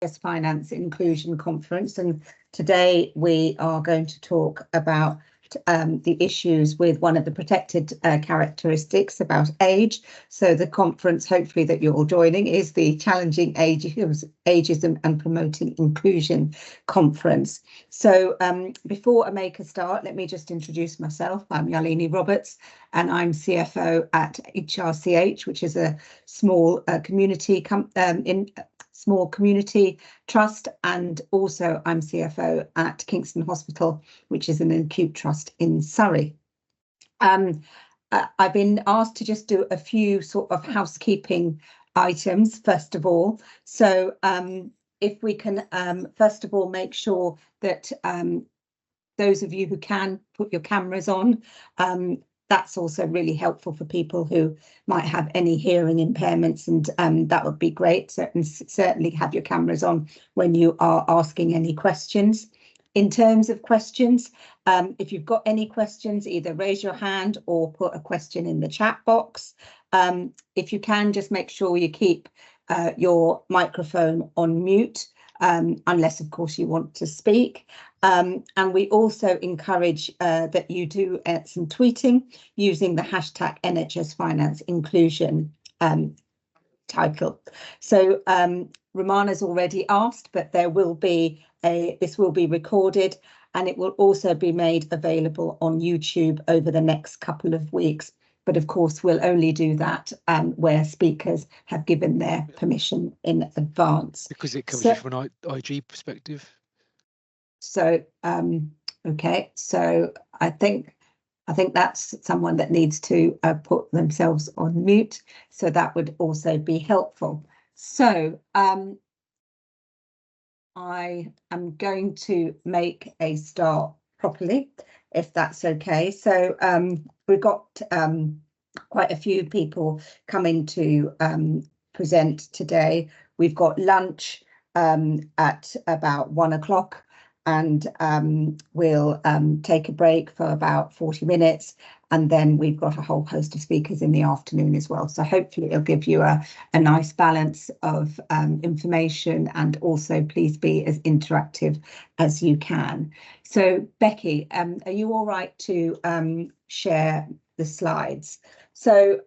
NHS Finance Inclusion Conference, and today we are going to talk about the issues with one of the protected characteristics about age. So the conference, hopefully that you're all joining, is the Challenging Ageism and Promoting Inclusion Conference. So before I make a start, let me just introduce myself. I'm Yalini Roberts, and I'm CFO at HRCH, which is a small community trust, and also I'm CFO at Kingston Hospital, which is an acute trust in Surrey. I've been asked to just do a few sort of housekeeping items first of all. So if we can first of all make sure that those of you who can put your cameras on, that's also really helpful for people who might have any hearing impairments, and that would be great. So, and certainly have your cameras on when you are asking any questions. In terms of questions, if you've got any questions, either raise your hand or put a question in the chat box. If you can, just make sure you keep your microphone on mute, unless of course you want to speak. And we also encourage that you do some tweeting using the hashtag NHS Finance Inclusion title. So Romana's already asked, but there will be this will be recorded, and it will also be made available on YouTube over the next couple of weeks. But of course, we'll only do that where speakers have given their permission in advance. Because it covers you from an IG perspective. So, okay, so I think that's someone that needs to put themselves on mute. So that would also be helpful. So I am going to make a start properly, if that's okay. So we've got quite a few people coming to present today. We've got lunch at about 1 o'clock, and we'll take a break for about 40 minutes, and then we've got a whole host of speakers in the afternoon as well. So hopefully it'll give you a nice balance of information, and also please be as interactive as you can. So Becky, are you all right to share the slides? So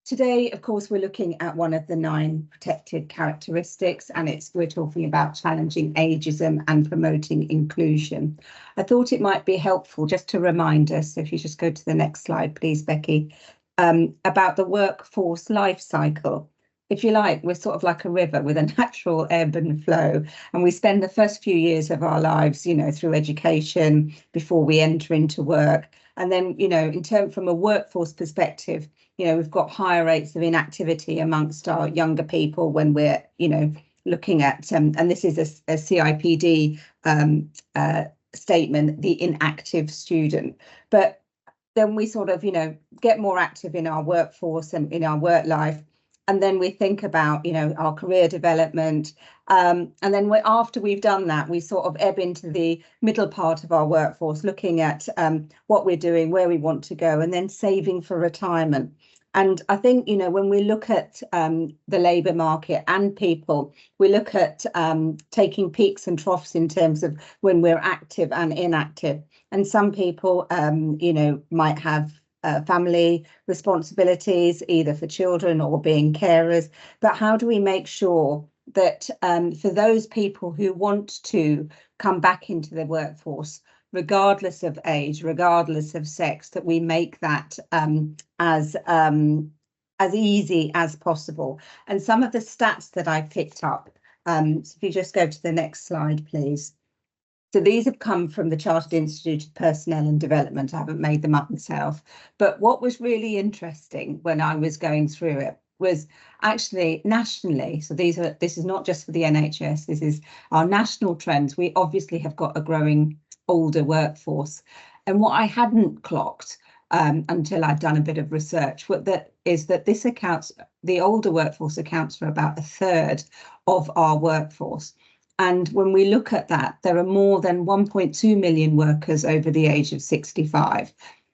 today, of course, we're looking at one of the 9 protected characteristics, and we're talking about challenging ageism and promoting inclusion. I thought it might be helpful just to remind us, if you just go to the next slide, please, Becky, about the workforce life cycle. If you like, we're sort of like a river with a natural ebb and flow, and we spend the first few years of our lives, you know, through education before we enter into work. And then, you know, from a workforce perspective, you know, we've got higher rates of inactivity amongst our younger people when we're, you know, looking at, and this is a CIPD statement, the inactive student. But then we sort of, you know, get more active in our workforce and in our work life. And then we think about, you know, our career development. And then after we've done that, we sort of ebb into the middle part of our workforce, looking at what we're doing, where we want to go, and then saving for retirement. And I think, you know, when we look at the labour market and people, we look at taking peaks and troughs in terms of when we're active and inactive. And some people, you know, might have family responsibilities, either for children or being carers. But how do we make sure that for those people who want to come back into the workforce, regardless of age, regardless of sex, that we make that as easy as possible? And some of the stats that I picked up, so if you just go to the next slide, please. So these have come from the Chartered Institute of Personnel and Development. I haven't made them up myself. But what was really interesting when I was going through it was actually nationally. So this is not just for the NHS. This is our national trends. We obviously have got a growing older workforce. And what I hadn't clocked until I'd done a bit of research is that the older workforce accounts for about 1/3 of our workforce. And when we look at that, there are more than 1.2 million workers over the age of 65.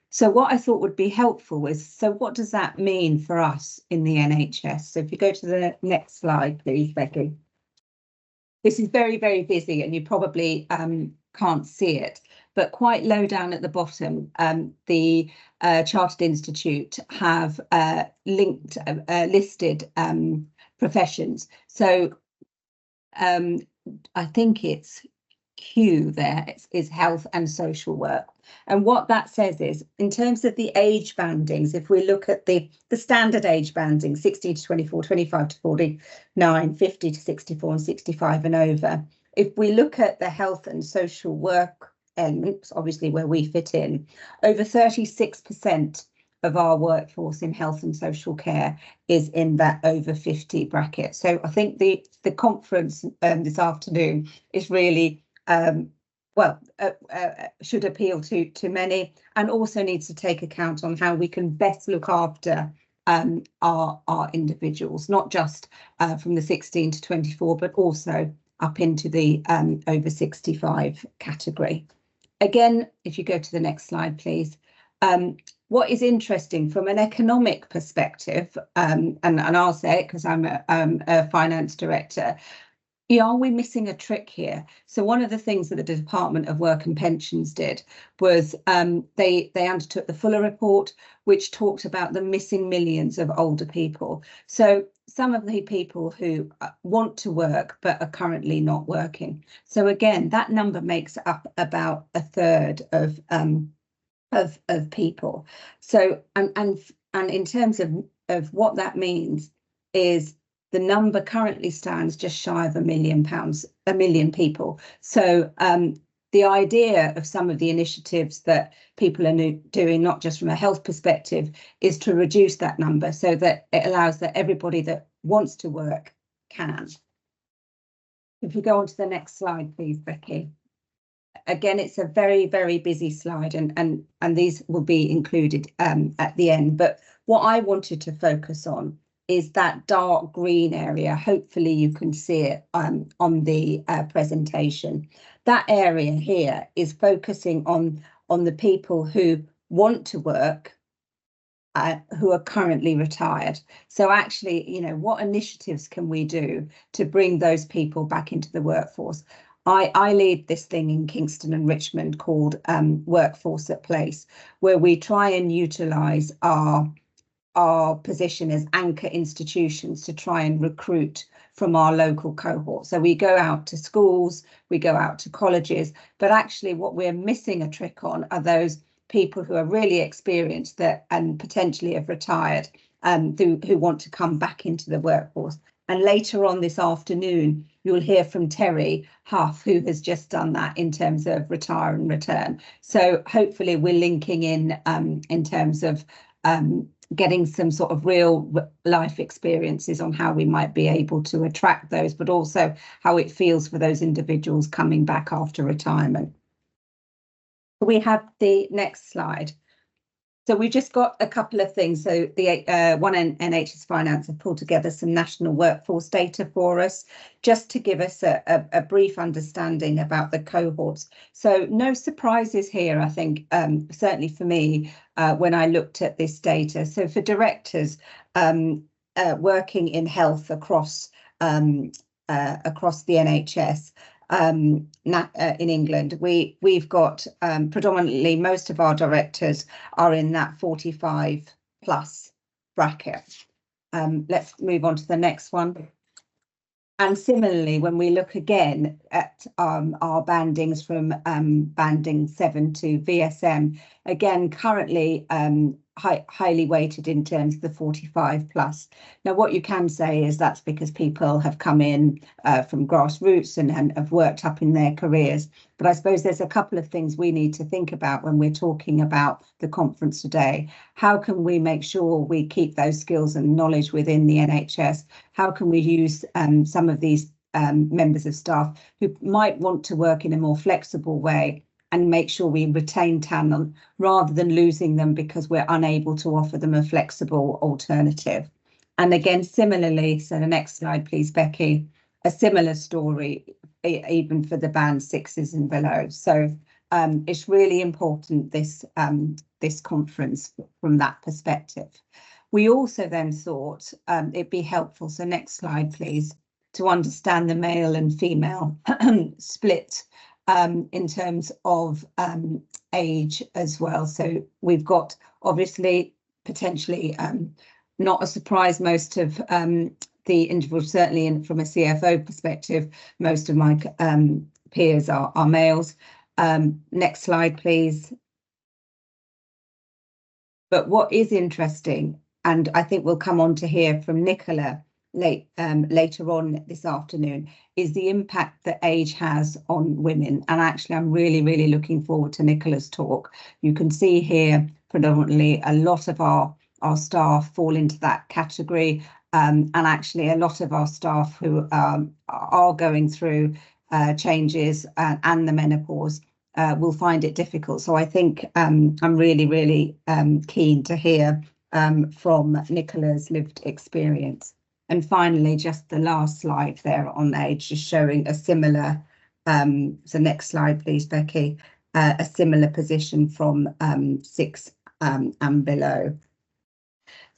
So what I thought would be helpful is, so what does that mean for us in the NHS? So if you go to the next slide, please, Becky. This is very, very busy and you probably can't see it, but quite low down at the bottom, the Chartered Institute have listed professions. So I think it's Q there is health and social work. And what that says is, in terms of the age bandings, if we look at the standard age banding, 16 to 24, 25 to 49, 50 to 64 and 65 and over, if we look at the health and social work elements, obviously where we fit in, over 36% of our workforce in health and social care is in that over 50 bracket. So I think the conference this afternoon is really should appeal to many, and also needs to take account on how we can best look after our individuals, not just from the 16 to 24, but also up into the over 65 category. Again, if you go to the next slide, please. What is interesting from an economic perspective, and I'll say it because I'm a finance director, are we missing a trick here? So one of the things that the Department of Work and Pensions did was they undertook the Fuller report, which talked about the missing millions of older people. So some of the people who want to work but are currently not working. So again, that number makes up about a third of people. So and in terms of what that means is, the number currently stands just shy of £1 million people. So the idea of some of the initiatives that people are doing, not just from a health perspective, is to reduce that number so that it allows that everybody that wants to work can. If we go on to the next slide, please, Becky. Again, it's a very, very busy slide, and these will be included at the end. But what I wanted to focus on is that dark green area. Hopefully you can see it on the presentation. That area here is focusing on the people who want to work, who are currently retired. So actually, what initiatives can we do to bring those people back into the workforce? I lead this thing in Kingston and Richmond called Workforce at Place, where we try and utilise our position as anchor institutions to try and recruit from our local cohort. So we go out to schools, we go out to colleges, but actually what we're missing a trick on are those people who are really experienced and potentially have retired, who want to come back into the workforce. And later on this afternoon, you'll hear from Terry Huff, who has just done that in terms of retire and return. So hopefully we're linking in terms of getting some sort of real life experiences on how we might be able to attract those, but also how it feels for those individuals coming back after retirement. We have the next slide. So we've just got a couple of things. So the NHS Finance have pulled together some national workforce data for us, just to give us a brief understanding about the cohorts. So no surprises here, I think, certainly for me, when I looked at this data. So for directors working in health across the NHS, in England, we've got predominantly most of our directors are in that 45 plus bracket. Let's move on to the next one. And similarly, when we look again at our bandings from banding 7 to VSM, again currently highly weighted in terms of the 45 plus. Now, what you can say is that's because people have come in from grassroots and have worked up in their careers. But I suppose there's a couple of things we need to think about when we're talking about the conference today. How can we make sure we keep those skills and knowledge within the NHS? How can we use some of these members of staff who might want to work in a more flexible way and make sure we retain talent rather than losing them because we're unable to offer them a flexible alternative? And again, similarly, so the next slide, please, Becky, a similar story, even for the band 6s and below. So it's really important, this this conference from that perspective. We also then thought it'd be helpful, so next slide please, to understand the male and female split in terms of age as well. So we've got obviously potentially not a surprise, most of the individuals, certainly from a CFO perspective, most of my peers are males. Next slide, please. But what is interesting, and I think we'll come on to hear from Nicola later on this afternoon, is the impact that age has on women. And actually, I'm really, really looking forward to Nicola's talk. You can see here predominantly a lot of our staff fall into that category. And actually, a lot of our staff who are going through changes and the menopause will find it difficult. So I think I'm really, really keen to hear from Nicola's lived experience. And finally, just the last slide there on age, just showing a similar, so next slide, please, Becky, a similar position from 6 and below.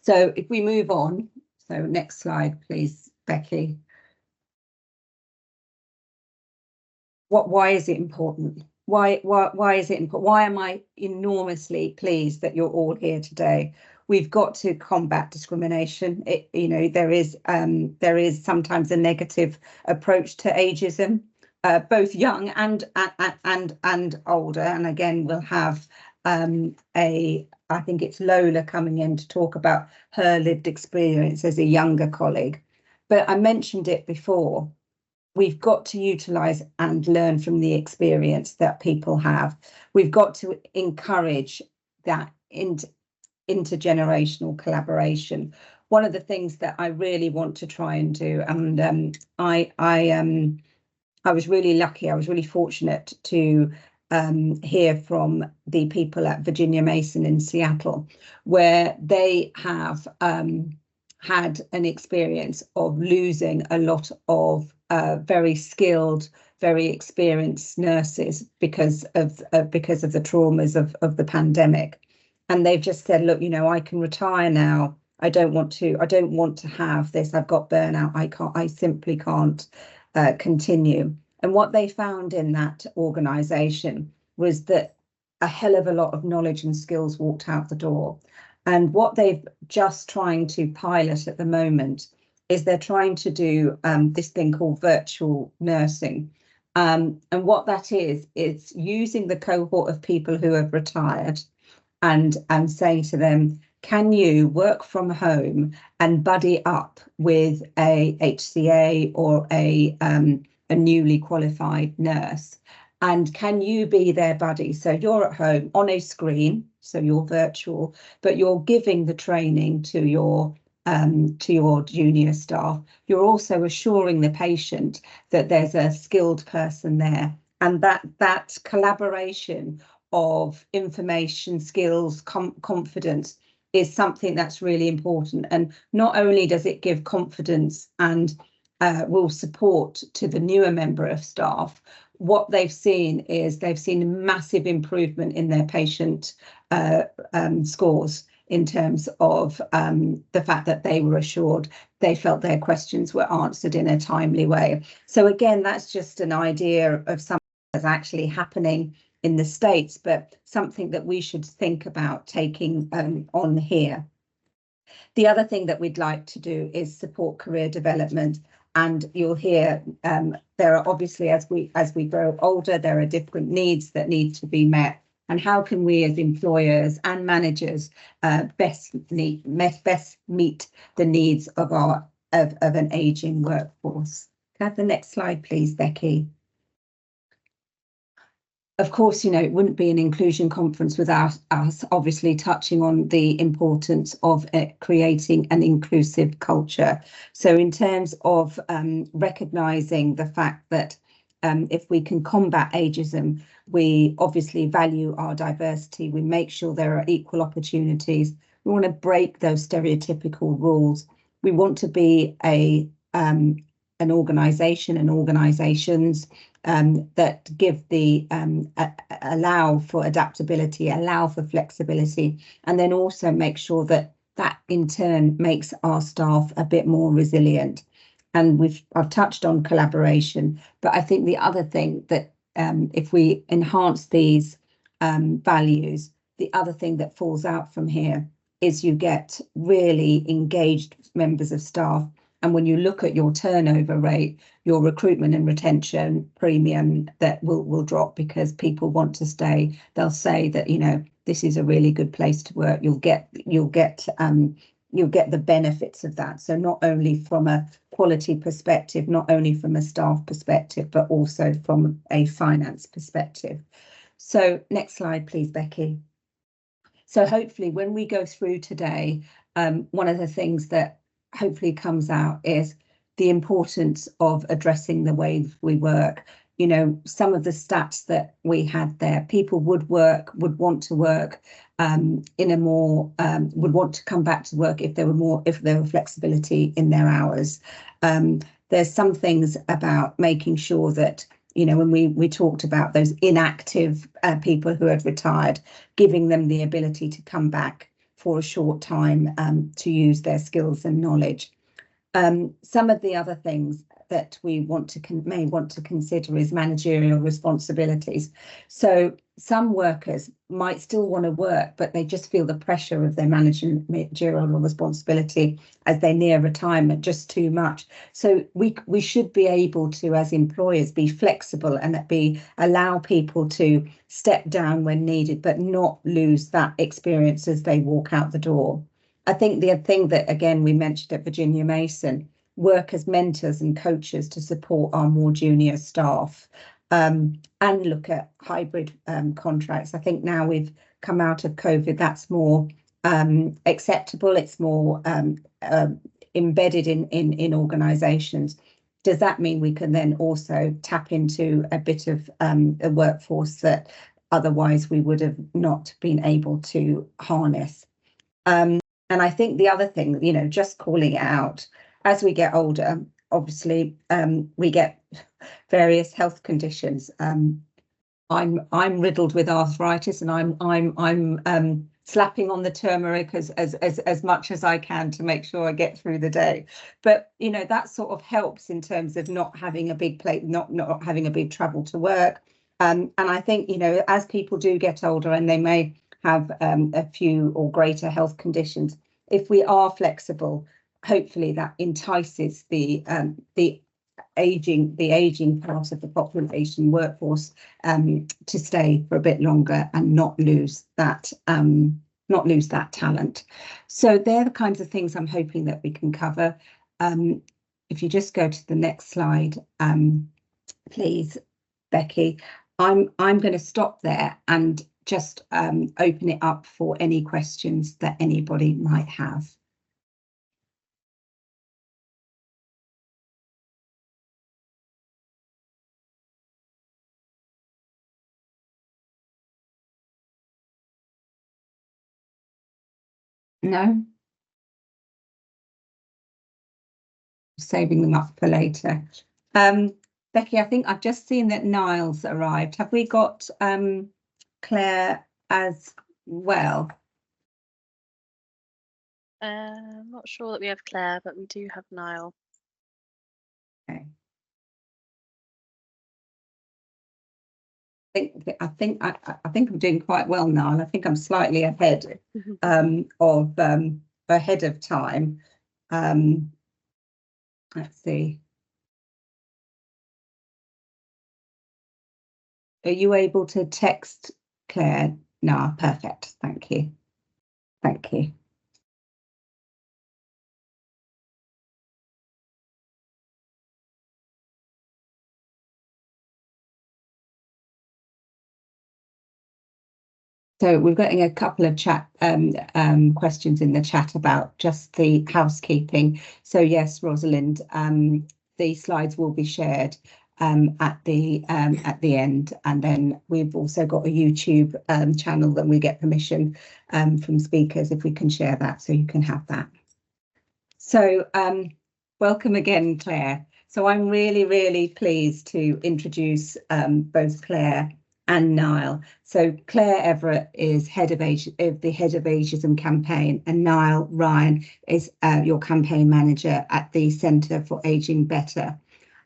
So if we move on, so next slide, please, Becky. Why is it important? Why is it important? Why am I enormously pleased that you're all here today? We've got to combat discrimination. There is sometimes a negative approach to ageism, both young and older. And again, we'll have I think it's Lola coming in to talk about her lived experience as a younger colleague. But I mentioned it before. We've got to utilise and learn from the experience that people have. We've got to encourage that intergenerational collaboration. One of the things that I really want to try and do, and I was really lucky, I was really fortunate to hear from the people at Virginia Mason in Seattle, where they have had an experience of losing a lot of very skilled, very experienced nurses because of the traumas of the pandemic. And they've just said, look, I can retire now. I don't want to have this. I've got burnout. I simply can't continue. And what they found in that organisation was that a hell of a lot of knowledge and skills walked out the door. And what they've just trying to pilot at the moment is they're trying to do this thing called virtual nursing. And what that is using the cohort of people who have retired and saying to them, can you work from home and buddy up with a HCA or a newly qualified nurse? And can you be their buddy? So you're at home on a screen, so you're virtual, but you're giving the training to your junior staff. You're also assuring the patient that there's a skilled person there, and that collaboration of information, skills, confidence is something that's really important. And not only does it give confidence and will support to the newer member of staff, what they've seen is they've seen a massive improvement in their patient scores in terms of the fact that they were assured, they felt their questions were answered in a timely way. So again, that's just an idea of something that's actually happening in the States, but something that we should think about taking on here. The other thing that we'd like to do is support career development. And you'll hear there are obviously, as we grow older, there are different needs that need to be met. And how can we as employers and managers best meet the needs of an ageing workforce? Can I have the next slide, please, Becky? Of course, it wouldn't be an inclusion conference without us obviously touching on the importance of creating an inclusive culture. So in terms of recognising the fact that if we can combat ageism, we obviously value our diversity. We make sure there are equal opportunities. We want to break those stereotypical rules. We want to be an organisation and organisations that give the allow for adaptability, allow for flexibility, and then also make sure that that in turn makes our staff a bit more resilient. And I've touched on collaboration, but I think the other thing that if we enhance these values, the other thing that falls out from here is you get really engaged members of staff. And when you look at your turnover rate, your recruitment and retention premium that will drop because people want to stay. They'll say that, you know, this is a really good place to work. You'll get the benefits of that. So not only from a quality perspective, not only from a staff perspective, but also from a finance perspective. So next slide, please, Becky. So hopefully when we go through today, one of the things that hopefully comes out is the importance of addressing the way we work. You know, some of the stats that we had there, people would want to work in a more, would want to come back to work if there were flexibility in their hours. There's some things about making sure that, you know, when we talked about those inactive people who had retired, giving them the ability to come back for a short time to use their skills and knowledge. Some of the other things that we may want to consider is managerial responsibilities. So some workers might still want to work, but they just feel the pressure of their managerial responsibility as they near retirement just too much. So we should be able to, as employers, be flexible and allow people to step down when needed, but not lose that experience as they walk out the door. I think the thing that, again, we mentioned at Virginia Mason, work as mentors and coaches to support our more junior staff, and look at hybrid contracts. I think now we've come out of COVID, that's more acceptable. It's more embedded in organisations. Does that mean we can then also tap into a bit of a workforce that otherwise we would have not been able to harness? And I think the other thing, you know, just calling it out, as we get older, obviously, we get various health conditions. I'm riddled with arthritis, and I'm slapping on the turmeric as much as I can to make sure I get through the day. But you know, that sort of helps in terms of not having a big plate, not having a big travel to work. And I think, you know, as people do get older and they may have a few or greater health conditions, if we are flexible, hopefully that entices the aging part of the population workforce to stay for a bit longer and not lose that talent. So they're the kinds of things I'm hoping that we can cover. If you just go to the next slide, please, Becky. I'm going to stop there and just open it up for any questions that anybody might have. No? Saving them up for later. Becky, I think I've just seen that Niall's arrived. Have we got Claire as well? I'm not sure that we have Claire, but we do have Niall. Okay. I think I'm doing quite well, Niall. I think I'm slightly ahead ahead of time. Let's see. Are you able to text Claire? No, perfect. Thank you. Thank you. So we're getting a couple of questions in the chat about just the housekeeping. So yes, Rosalind, the slides will be shared at the end, and then we've also got a YouTube channel that we get permission from speakers if we can share that, so you can have that. So welcome again, Claire. So I'm really, really pleased to introduce both Claire and Niall. So Claire Everett is the head of Ageism campaign, and Niall Ryan is your campaign manager at the Centre for Ageing Better.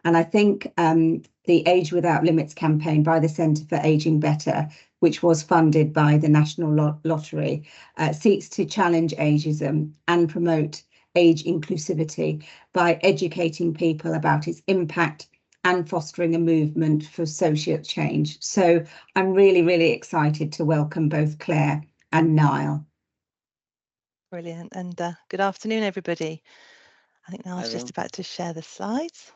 And I think the Age Without Limits campaign by the Centre for Ageing Better, which was funded by the National Lottery, seeks to challenge ageism and promote age inclusivity by educating people about its impact and fostering a movement for social change. So I'm really, really excited to welcome both Claire and Niall. Brilliant. And good afternoon, everybody. I think Niall's just about to share the slides.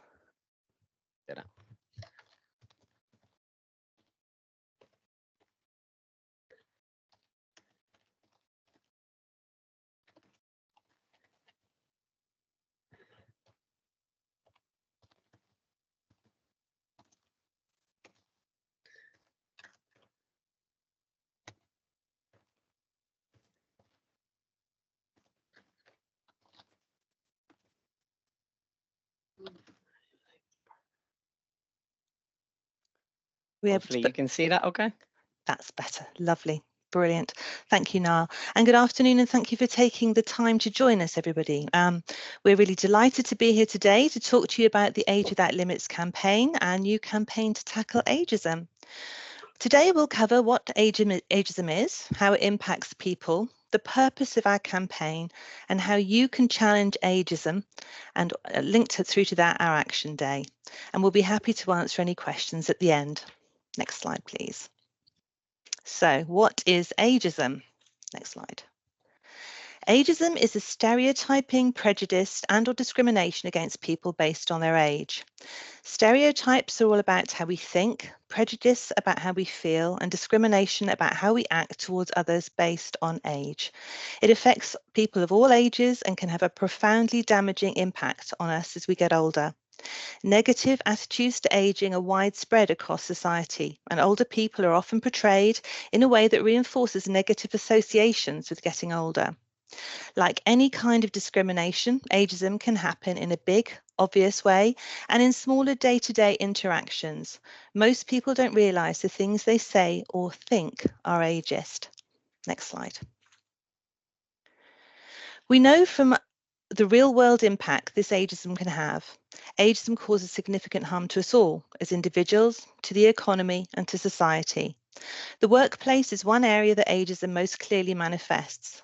Hopefully you can see that okay? That's better. Lovely. Brilliant. Thank you, Niall. And good afternoon, and thank you for taking the time to join us, everybody. We're really delighted to be here today to talk to you about the Age Without Limits campaign, our new campaign to tackle ageism. Today, we'll cover what ageism is, how it impacts people, the purpose of our campaign, and how you can challenge ageism, and linked through to that, our action day. And we'll be happy to answer any questions at the end. Next slide, please. So, what is ageism? Next slide. Ageism is a stereotyping, prejudice, and/or discrimination against people based on their age. Stereotypes are all about how we think, prejudice about how we feel, and discrimination about how we act towards others based on age. It affects people of all ages and can have a profoundly damaging impact on us as we get older. Negative attitudes to ageing are widespread across society, and older people are often portrayed in a way that reinforces negative associations with getting older. Like any kind of discrimination, ageism can happen in a big, obvious way and in smaller day-to-day interactions. Most people don't realise the things they say or think are ageist. Next slide. We know from the real-world impact this ageism can have. Ageism causes significant harm to us all, as individuals, to the economy, and to society. The workplace is one area that ageism most clearly manifests.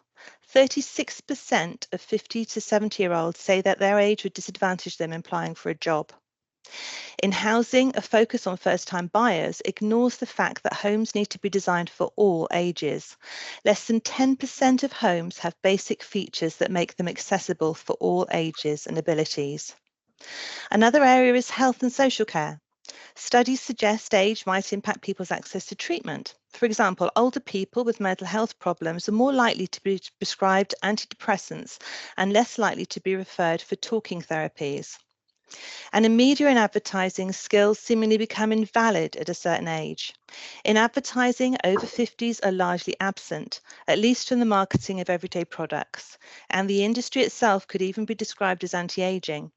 36% of 50 to 70-year-olds say that their age would disadvantage them in applying for a job. In housing, a focus on first-time buyers ignores the fact that homes need to be designed for all ages. Less than 10% of homes have basic features that make them accessible for all ages and abilities. Another area is health and social care. Studies suggest age might impact people's access to treatment. For example, older people with mental health problems are more likely to be prescribed antidepressants and less likely to be referred for talking therapies. And in media and advertising, skills seemingly become invalid at a certain age. In advertising, over 50s are largely absent, at least from the marketing of everyday products, and the industry itself could even be described as anti-aging.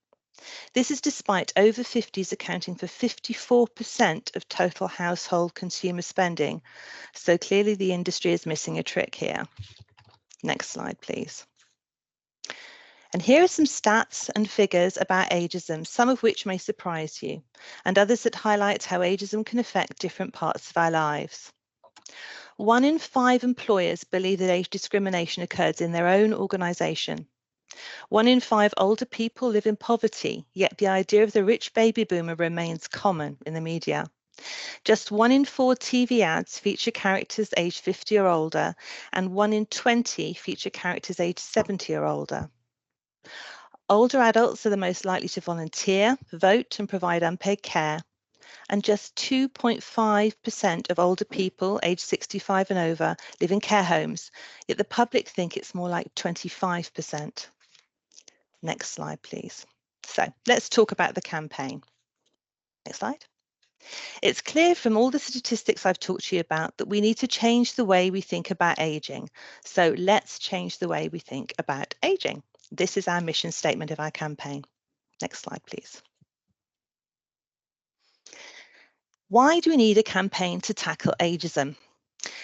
This is despite over 50s accounting for 54% of total household consumer spending. So clearly the industry is missing a trick here. Next slide, please. And here are some stats and figures about ageism, some of which may surprise you, and others that highlight how ageism can affect different parts of our lives. 1 in 5 employers believe that age discrimination occurs in their own organisation. 1 in 5 older people live in poverty, yet the idea of the rich baby boomer remains common in the media. Just 1 in 4 TV ads feature characters aged 50 or older, and 1 in 20 feature characters aged 70 or older. Older adults are the most likely to volunteer, vote, and provide unpaid care. And just 2.5% of older people aged 65 and over live in care homes, yet the public think it's more like 25%. Next slide, please. So let's talk about the campaign. Next slide. It's clear from all the statistics I've talked to you about that we need to change the way we think about ageing. So let's change the way we think about ageing. This is our mission statement of our campaign. Next slide, please. Why do we need a campaign to tackle ageism?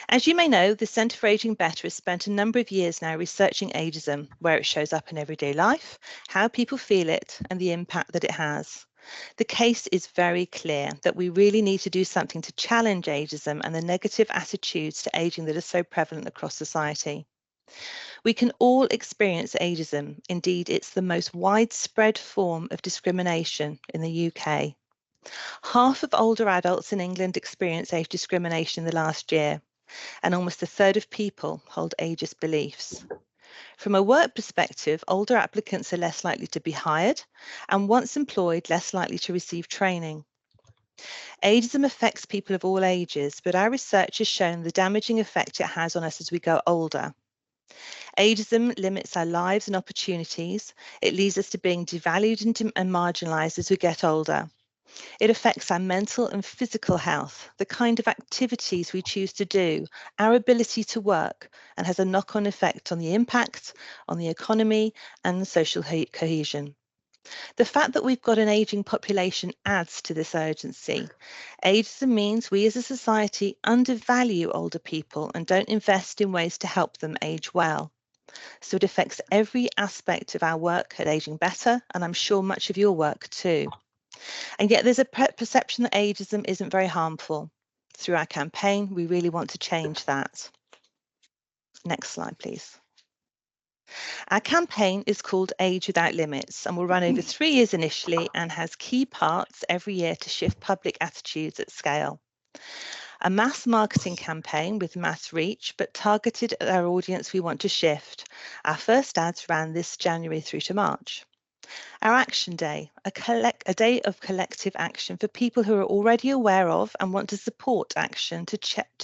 As you may know, the Centre for Ageing Better has spent a number of years now researching ageism, where it shows up in everyday life, how people feel it, and the impact that it has. The case is very clear that we really need to do something to challenge ageism and the negative attitudes to ageing that are so prevalent across society. We can all experience ageism. Indeed, it's the most widespread form of discrimination in the UK. Half of older adults in England experience age discrimination in the last year, and almost a third of people hold ageist beliefs. From a work perspective, older applicants are less likely to be hired, and once employed, less likely to receive training. Ageism affects people of all ages, but our research has shown the damaging effect it has on us as we go older. Ageism limits our lives and opportunities. It leads us to being devalued and marginalised as we get older. It affects our mental and physical health, the kind of activities we choose to do, our ability to work, and has a knock-on effect on the impact on the economy and social cohesion. The fact that we've got an ageing population adds to this urgency. Ageism means we as a society undervalue older people and don't invest in ways to help them age well. So it affects every aspect of our work at Ageing Better, and I'm sure much of your work too. And yet there's a perception that ageism isn't very harmful. Through our campaign, we really want to change that. Next slide, please. Our campaign is called Age Without Limits and will run over 3 years initially and has key parts every year to shift public attitudes at scale. A mass marketing campaign with mass reach, but targeted at our audience we want to shift. Our first ads ran this January through to March. Our Action Day, a day of collective action for people who are already aware of and want to support action to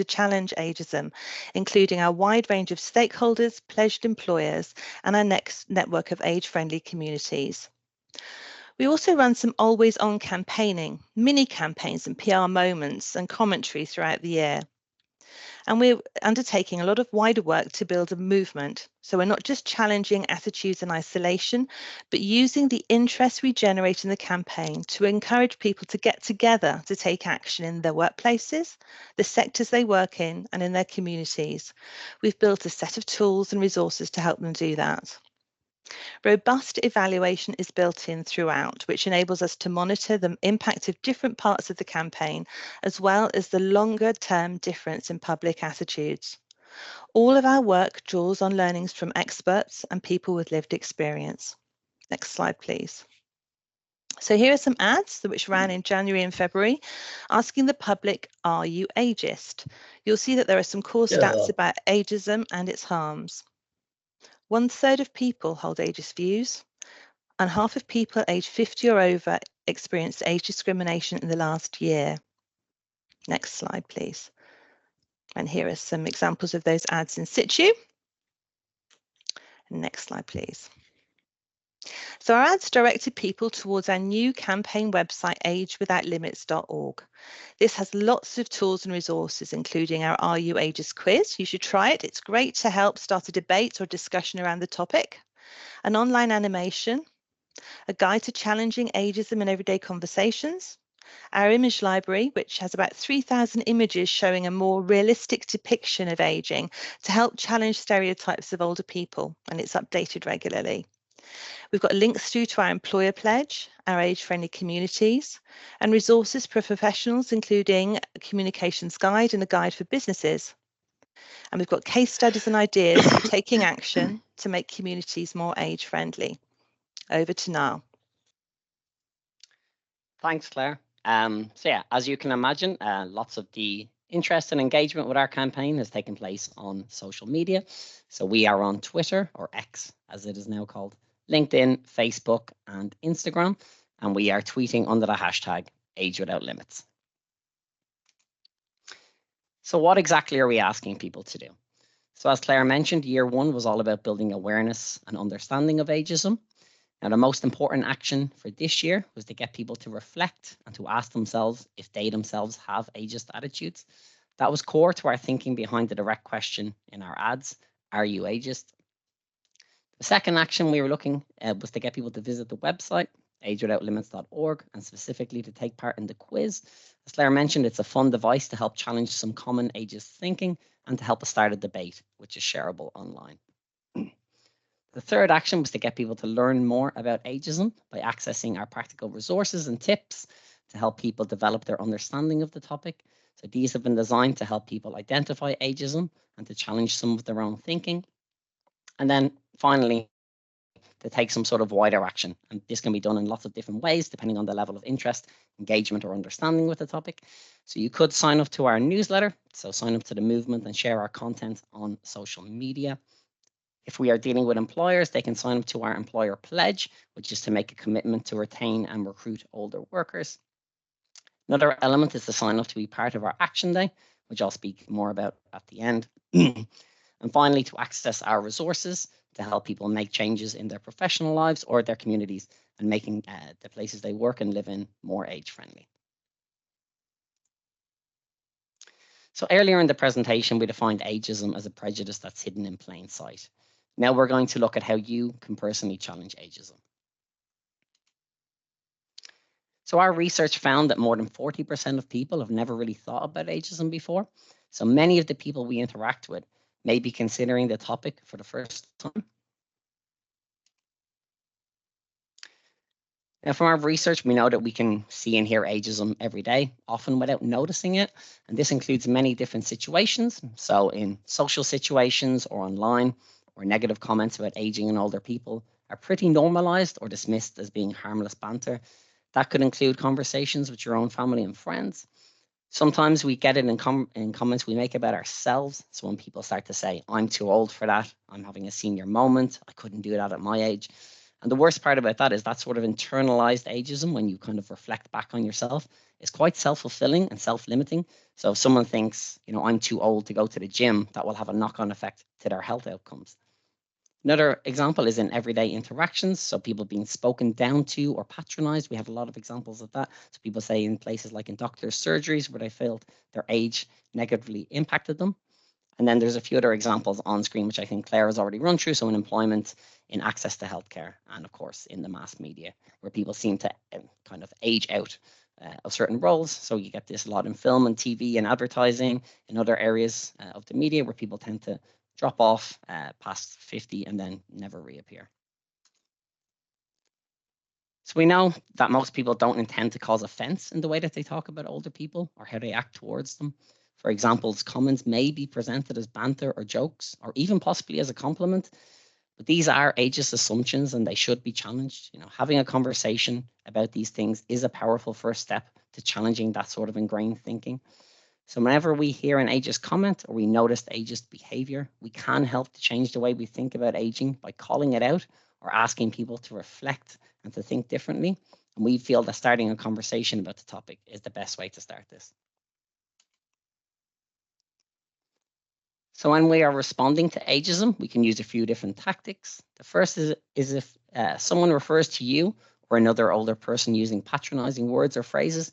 challenge ageism, including our wide range of stakeholders, pledged employers, and our next network of age-friendly communities. We also run some always-on campaigning, mini campaigns and PR moments and commentary throughout the year. And we're undertaking a lot of wider work to build a movement. So we're not just challenging attitudes in isolation, but using the interest we generate in the campaign to encourage people to get together to take action in their workplaces, the sectors they work in, and in their communities. We've built a set of tools and resources to help them do that. Robust evaluation is built in throughout, which enables us to monitor the impact of different parts of the campaign, as well as the longer-term difference in public attitudes. All of our work draws on learnings from experts and people with lived experience. Next slide, please. So here are some ads which ran in January and February, asking the public, are you ageist? You'll see that there are some core stats about ageism and its harms. 1/3 of people hold ageist views, and half of people aged 50 or over experienced age discrimination in the last year. Next slide, please. And here are some examples of those ads in situ. Next slide, please. So our ads directed people towards our new campaign website, agewithoutlimits.org. This has lots of tools and resources, including our Are You Ageist quiz. You should try it. It's great to help start a debate or discussion around the topic. An online animation, a guide to challenging ageism in everyday conversations, our image library, which has about 3,000 images showing a more realistic depiction of aging to help challenge stereotypes of older people, and it's updated regularly. We've got links through to our employer pledge, our age-friendly communities, and resources for professionals, including a communications guide and a guide for businesses. And we've got case studies and ideas for taking action to make communities more age-friendly. Over to Niall. Thanks, Claire. So yeah, as you can imagine, lots of the interest and engagement with our campaign has taken place on social media. So we are on Twitter, or X as it is now called, LinkedIn, Facebook, and Instagram, and we are tweeting under the hashtag #AgeWithoutLimits. So what exactly are we asking people to do? So as Claire mentioned, year one was all about building awareness and understanding of ageism. Now, the most important action for this year was to get people to reflect and to ask themselves if they themselves have ageist attitudes. That was core to our thinking behind the direct question in our ads, are you ageist? The second action we were looking at was to get people to visit the website, agewithoutlimits.org, and specifically to take part in the quiz. As Claire mentioned, it's a fun device to help challenge some common ageist thinking and to help us start a debate, which is shareable online. The third action was to get people to learn more about ageism by accessing our practical resources and tips to help people develop their understanding of the topic. So these have been designed to help people identify ageism and to challenge some of their own thinking. And then finally, to take some sort of wider action. And this can be done in lots of different ways, depending on the level of interest, engagement, or understanding with the topic. So you could sign up to our newsletter. So sign up to the movement and share our content on social media. If we are dealing with employers, they can sign up to our employer pledge, which is to make a commitment to retain and recruit older workers. Another element is to sign up to be part of our action day, which I'll speak more about at the end. And finally, to access our resources to help people make changes in their professional lives or their communities and making the places they work and live in more age-friendly. So earlier in the presentation, we defined ageism as a prejudice that's hidden in plain sight. Now we're going to look at how you can personally challenge ageism. So our research found that more than 40% of people have never really thought about ageism before. So many of the people we interact with may be considering the topic for the first time. Now, from our research, we know that we can see and hear ageism every day, often without noticing it. And this includes many different situations. So in social situations or online, where negative comments about aging and older people are pretty normalized or dismissed as being harmless banter. That could include conversations with your own family and friends. Sometimes we get it in comments we make about ourselves. So when people start to say, I'm too old for that, I'm having a senior moment, I couldn't do that at my age. And the worst part about that is that sort of internalized ageism, when you kind of reflect back on yourself, is quite self-fulfilling and self-limiting. So if someone thinks, I'm too old to go to the gym, that will have a knock-on effect to their health outcomes. Another example is in everyday interactions. So people being spoken down to or patronized. We have a lot of examples of that. So people say in places like in doctors' surgeries where they felt their age negatively impacted them. And then there's a few other examples on screen, which I think Claire has already run through. So in employment, in access to healthcare, and of course in the mass media, where people seem to kind of age out of certain roles. So you get this a lot in film and TV and advertising, in other areas of the media where people tend to drop off past 50 and then never reappear. So we know that most people don't intend to cause offense in the way that they talk about older people or how they act towards them. For example, comments may be presented as banter or jokes, or even possibly as a compliment. But these are ageist assumptions and they should be challenged. Having a conversation about these things is a powerful first step to challenging that sort of ingrained thinking. So whenever we hear an ageist comment or we notice ageist behavior, we can help to change the way we think about aging by calling it out or asking people to reflect and to think differently. And we feel that starting a conversation about the topic is the best way to start this. So when we are responding to ageism, we can use a few different tactics. The first is if someone refers to you or another older person using patronizing words or phrases,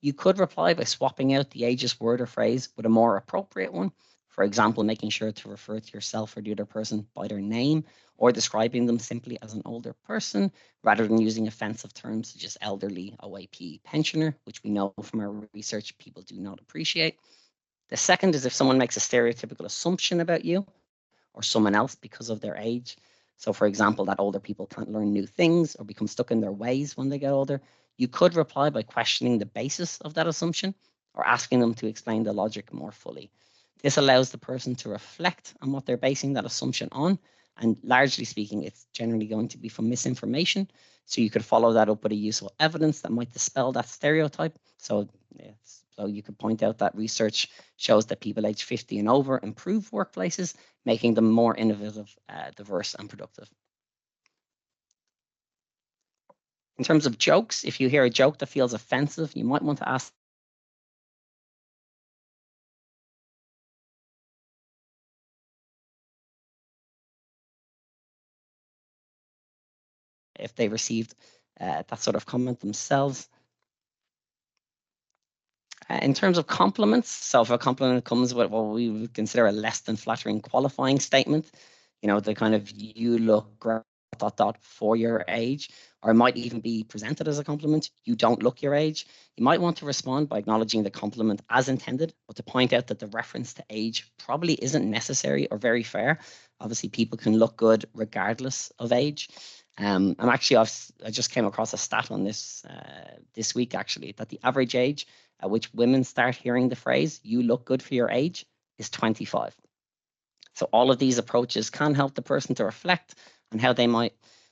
you could reply by swapping out the ageist word or phrase with a more appropriate one. For example, making sure to refer to yourself or the other person by their name or describing them simply as an older person rather than using offensive terms such as elderly, OAP, pensioner, which we know from our research people do not appreciate. The second is if someone makes a stereotypical assumption about you or someone else because of their age. So for example, that older people can't learn new things or become stuck in their ways when they get older. You could reply by questioning the basis of that assumption or asking them to explain the logic more fully. This allows the person to reflect on what they're basing that assumption on. And largely speaking, it's generally going to be from misinformation. So you could follow that up with a useful evidence that might dispel that stereotype. So you could point out that research shows that people aged 50 and over improve workplaces, making them more innovative, diverse, and productive. In terms of jokes, if you hear a joke that feels offensive, you might want to ask if they received that sort of comment themselves. In terms of compliments, so if a compliment comes with what we would consider a less than flattering qualifying statement, the kind of "you look great" for your age, or it might even be presented as a compliment. You don't look your age. You might want to respond by acknowledging the compliment as intended, but to point out that the reference to age probably isn't necessary or very fair. Obviously, people can look good regardless of age. And actually, I just came across a stat on this this week, actually, that the average age at which women start hearing the phrase, "you look good for your age," is 25. So all of these approaches can help the person to reflect on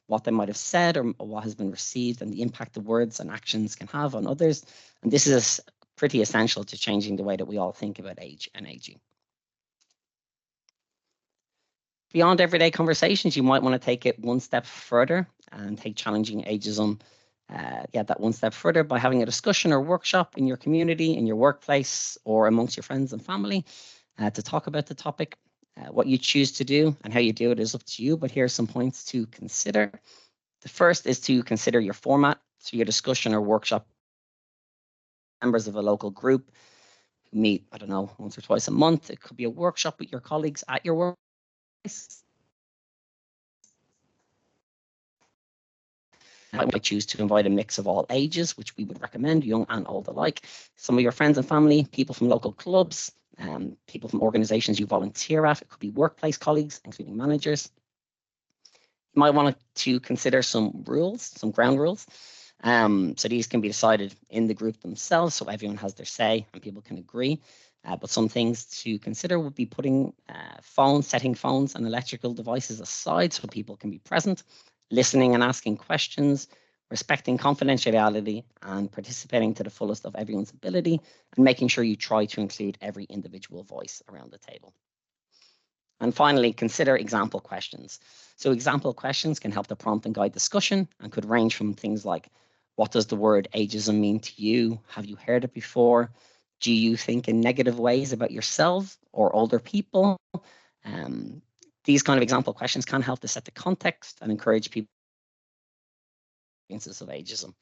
what they might have said or what has been received, and the impact the words and actions can have on others. And this is pretty essential to changing the way that we all think about age and aging. Beyond everyday conversations, you might want to take it one step further and take challenging ageism that one step further by having a discussion or workshop in your community, in your workplace, or amongst your friends and family to talk about the topic. What you choose to do and how you do it is up to you, but here are some points to consider. The first is to consider your format. So your discussion or workshop, members of a local group who meet, I don't know, once or twice a month. It could be a workshop with your colleagues at your workplace. You might choose to invite a mix of all ages, which we would recommend, young and old alike. Some of your friends and family, people from local clubs, people from organizations you volunteer at. It could be workplace colleagues, including managers. You might want to consider some rules, some ground rules. So these can be decided in the group themselves, so everyone has their say and people can agree. But some things to consider would be putting setting phones and electrical devices aside so people can be present, listening and asking questions, respecting confidentiality, and participating to the fullest of everyone's ability, and making sure you try to include every individual voice around the table. And finally, consider example questions. So example questions can help to prompt and guide discussion and could range from things like, what does the word ageism mean to you? Have you heard it before? Do you think in negative ways about yourself or older people? These kind of example questions can help to set the context and encourage people experiences of ageism.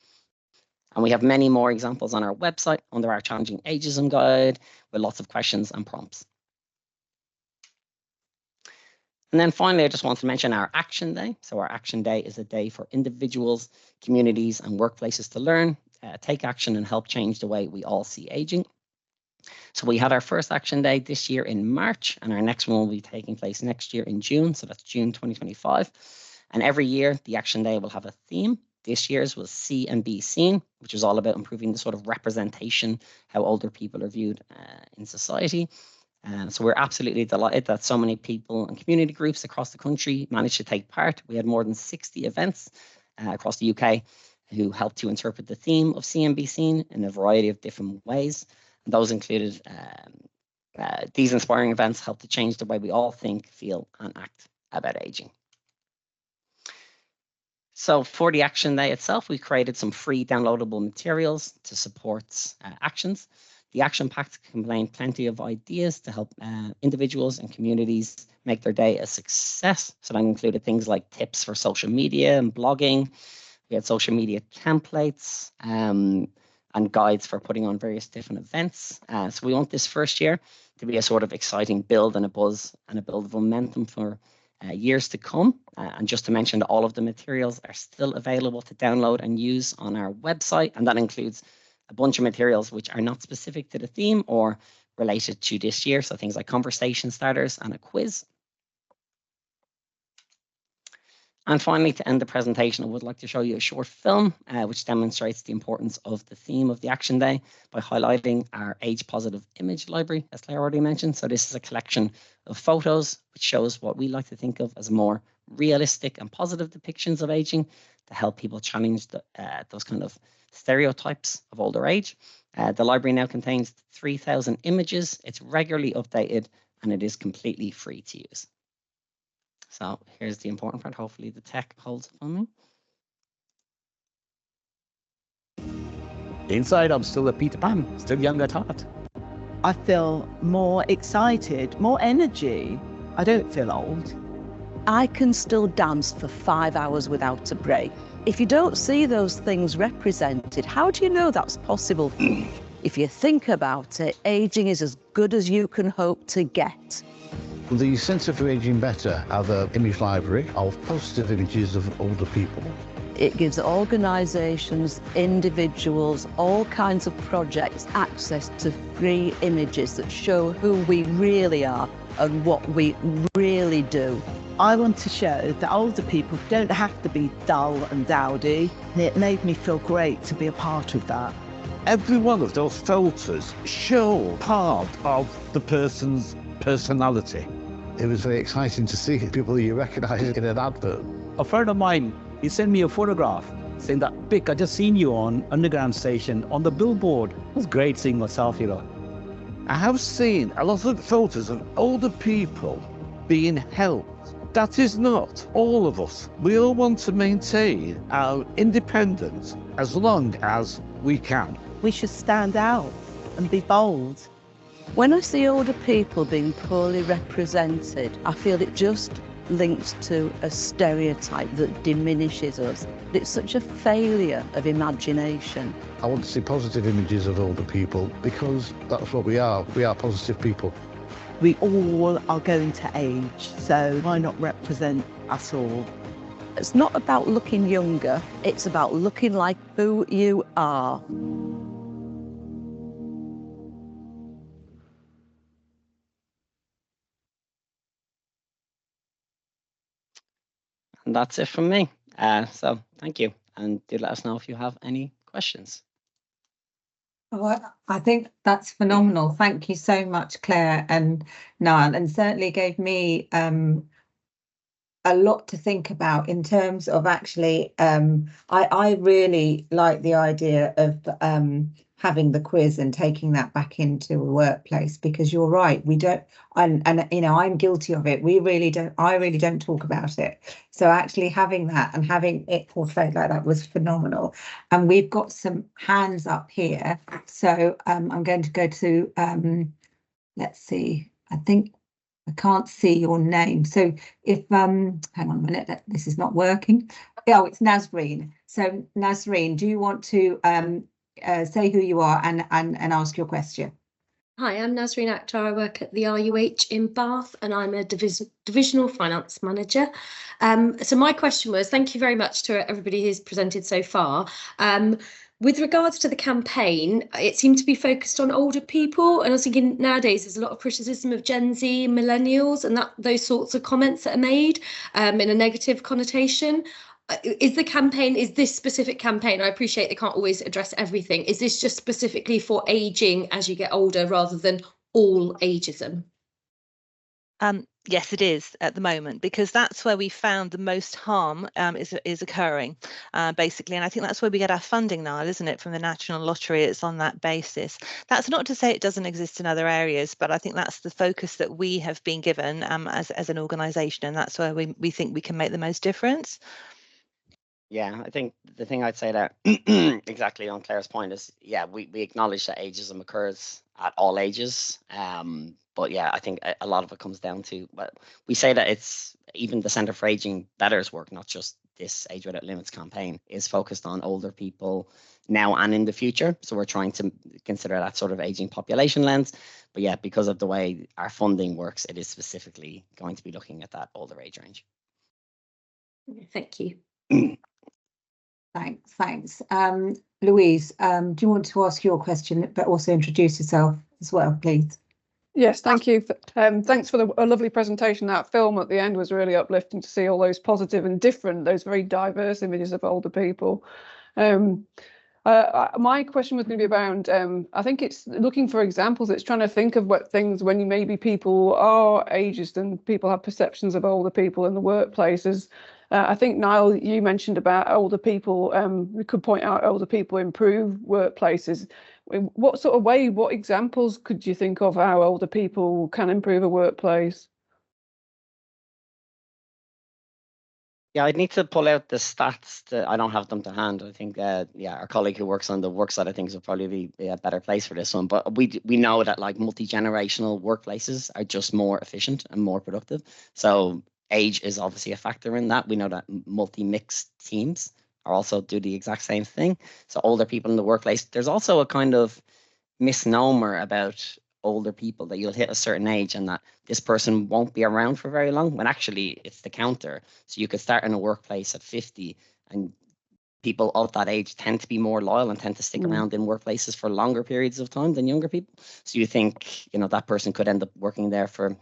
And we have many more examples on our website under our Challenging Ageism Guide with lots of questions and prompts. And then finally, I just want to mention our Action Day. So our Action Day is a day for individuals, communities, and workplaces to learn, take action, and help change the way we all see aging. So we had our first Action Day this year in March, and our next one will be taking place next year in June. So that's June 2025. And every year, the Action Day will have a theme. This year's was See and Be Seen, which is all about improving the sort of representation, how older people are viewed in society. So we're absolutely delighted that so many people and community groups across the country managed to take part. We had more than 60 events across the UK who helped to interpret the theme of See and Be Seen in a variety of different ways. And those included, these inspiring events helped to change the way we all think, feel, and act about aging. So for the Action Day itself, we created some free downloadable materials to support actions. The action pack contained plenty of ideas to help individuals and communities make their day a success. So that included things like tips for social media and blogging. We had social media templates and guides for putting on various different events. So we want this first year to be a sort of exciting build and a buzz and a build of momentum for years to come. And just to mention that all of the materials are still available to download and use on our website. And that includes a bunch of materials which are not specific to the theme or related to this year. So things like conversation starters and a quiz. And finally, to end the presentation, I would like to show you a short film which demonstrates the importance of the theme of the Action Day by highlighting our age-positive image library, as Claire already mentioned. So this is a collection of photos which shows what we like to think of as more realistic and positive depictions of aging to help people challenge those kind of stereotypes of older age. The library now contains 3,000 images. It's regularly updated and it is completely free to use. So here's the important part. Hopefully the tech holds up on me. Inside, I'm still a Peter Pan, still young at heart. I feel more excited, more energy. I don't feel old. I can still dance for 5 hours without a break. If you don't see those things represented, how do you know that's possible? If you think about it, aging is as good as you can hope to get. The Centre for Ageing Better have an image library of positive images of older people. It gives organisations, individuals, all kinds of projects access to free images that show who we really are and what we really do. I want to show that older people don't have to be dull and dowdy. It made me feel great to be a part of that. Every one of those photos show part of the person's personality. It was very exciting to see people you recognise in an advert. A friend of mine, he sent me a photograph saying that, Vic, I just seen you on Underground Station on the billboard. It was great seeing myself, you know. I have seen a lot of photos of older people being helped. That is not all of us. We all want to maintain our independence as long as we can. We should stand out and be bold. When I see older people being poorly represented, I feel it just links to a stereotype that diminishes us. It's such a failure of imagination. I want to see positive images of older people because that's what we are. We are positive people. We all are going to age, so why not represent us all? It's not about looking younger, it's about looking like who you are. And that's it from me. So thank you. And do let us know if you have any questions. Oh, I think that's phenomenal. Thank you so much, Claire and Niall, and certainly gave me a lot to think about in terms of actually, I really like the idea of having the quiz and taking that back into a workplace, because you're right, we don't, and you know, I'm guilty of it. I really don't talk about it. So actually having that and having it portrayed like that was phenomenal. And we've got some hands up here. So I'm going to go to, let's see, I think I can't see your name. So if, hang on a minute, this is not working. Oh, it's Nasreen. So Nasreen, do you want to say who you are and ask your question? Hi, I'm Nasreen Akhtar. I work at the RUH in Bath and I'm a divisional finance manager. So my question was, thank you very much to everybody who's presented so far. With regards to the campaign, it seemed to be focused on older people, and I was thinking nowadays there's a lot of criticism of Gen Z, millennials, and those sorts of comments that are made in a negative connotation. Is this specific campaign, I appreciate they can't always address everything, is this just specifically for ageing as you get older rather than all ageism? Yes, it is at the moment, because that's where we found the most harm is occurring, basically. And I think that's where we get our funding now, isn't it, from the National Lottery? It's on that basis. That's not to say it doesn't exist in other areas, but I think that's the focus that we have been given as an organisation, and that's where we think we can make the most difference. Yeah, I think the thing I'd say there, exactly on Claire's point, is, yeah, we acknowledge that ageism occurs at all ages. But yeah, I think a lot of it comes down to, well, we say that it's even the Centre for Ageing Better's work, not just this Age Without Limits campaign, is focused on older people now and in the future. So we're trying to consider that sort of ageing population lens. But yeah, because of the way our funding works, it is specifically going to be looking at that older age range. Thank you. Thanks. Louise, do you want to ask your question, but also introduce yourself as well, please? Yes, thank you. Thanks for a lovely presentation. That film at the end was really uplifting to see all those positive and different, those very diverse images of older people. My question was going to be around, I think it's looking for examples. It's trying to think of what things when maybe people are ageist and people have perceptions of older people in the workplaces. I think, Niall, you mentioned about older people. We could point out older people improve workplaces. What sort of way, what examples could you think of how older people can improve a workplace? Yeah, I'd need to pull out the stats. I don't have them to hand. I think, yeah, our colleague who works on the work side of things will probably be a better place for this one. But we know that like multi-generational workplaces are just more efficient and more productive. So age is obviously a factor in that. We know that multi-mixed teams are also do the exact same thing. So older people in the workplace, there's also a kind of misnomer about older people, that you'll hit a certain age and that this person won't be around for very long, when actually it's the counter. So you could start in a workplace at 50, and people of that age tend to be more loyal and tend to stick around in workplaces for longer periods of time than younger people. So you think, you know, that person could end up working there for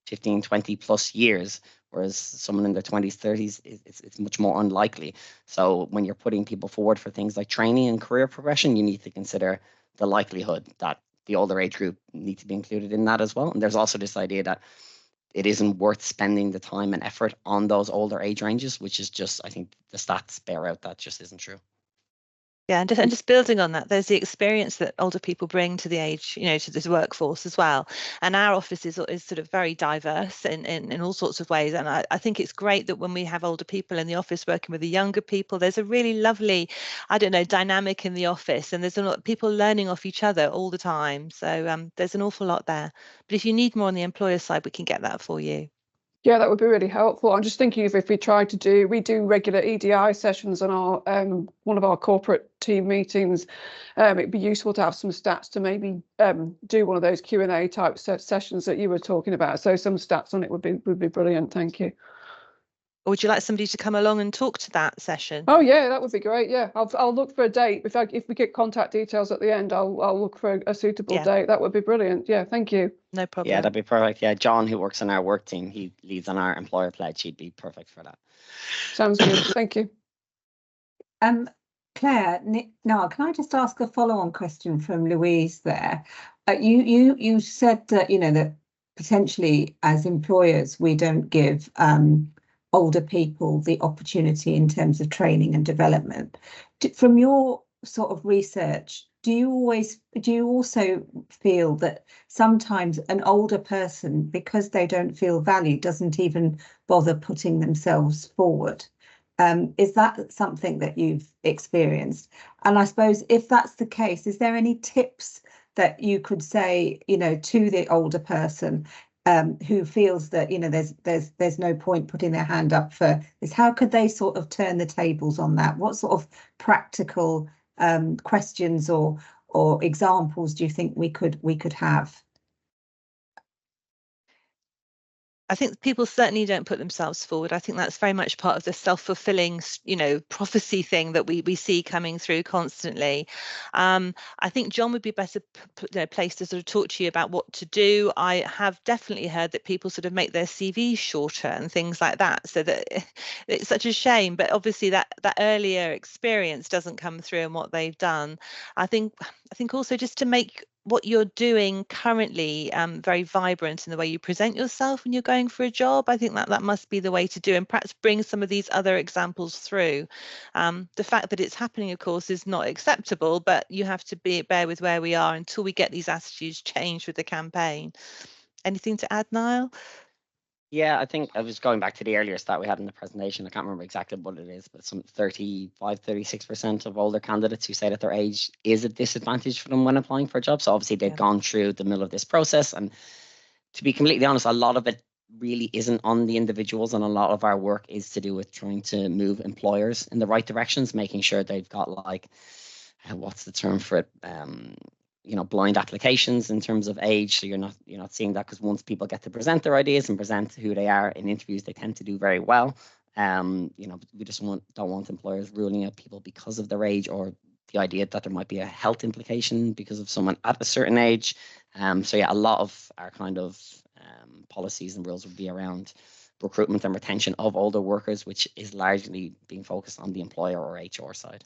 15, 20 plus years, whereas someone in their 20s, 30s, it's much more unlikely. So when you're putting people forward for things like training and career progression, you need to consider the likelihood that the older age group need to be included in that as well. And there's also this idea that it isn't worth spending the time and effort on those older age ranges, which is just, I think the stats bear out that just isn't true. Yeah, and just building on that, there's the experience that older people bring to the age, you know, to this workforce as well. And our office is sort of very diverse in all sorts of ways. And I think it's great that when we have older people in the office working with the younger people, there's a really lovely, I don't know, dynamic in the office. And there's a lot of people learning off each other all the time. So there's an awful lot there. But if you need more on the employer side, we can get that for you. Yeah, that would be really helpful. I'm just thinking if we do regular EDI sessions on our one of our corporate team meetings, it'd be useful to have some stats to maybe do one of those Q&A type sessions that you were talking about. So some stats on it would be brilliant. Thank you. Or would you like somebody to come along and talk to that session? Oh yeah, that would be great. Yeah, I'll look for a date. If we get contact details at the end, I'll look for a suitable date. That would be brilliant. Yeah, thank you. No problem. Yeah, that'd be perfect. Yeah, John, who works on our work team, he leads on our employer pledge. He'd be perfect for that. Sounds good. Thank you. Claire, now can I just ask a follow-on question from Louise there? You said that, you know, that potentially as employers we don't give older people the opportunity in terms of training and development. From your sort of research, do you also feel that sometimes an older person, because they don't feel valued, doesn't even bother putting themselves forward? Is that something that you've experienced? And I suppose if that's the case, is there any tips that you could say, you know, to the older person who feels that, you know, there's no point putting their hand up for this? How could they sort of turn the tables on that? What sort of practical questions or examples do you think we could have? I think people certainly don't put themselves forward. I think that's very much part of the self-fulfilling, you know, prophecy thing that we see coming through constantly. I think John would be better placed to sort of talk to you about what to do. I have definitely heard that people sort of make their CVs shorter and things like that, so that it's such a shame. But obviously that earlier experience doesn't come through in what they've done. I think also just to make what you're doing currently very vibrant in the way you present yourself when you're going for a job. I think that must be the way to do, and perhaps bring some of these other examples through. The fact that it's happening, of course, is not acceptable, but you have to bear with where we are until we get these attitudes changed with the campaign. Anything to add, Niall? Yeah, I think I was going back to the earlier stat we had in the presentation. I can't remember exactly what it is, but some 36% of older candidates who say that their age is a disadvantage for them when applying for a job. So obviously they've gone through the middle of this process. And to be completely honest, a lot of it really isn't on the individuals, and a lot of our work is to do with trying to move employers in the right directions, making sure they've got, like, what's the term for it? You know, blind applications in terms of age. So you're not seeing that, because once people get to present their ideas and present who they are in interviews, they tend to do very well. You know, we just don't want employers ruling out people because of their age, or the idea that there might be a health implication because of someone at a certain age. So yeah, a lot of our kind of policies and rules would be around recruitment and retention of older workers, which is largely being focused on the employer or HR side.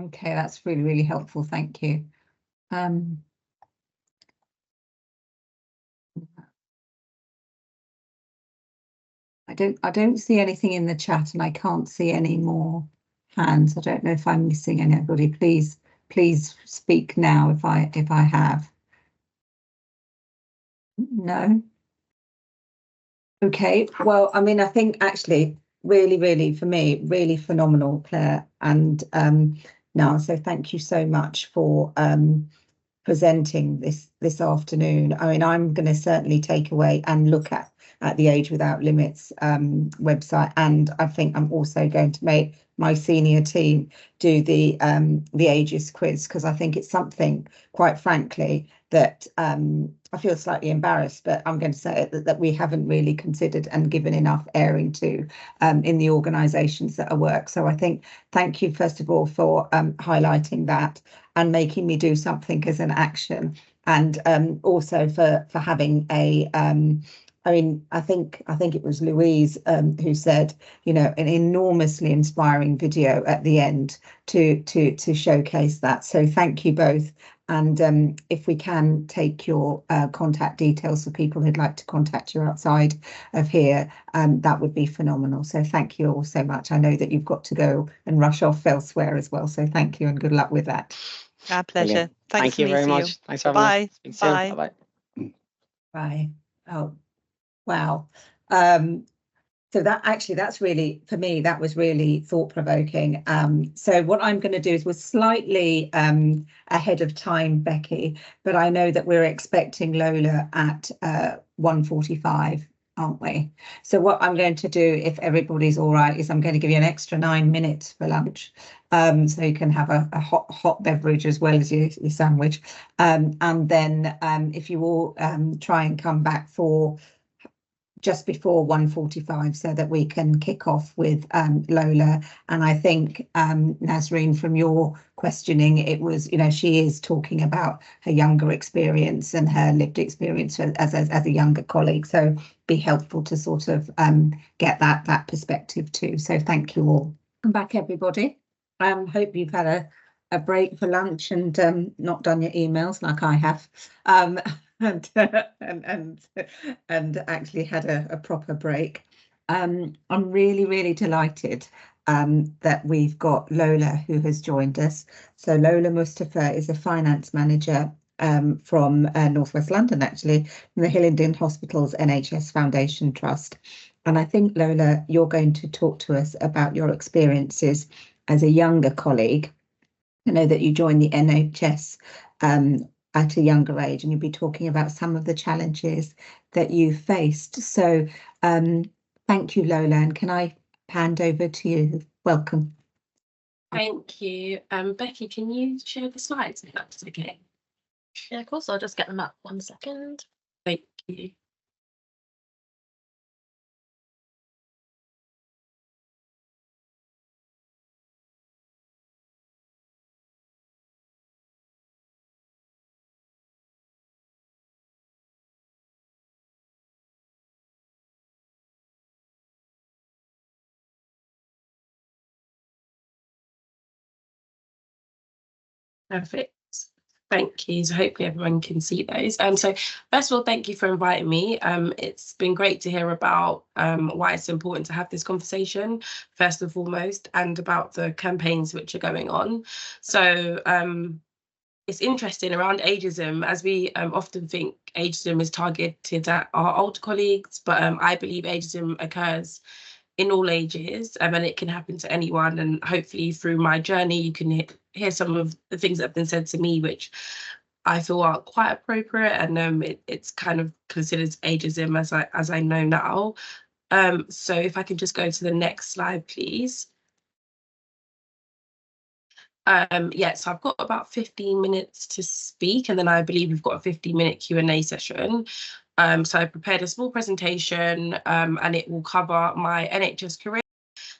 Okay, that's really, really helpful. Thank you. I don't see anything in the chat, and I can't see any more hands. I don't know if I'm missing anybody. Please speak now if I have. No. Okay. Well, I mean, I think actually really for me, really phenomenal, Claire, and now, so thank you so much for presenting this afternoon. I mean, I'm going to certainly take away and look at the Age Without Limits website, and I think I'm also going to make my senior team do the Ages quiz, because I think it's something, quite frankly, that I feel slightly embarrassed, but I'm going to say it, that we haven't really considered and given enough airing to in the organisations that I work. So I think thank you first of all for highlighting that and making me do something as an action, and also for having a I mean, I think it was Louise who said, you know, an enormously inspiring video at the end to showcase that. So thank you both. And if we can take your contact details for people who'd like to contact you outside of here, that would be phenomenal. So thank you all so much. I know that you've got to go and rush off elsewhere as well. So thank you and good luck with that. Our pleasure. Brilliant. Thanks, Thank you very much. Thanks for having us. Bye. Speak soon. Bye. Bye-bye. Bye. Oh, wow. So that's really, for me, that was really thought-provoking. So what I'm going to do is, we're slightly ahead of time, Becky, but I know that we're expecting Lola at 1:45, aren't we? So what I'm going to do, if everybody's all right, is I'm going to give you an extra 9 minutes for lunch. So you can have a hot beverage as well as your sandwich. And then if you all try and come back for just before 1:45, so that we can kick off with Lola. And I think, Nasreen, from your questioning, it was, you know, she is talking about her younger experience and her lived experience as a younger colleague. So be helpful to sort of get that perspective too. So thank you all. Welcome back, everybody. Hope you've had a break for lunch and not done your emails like I have. And actually had a proper break. I'm really delighted that we've got Lola who has joined us. So Lola Mustafa is a finance manager from North West London, actually, from the Hillingdon Hospital's NHS Foundation Trust. And I think, Lola, you're going to talk to us about your experiences as a younger colleague. I know that you joined the NHS at a younger age, and you'll be talking about some of the challenges that you faced. So thank you, Lola, and can I hand over to you? Welcome. Thank you. Becky, can you share the slides if that's okay? Yeah, of course, I'll just get them up 1 second. Thank you. Perfect. Thank you. So hopefully everyone can see those. So first of all, thank you for inviting me. It's been great to hear about why it's important to have this conversation, first and foremost, and about the campaigns which are going on. So it's interesting around ageism, as we often think ageism is targeted at our older colleagues, but I believe ageism occurs in all ages, and it can happen to anyone. And hopefully through my journey, you can hear some of the things that have been said to me, which I feel are quite appropriate, and it's kind of considered ageism as I know now. So if I can just go to the next slide, please. Yeah, so I've got about 15 minutes to speak, and then I believe we've got a 15-minute Q&A session. So I prepared a small presentation, and it will cover my NHS career,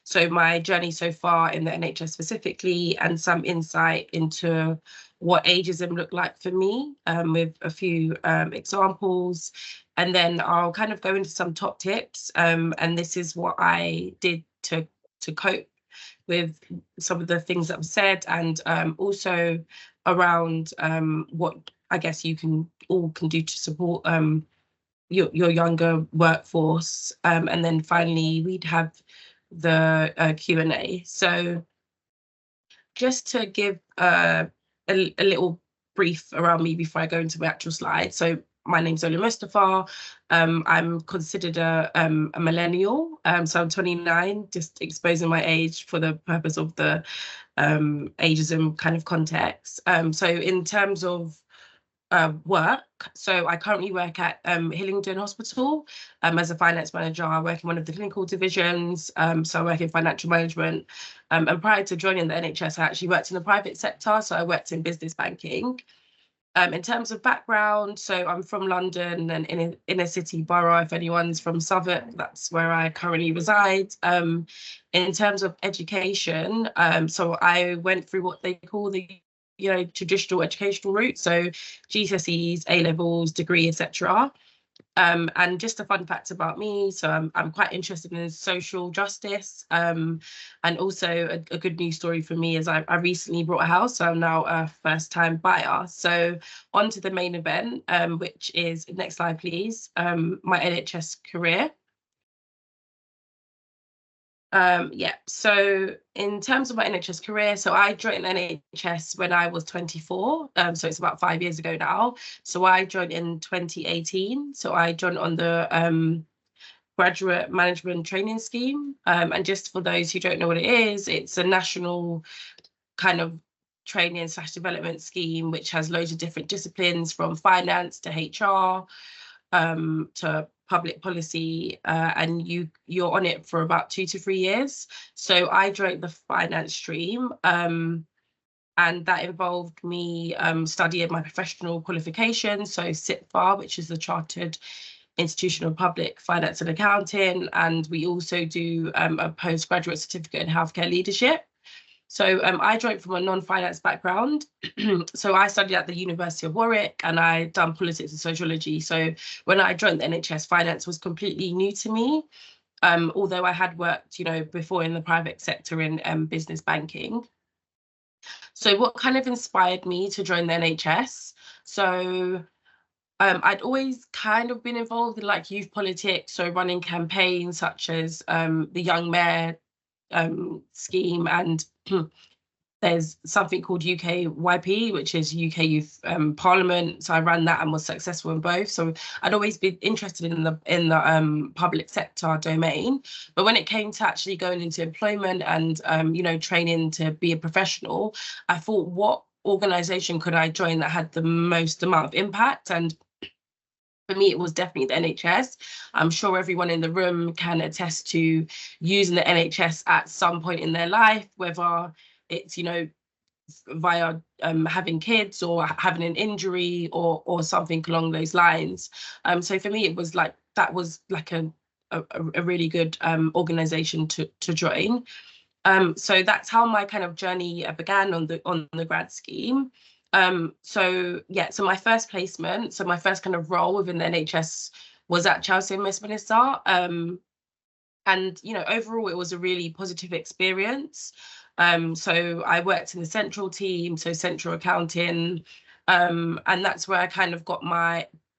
so my journey so far in the NHS specifically, and some insight into what ageism looked like for me, with a few examples. And then I'll kind of go into some top tips, and this is what I did to cope with some of the things that were said, and also around what I guess you can do to support your younger workforce. And then finally we'd have the Q&A. So just to give a little brief around me before I go into my actual slide. So my name's Lola Mustafa. I'm considered a millennial. So I'm 29, just exposing my age for the purpose of the ageism kind of context. So in terms of work. So I currently work at Hillingdon Hospital as a finance manager. I work in one of the clinical divisions, so I work in financial management. And prior to joining the NHS, I actually worked in the private sector, so I worked in business banking. In terms of background, so I'm from London and in an inner city borough. If anyone's from Southwark, that's where I currently reside. In terms of education, so I went through what they call the traditional educational route, so GCSEs, A levels, degree, etc. And just a fun fact about me, so I'm quite interested in social justice, and also a good news story for me is I recently bought a house, so I'm now a first-time buyer. So on to the main event, which is, next slide please, my NHS career. So in terms of my NHS career, so I joined NHS when I was 24, so it's about 5 years ago now. So I joined in 2018. So I joined on the graduate management training scheme. And just for those who don't know what it is, it's a national kind of training / development scheme, which has loads of different disciplines from finance to HR, to public policy, and you're on it for about 2 to 3 years. So I joined the finance stream, and that involved me studying my professional qualifications, so CIPFA, which is the Chartered Institution of Public Finance and Accounting, and we also do a postgraduate certificate in healthcare leadership. So I joined from a non-finance background. So I studied at the University of Warwick and I done politics and sociology. So when I joined the NHS, finance was completely new to me, although I had worked, before in the private sector in business banking. So what kind of inspired me to join the NHS? So I'd always kind of been involved in like youth politics, so running campaigns such as the Young Mayor scheme, and there's something called UKYP, which is UK Youth Parliament. So I ran that and was successful in both. So I'd always been interested in the public sector domain. But when it came to actually going into employment and training to be a professional, I thought, what organisation could I join that had the most amount of impact? And for me, it was definitely the NHS. I'm sure everyone in the room can attest to using the NHS at some point in their life, whether it's, via having kids or having an injury or something along those lines. So for me, it was like, that was like a really good organisation to join. So that's how my kind of journey began on the grad scheme. So my first placement, so my first kind of role within the NHS was at Chelsea and Westminster. And, overall, it was a really positive experience. So I worked in the central team, so central accounting, and that's where I kind of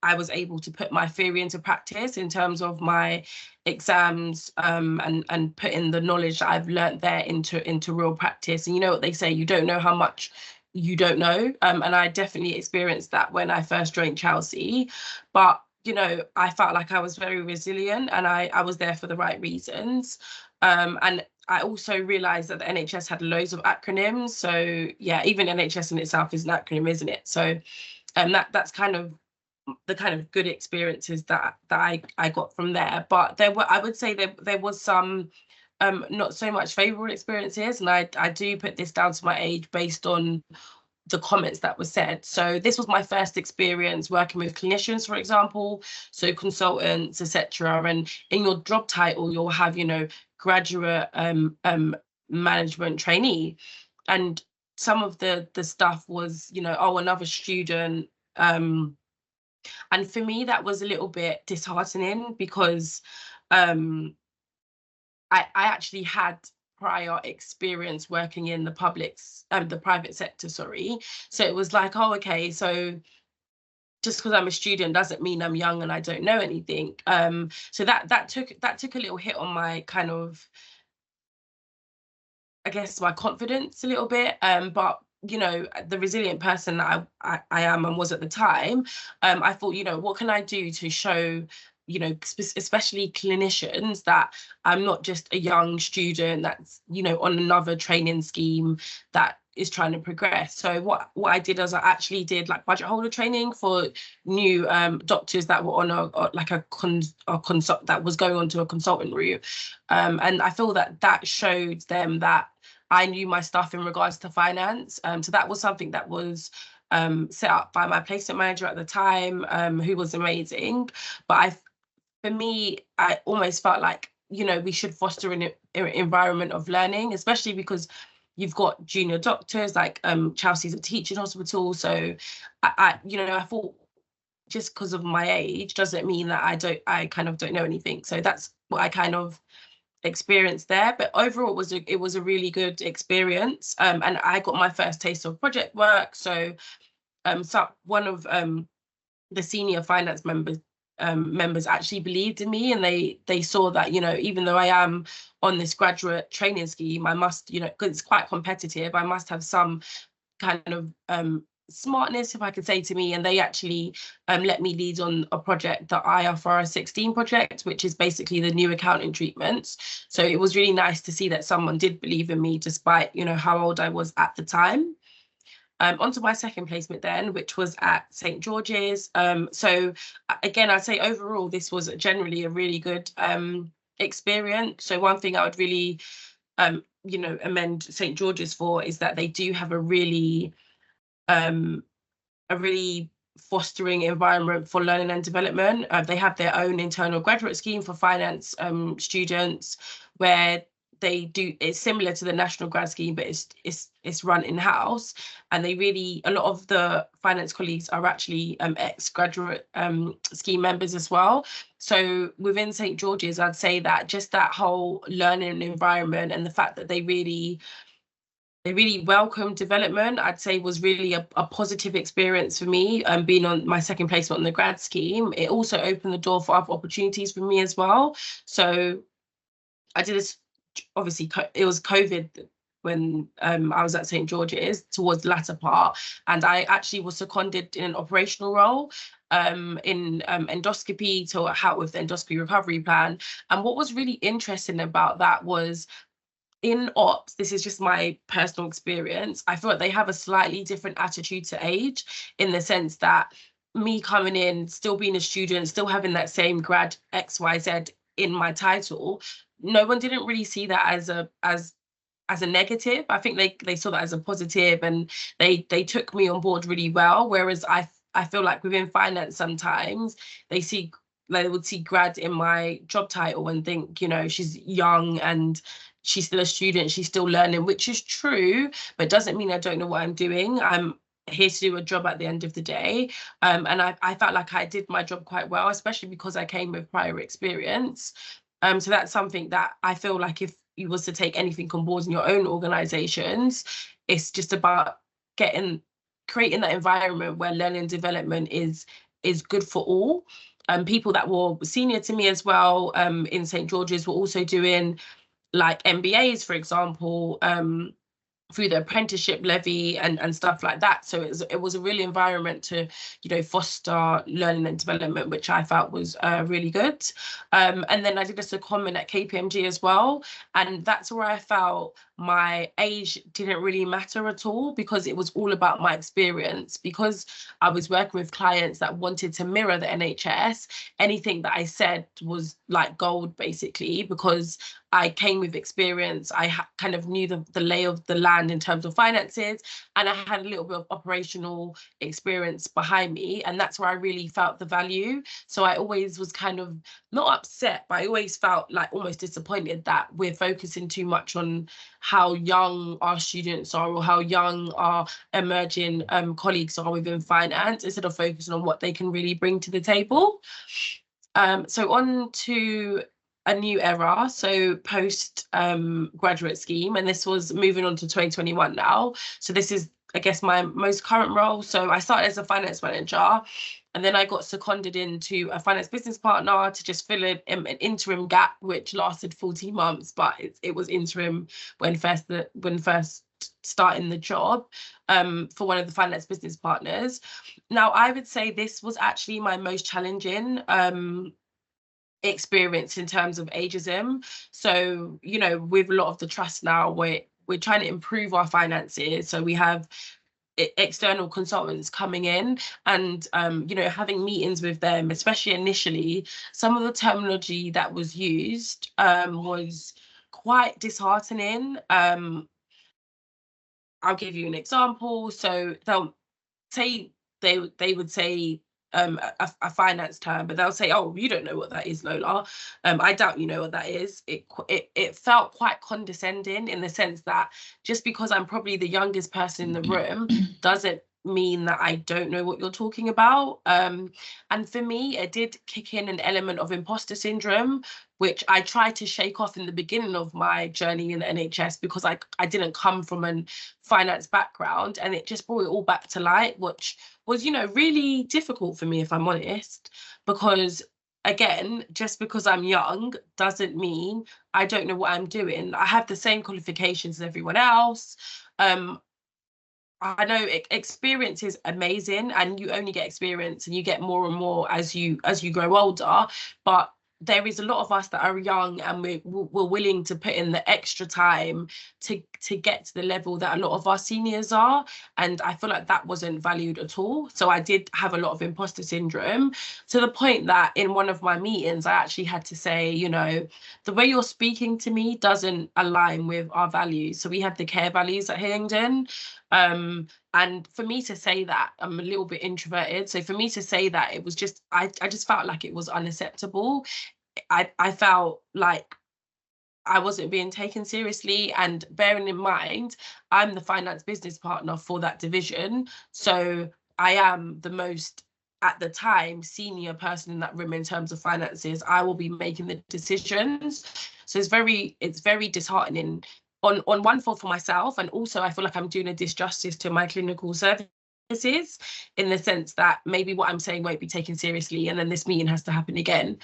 I was able to put my theory into practice in terms of my exams, and putting the knowledge that I've learned there into real practice. And you know what they say, you don't know how much you don't know. And I definitely experienced that when I first joined Chelsea. But, I felt like I was very resilient and I was there for the right reasons. And I also realized that the NHS had loads of acronyms. So yeah, even NHS in itself is an acronym, isn't it? So that's kind of the kind of good experiences that I got from there. But I would say there was some not so much favorable experiences, and I do put this down to my age based on the comments that were said. So this was my first experience working with clinicians, for example, so consultants, etc. And in your job title, you'll have, graduate management trainee, and some of the stuff was, another student. And for me, that was a little bit disheartening because I actually had prior experience working in the private sector, sorry. So it was like, oh, okay, so just because I'm a student doesn't mean I'm young and I don't know anything. So that took a little hit on my kind of, I guess, my confidence a little bit. But the resilient person that I am and was at the time, I thought, what can I do to show, especially clinicians, that I'm not just a young student that's, on another training scheme, that, is trying to progress. So what I did is I actually did like budget holder training for new doctors that were on a consult that was going on to a consultant route, and I feel that showed them that I knew my stuff in regards to finance. So that was something that was set up by my placement manager at the time, who was amazing. But for me, I almost felt like, you know, we should foster an environment of learning, especially because you've got junior doctors, like Chelsea's a teaching hospital. So I thought just because of my age doesn't mean that I kind of don't know anything. So that's what I kind of experienced there. But overall, it was a really good experience. And I got my first taste of project work. So one of the senior finance members actually believed in me, and they saw that, you know, even though I am on this graduate training scheme, I must, you know, because it's quite competitive, I must have some kind of smartness, if I could say, to me. And they actually let me lead on a project, the IFRS 16 project, which is basically the new accounting treatments. So it was really nice to see that someone did believe in me, despite, you know, how old I was at the time. Onto my second placement then, which was at St. George's. So again, I'd say overall, this was generally a really good experience. So one thing I would really, you know, amend St. George's for is that they do have a really fostering environment for learning and development. They have their own internal graduate scheme for finance students, where they do, it's similar to the national grad scheme, but it's run in-house. And they really, a lot of the finance colleagues are actually ex-graduate scheme members as well. So within St. George's, I'd say that just that whole learning environment and the fact that they really welcome development, I'd say was really a positive experience for me. Being on my second placement on the grad scheme, it also opened the door for other opportunities for me as well. So I did this, obviously it was COVID when I was at St. George's towards the latter part, and I actually was seconded in an operational role in endoscopy to help with the endoscopy recovery plan. And what was really interesting about that was, in ops, this is just my personal experience, I feel like they have a slightly different attitude to age, in the sense that me coming in, still being a student, still having that same grad XYZ in my title, no one didn't really see that as a negative. I think they saw that as a positive, and they took me on board really well. Whereas I feel like within finance, sometimes they would see grad in my job title and think, you know, she's young and she's still a student, she's still learning, which is true, but doesn't mean I don't know what I'm doing. I'm here to do a job at the end of the day. And I felt like I did my job quite well, especially because I came with prior experience. So that's something that I feel like if you was to take anything on board in your own organizations, it's just about creating that environment where learning and development is good for all. People that were senior to me as well in St. George's were also doing like MBAs, for example, through the apprenticeship levy and stuff like that. So it was a real environment to, you know, foster learning and development, which I felt was really good. And then I did a secondment at KPMG as well. And that's where I felt my age didn't really matter at all, because it was all about my experience. Because I was working with clients that wanted to mirror the NHS, anything that I said was like gold, basically, because I came with experience. I kind of knew the lay of the land in terms of finances, and I had a little bit of operational experience behind me, and that's where I really felt the value. So I always was kind of not upset, but I always felt like almost disappointed that we're focusing too much on how young our students are or how young our emerging colleagues are within finance, instead of focusing on what they can really bring to the table. So on to a new era, so post graduate scheme, and this was moving on to 2021 now. So this is, I guess, my most current role. So I started as a finance manager, and then I got seconded into a finance business partner to just fill in an interim gap, which lasted 14 months, but it was interim when first starting the job for one of the finance business partners. Now, I would say this was actually my most challenging experience in terms of ageism. So, you know, with a lot of the trust now, we're we're trying to improve our finances. So we have external consultants coming in and you know, having meetings with them, especially initially. Some of the terminology that was used was quite disheartening. I'll give you an example. So they'll say they would say a finance term, but they'll say, oh, you don't know what that is, Lola. I doubt you know what that is. It felt quite condescending, in the sense that just because I'm probably the youngest person in the room doesn't mean that I don't know what you're talking about. And for me, it did kick in an element of imposter syndrome, which I tried to shake off in the beginning of my journey in the NHS, because I didn't come from a finance background, and it just brought it all back to light, which was, you know, really difficult for me, if I'm honest, because again, just because I'm young doesn't mean I don't know what I'm doing. I have the same qualifications as everyone else. I know experience is amazing, and you only get experience and you get more and more as you grow older, but there is a lot of us that are young, and we're willing to put in the extra time to get to the level that a lot of our seniors are, and I feel like that wasn't valued at all. So I did have a lot of imposter syndrome, to the point that in one of my meetings I actually had to say, you know, the way you're speaking to me doesn't align with our values. So we have the care values at Hillingdon. And for me to say that, I'm a little bit introverted, so for me to say that, it was just, I just felt like it was unacceptable. I felt like I wasn't being taken seriously, and bearing in mind, I'm the finance business partner for that division, so I am the most, at the time, senior person in that room in terms of finances. I will be making the decisions, so it's very disheartening on one for myself, and also I feel like I'm doing a disjustice to my clinical services, in the sense that maybe what I'm saying won't be taken seriously, and then this meeting has to happen again.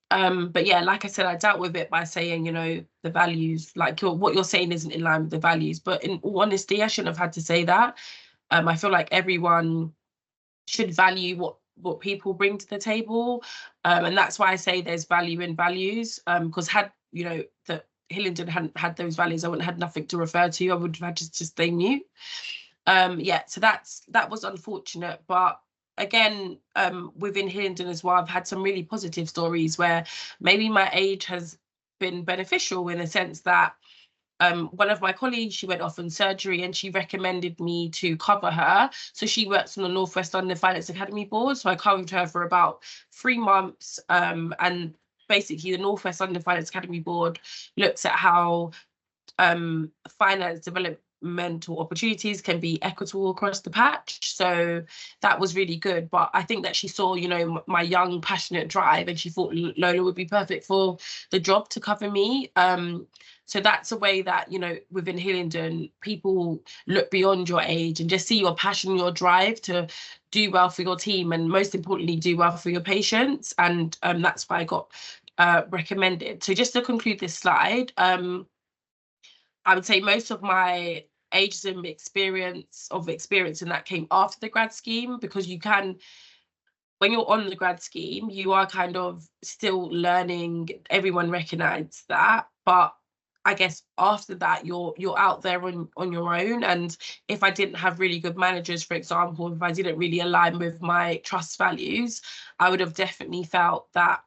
But yeah, like I said, I dealt with it by saying, you know, the values, like what you're saying isn't in line with the values. But in all honesty, I shouldn't have had to say that. I feel like everyone should value what people bring to the table, and that's why I say there's value in values. Because had, you know, that Hillingdon hadn't had those values, I wouldn't have had nothing to refer to. I would have had to stay mute. Yeah, so that was unfortunate, but again, within Hillingdon as well, I've had some really positive stories where maybe my age has been beneficial, in the sense that one of my colleagues, she went off on surgery and she recommended me to cover her. So she works on the North West London Finance Academy board. So I covered her for about 3 months. And basically the North West London Finance Academy board looks at how finance developmental opportunities can be equitable across the patch. So that was really good. But I think that she saw, you know, my young, passionate drive, and she thought Lola would be perfect for the job to cover me. So that's a way that, you know, within Hillingdon, people look beyond your age and just see your passion, your drive to do well for your team, and most importantly, do well for your patients. And that's why I got recommended. So just to conclude this slide, I would say most of my ageism experience in that came after the grad scheme, because you can, when you're on the grad scheme, you are kind of still learning. Everyone recognizes that, but I guess after that, you're out there on your own. And if I didn't have really good managers, for example, if I didn't really align with my trust values, I would have definitely felt that,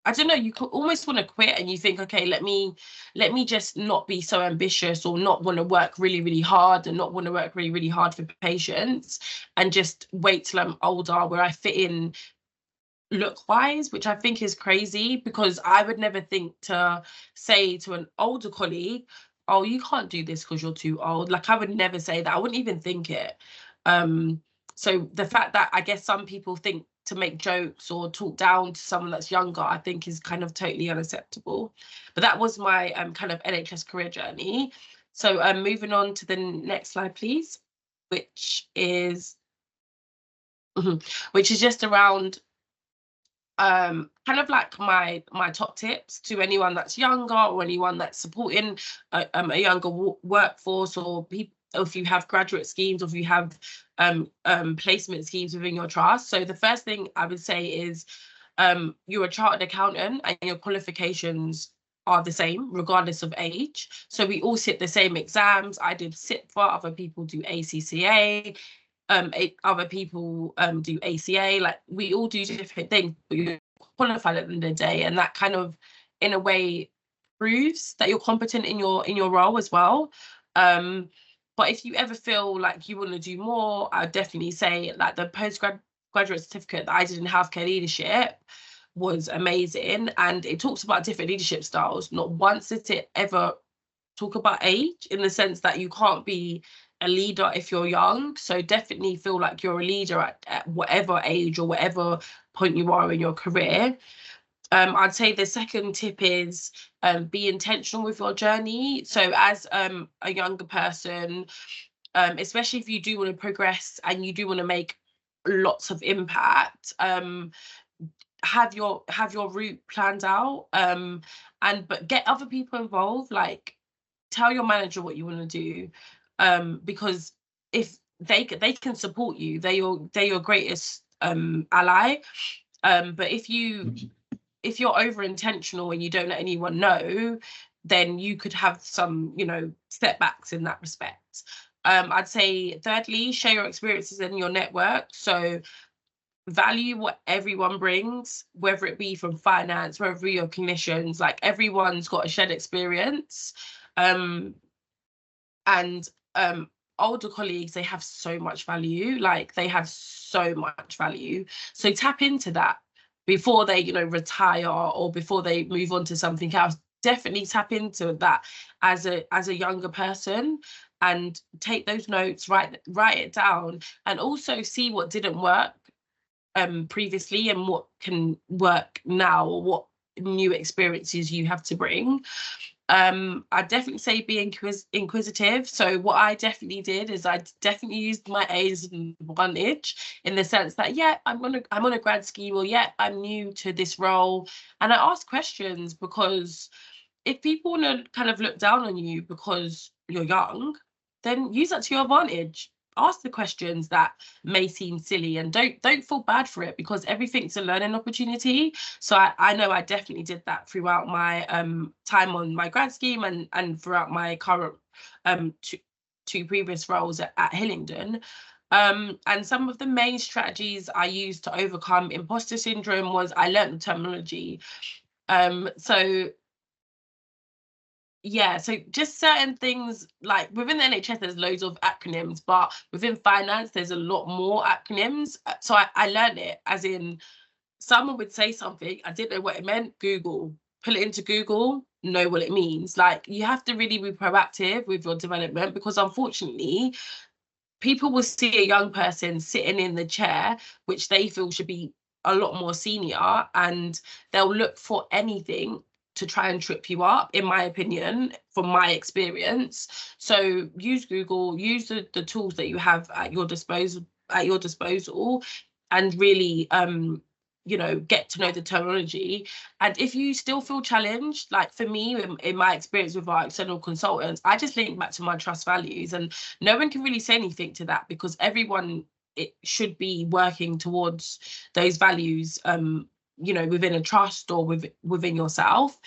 I don't know, you could almost want to quit, and you think, okay, let me just not be so ambitious, or not want to work really, really hard, and not want to work really, really hard for patients, and just wait till I'm older where I fit in look wise, which I think is crazy, because I would never think to say to an older colleague, oh, you can't do this because you're too old. Like, I would never say that. I wouldn't even think it. So the fact that I guess some people think to make jokes or talk down to someone that's younger, I think is kind of totally unacceptable. But that was my kind of NHS career journey. So moving on to the next slide, please, which is just around kind of like my top tips to anyone that's younger, or anyone that's supporting a younger workforce, or people, if you have graduate schemes, or if you have placement schemes within your trust. So the first thing I would say is you're a chartered accountant, and your qualifications are the same regardless of age. So we all sit the same exams. I did SIPFA, other people do ACCA, other people do ACA. Like, we all do different things, but you're qualified at the end of the day, and that kind of, in a way, proves that you're competent in your role as well. But if you ever feel like you want to do more, I'd definitely say, like, the postgraduate certificate that I did in healthcare leadership was amazing, and it talks about different leadership styles. Not once did it ever talk about age, in the sense that you can't be a leader if you're young. So definitely feel like you're a leader at whatever age or whatever point you are in your career. I'd say the second tip is be intentional with your journey. So as a younger person, especially if you do want to progress and you do want to make lots of impact, have your route planned out, but get other people involved. Like, tell your manager what you want to do, because if they can support you, they're your greatest ally. But if you're over intentional and you don't let anyone know, then you could have some, setbacks in that respect. I'd say thirdly, share your experiences in your network. So value what everyone brings, whether it be from finance, whether it be your clinicians. Like, everyone's got a shared experience. Older colleagues, they have so much value. Like, they have so much value. So tap into that before they, retire or before they move on to something else. Definitely tap into that as a younger person, and take those notes, write it down, and also see what didn't work previously and what can work now, or what new experiences you have to bring. I'd definitely say be inquisitive. So what I definitely did is I definitely used my age as an advantage, in the sense that, yeah, I'm on a grad scheme, or yeah, I'm new to this role, and I ask questions, because if people want to kind of look down on you because you're young, then use that to your advantage. Ask the questions that may seem silly, and don't feel bad for it, because everything's a learning opportunity. So I know I definitely did that throughout my time on my grad scheme, and throughout my current two previous roles at Hillingdon. And some of the main strategies I used to overcome imposter syndrome was, I learned the terminology. So just certain things, like within the NHS, there's loads of acronyms, but within finance, there's a lot more acronyms. So I learned it, as in, someone would say something, I didn't know what it meant, Google, pull it into Google, know what it means. Like, you have to really be proactive with your development, because unfortunately, people will see a young person sitting in the chair, which they feel should be a lot more senior, and they'll look for anything to try and trip you up, in my opinion, from my experience. So use Google, use the tools that you have at your disposal, and really get to know the terminology. And if you still feel challenged, like for me, in my experience with our external consultants, I just link back to my trust values, and no one can really say anything to that, because everyone, it should be working towards those values, within a trust or within yourself.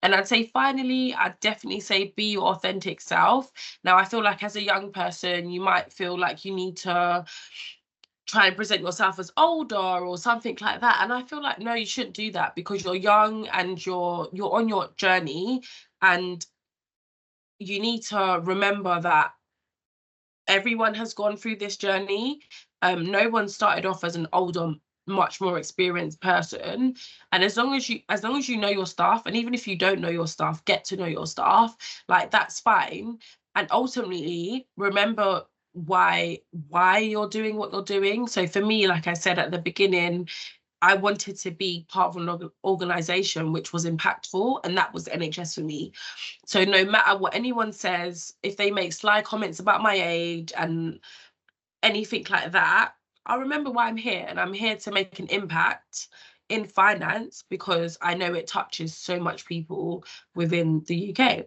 And I'd say finally, I'd definitely say be your authentic self. Now, I feel like as a young person, you might feel like you need to try and present yourself as older or something like that. And I feel like, no, you shouldn't do that, because you're young and you're on your journey, and you need to remember that everyone has gone through this journey. No one started off as an older, much more experienced person. And as long as you know your stuff, and even if you don't know your stuff, get to know your stuff, like, that's fine. And ultimately, remember why you're doing what you're doing. So for me, like I said at the beginning, I wanted to be part of an organization which was impactful, and that was the NHS for me. So no matter what anyone says, if they make sly comments about my age and anything like that, I'll remember why I'm here, and I'm here to make an impact in finance, because I know it touches so much people within the UK.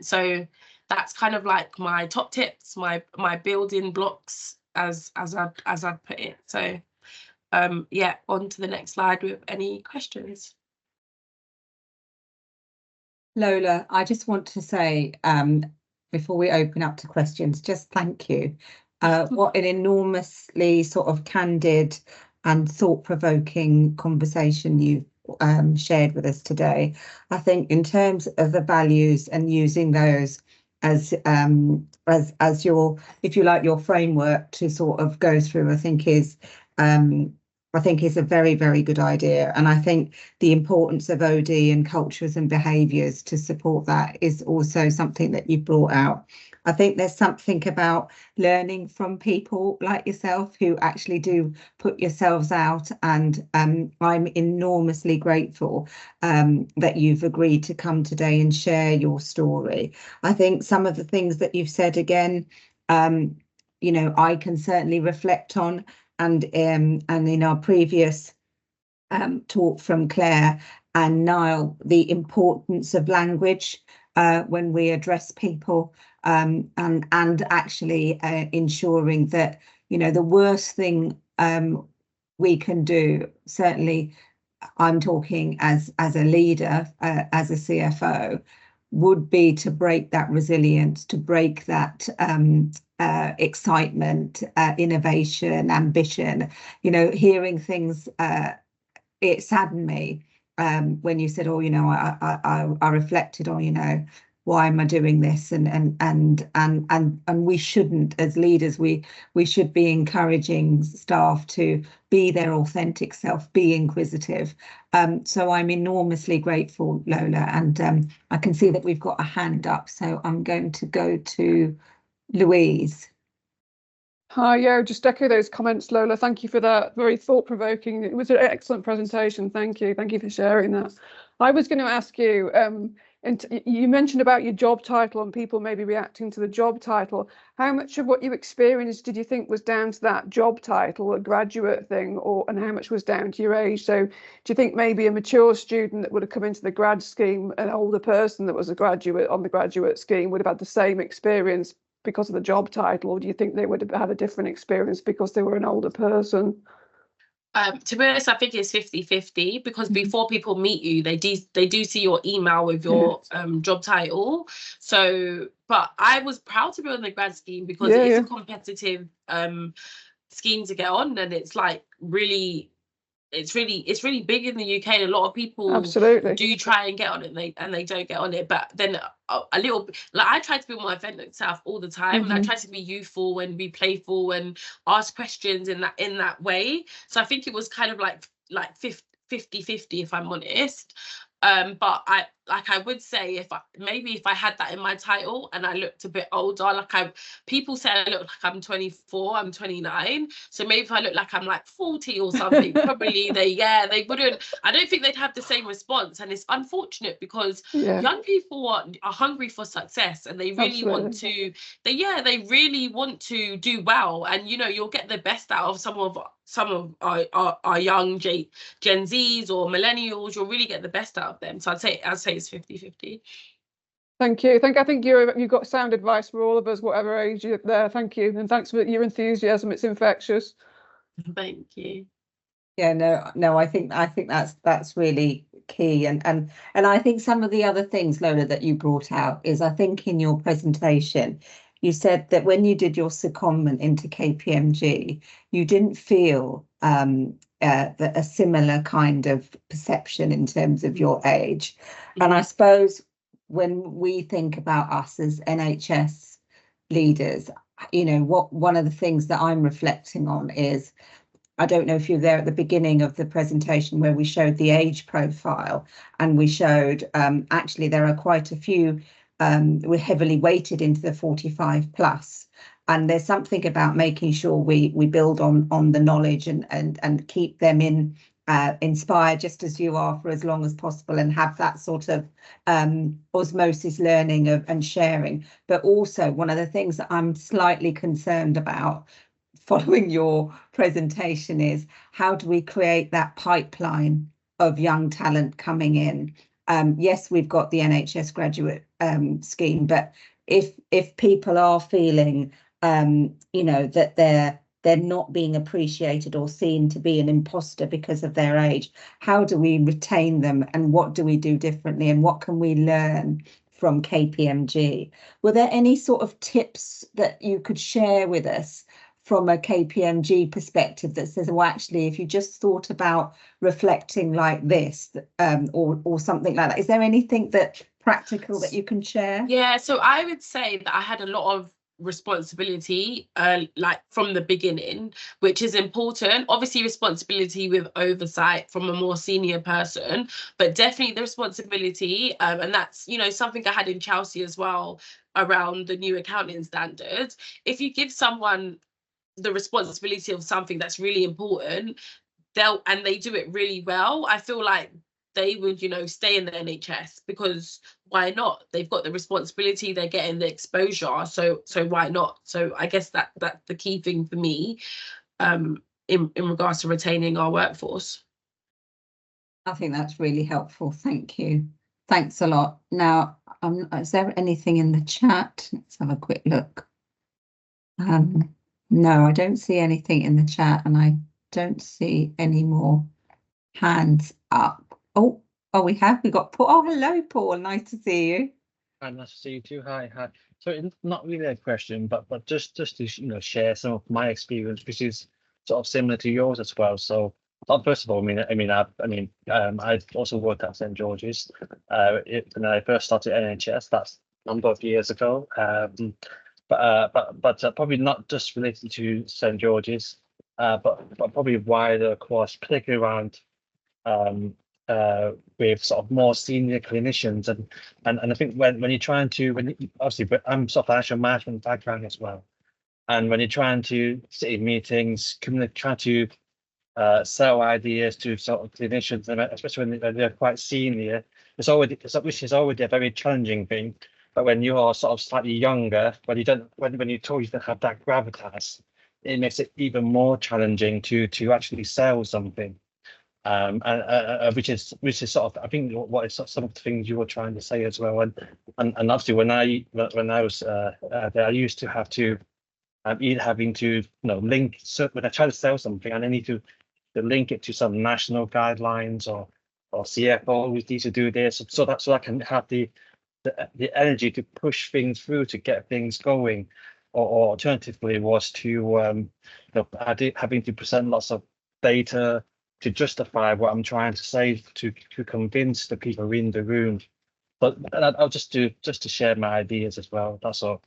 So that's kind of like my top tips, my building blocks, as I put it. So on to the next slide with any questions. Lola, I just want to say, before we open up to questions, just thank you. What an enormously sort of candid and thought-provoking conversation you've shared with us today. I think in terms of the values and using those as your, if you like, your framework to sort of go through, I think is a very, very good idea. And I think the importance of OD and cultures and behaviours to support that is also something that you've brought out. I think there's something about learning from people like yourself who actually do put yourselves out. And I'm enormously grateful that you've agreed to come today and share your story. I think some of the things that you've said again, you know, I can certainly reflect on. And in our previous talk from Claire and Niall, the importance of language when we address people, and actually ensuring that, you know, the worst thing we can do, certainly I'm talking as a leader, as a CFO, would be to break that resilience, to break that excitement, innovation, ambition. You know, hearing things, it saddened me when you said, "Oh, you know, I reflected on, you know, why am I doing this?" And we shouldn't, as leaders, we should be encouraging staff to be their authentic self, be inquisitive. So I'm enormously grateful, Lola, and I can see that we've got a hand up, so I'm going to go to Louise. Hi, yeah, just echo those comments, Lola. Thank you for that. Very thought-provoking. It was an excellent presentation. Thank you. Thank you for sharing that. I was going to ask you, and you mentioned about your job title and people maybe reacting to the job title. How much of what you experienced did you think was down to that job title, a graduate thing, and how much was down to your age? So do you think maybe a mature student that would have come into the grad scheme, an older person that was a graduate on the graduate scheme would have had the same experience because of the job title, or do you think they would have had a different experience because they were an older person? To be honest, I think it's 50-50 because before people meet you, they do see your email with your job title. So, but I was proud to be on the grad scheme because it is a competitive scheme to get on, and it's like really. It's really big in the UK, and a lot of people do try and get on it, and they don't get on it. But then a little, like, I try to be my authentic self all the time, and I try to be youthful and be playful and ask questions in that way. So I think it was kind of like 50-50 if I'm honest. But I would say if I had that in my title and I looked a bit older, like people say I look like I'm 24, I'm 29. So maybe if I look like I'm like 40 or something, probably they wouldn't. I don't think they'd have the same response, and it's unfortunate because young people are hungry for success, and they really want to. They really want to do well, and you know, you'll get the best out of some of our young Gen Zs or millennials. You'll really get the best out of them. So I'd say it's 50-50. Thank you. I think you've got sound advice for all of us, whatever age you're there. Thank you, and thanks for your enthusiasm. It's infectious. Thank you. Yeah, no, I think that's really key, and I think some of the other things, Lola, that you brought out is, I think in your presentation you said that when you did your secondment into KPMG, you didn't feel that a similar kind of perception in terms of your age. And I suppose when we think about us as NHS leaders, you know, one of the things that I'm reflecting on is, I don't know if you're there at the beginning of the presentation where we showed the age profile, and we showed actually there are quite a few, we're heavily weighted into the 45 plus. And there's something about making sure we build on the knowledge and keep them inspired, just as you are, for as long as possible, and have that sort of osmosis learning and sharing. But also one of the things that I'm slightly concerned about following your presentation is, how do we create that pipeline of young talent coming in? Yes, we've got the NHS graduate scheme, but if people are feeling you know, that they're not being appreciated or seen to be an imposter because of their age. How do we retain them, and what do we do differently, and what can we learn from KPMG? Were there any sort of tips that you could share with us from a KPMG perspective that says, well, actually, if you just thought about reflecting like this, or something like that, is there anything that practical that you can share? Yeah, so I would say that I had a lot of responsibility like from the beginning, which is important. Obviously responsibility with oversight from a more senior person, but definitely the responsibility, and that's, you know, something I had in Chelsea as well around the new accounting standards. If you give someone the responsibility of something that's really important, they do it really well, I feel like they would, you know, stay in the NHS, because why not? They've got the responsibility, they're getting the exposure, so why not? So I guess that's the key thing for me, in regards to retaining our workforce. I think that's really helpful. Thank you. Thanks a lot. Now, is there anything in the chat? Let's have a quick look. No, I don't see anything in the chat, and I don't see any more hands up. Oh, we got Paul. Oh, hello, Paul. Nice to see you. Hi, nice to see you too. Hi. So it's not really a question, but just to share some of my experience, which is sort of similar to yours as well. So first of all, I also worked at St George's when I first started NHS. That's a number of years ago. But probably not just related to St George's, but probably wider across, particularly around with sort of more senior clinicians, and I think when you're trying to, obviously, but I'm sort of financial management background as well, and when you're trying to sit in meetings, trying to sell ideas to sort of clinicians, and especially when they're quite senior, which is already a very challenging thing. But when you are sort of slightly younger, when you're told you don't have that gravitas, it makes it even more challenging to actually sell something. Which is sort of, I think, what is some of the things you were trying to say as well. And obviously when I was there, I used to have to having to link. So when I try to sell something, and I need to link it to some national guidelines or CFO who needs to do this, so that I can have the energy to push things through, to get things going, or alternatively was to having to present lots of data to justify what I'm trying to say, to convince the people in the room. But I'll just to share my ideas as well. That's all.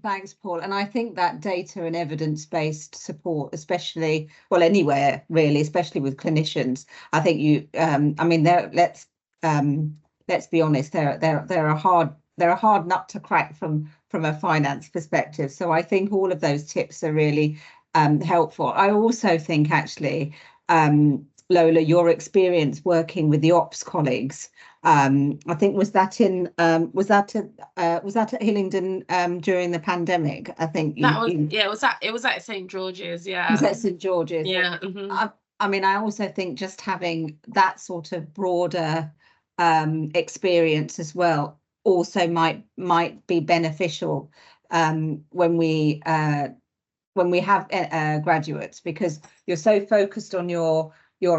Thanks, Paul. And I think that data and evidence-based support, especially, well, anywhere really, especially with clinicians, I think let's be honest, they're a hard nut to crack from a finance perspective. So I think all of those tips are really helpful. I also think, actually, Lola, your experience working with the ops colleagues, I think was that at Hillingdon during the pandemic? I think it was at St George's. Yeah, it was at St George's. Yeah. Mm-hmm. I also think just having that sort of broader experience as well also might be beneficial when we have graduates, because you're so focused on your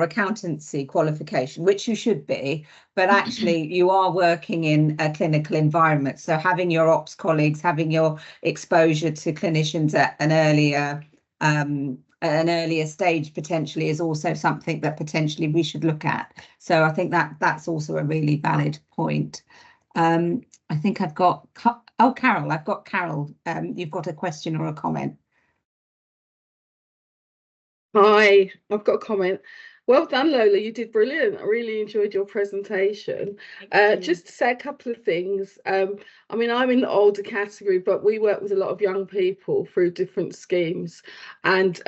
accountancy qualification, which you should be, but actually you are working in a clinical environment. So having your ops colleagues, having your exposure to clinicians at an earlier stage potentially is also something that potentially we should look at. So I think that's also a really valid point. I think I've got Carol. You've got a question or a comment? Hi, I've got a comment. Well done, Lola. You did brilliant. I really enjoyed your presentation. Just to say a couple of things. I'm in the older category, but we work with a lot of young people through different schemes. And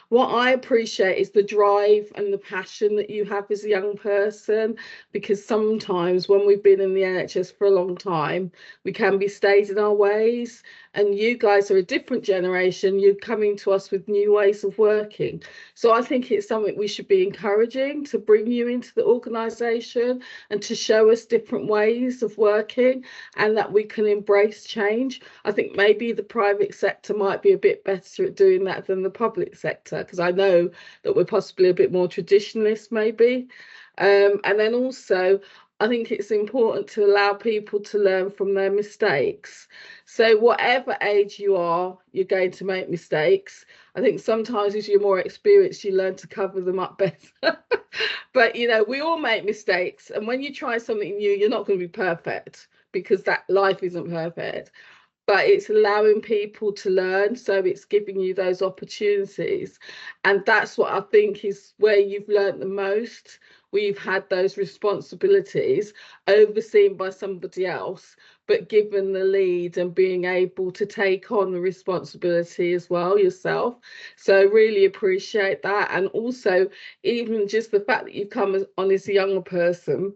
what I appreciate is the drive and the passion that you have as a young person, because sometimes when we've been in the NHS for a long time, we can be stayed in our ways. and you guys are a different generation. You're coming to us with new ways of working. So I think it's something we should be encouraging, to bring you into the organisation and to show us different ways of working, and that we can embrace change. I think maybe the private sector might be a bit better at doing that than the public sector, because I know that we're possibly a bit more traditionalist maybe. And then also, I think it's important to allow people to learn from their mistakes. So whatever age you are, you're going to make mistakes. I think sometimes as you're more experienced, you learn to cover them up better. But, you know, we all make mistakes. And when you try something new, you're not going to be perfect, because that life isn't perfect. But it's allowing people to learn. So it's giving you those opportunities. And that's what I think is where you've learned the most. We've had those responsibilities overseen by somebody else, but given the lead and being able to take on the responsibility as well yourself. So really appreciate that. And also, even just the fact that you've come on as a younger person,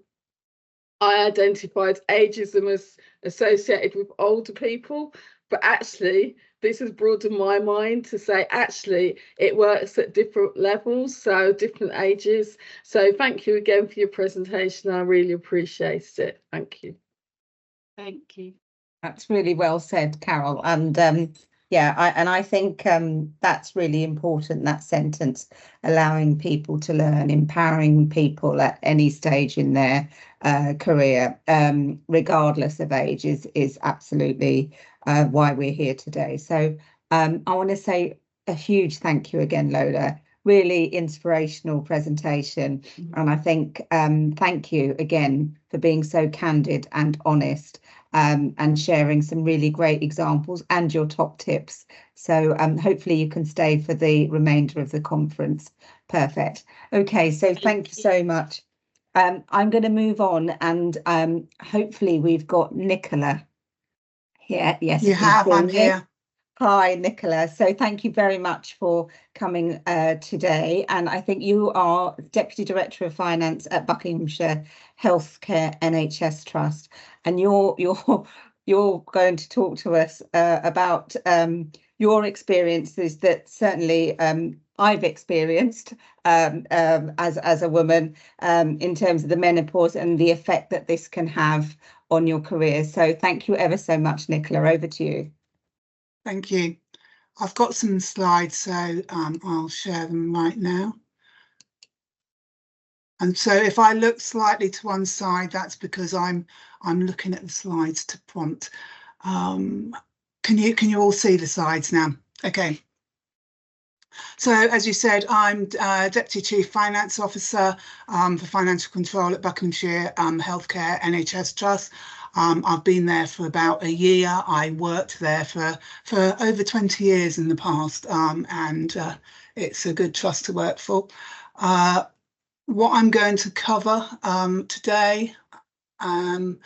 I identified ageism as associated with older people, but actually this has broadened my mind to say actually it works at different levels, so different ages. So thank you again for your presentation. I really appreciate it. Thank you. Thank you. That's really well said, Carol. And I think that's really important, that sentence, allowing people to learn, empowering people at any stage in their career, regardless of age, is absolutely why we're here today. So I want to say a huge thank you again, Lola. Really inspirational presentation. And I think thank you again for being so candid and honest, and sharing some really great examples and your top tips. So hopefully you can stay for the remainder of the conference. Perfect. Okay, so thank you so much. I'm going to move on, and hopefully we've got Nicola here. Yes, you have. I'm here. Hi, Nicola. So thank you very much for coming today. And I think you are Deputy Director of Finance at Buckinghamshire Healthcare NHS Trust, and you're going to talk to us about your experiences that certainly I've experienced as a woman in terms of the menopause and the effect that this can have on your career. So thank you ever so much, Nicola. Over to you. Thank you. I've got some slides, so I'll share them right now. And so if I look slightly to one side, that's because I'm looking at the slides to prompt. Can you all see the slides now? Okay. So as you said, I'm Deputy Chief Finance Officer for Financial Control at Buckinghamshire Healthcare NHS Trust. I've been there for about a year. I worked there for over 20 years in the past, and it's a good trust to work for. What I'm going to cover today, who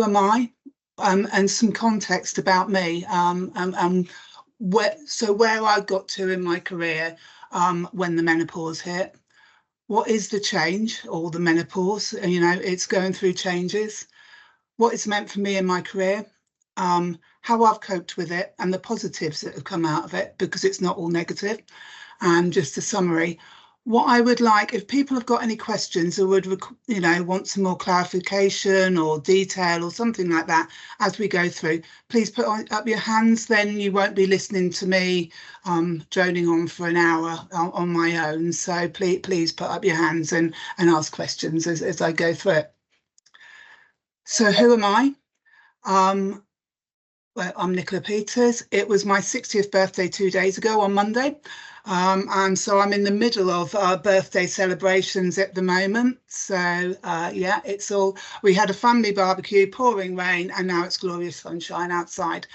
am I, and some context about me, where I got to in my career when the menopause hit. What is the change, or the menopause? You know, it's going through changes. What it's meant for me in my career, how I've coped with it, and the positives that have come out of it, because it's not all negative. And just a summary, what I would like, if people have got any questions or would, you know, want some more clarification or detail or something like that as we go through, please put up your hands. Then you won't be listening to me droning on for an hour on my own. So please put up your hands and ask questions as I go through it. So who am I? Well, I'm Nicola Peters. It was my 60th birthday 2 days ago on Monday. And so I'm in the middle of birthday celebrations at the moment. So yeah, it's all, we had a family barbecue, pouring rain, and now it's glorious sunshine outside,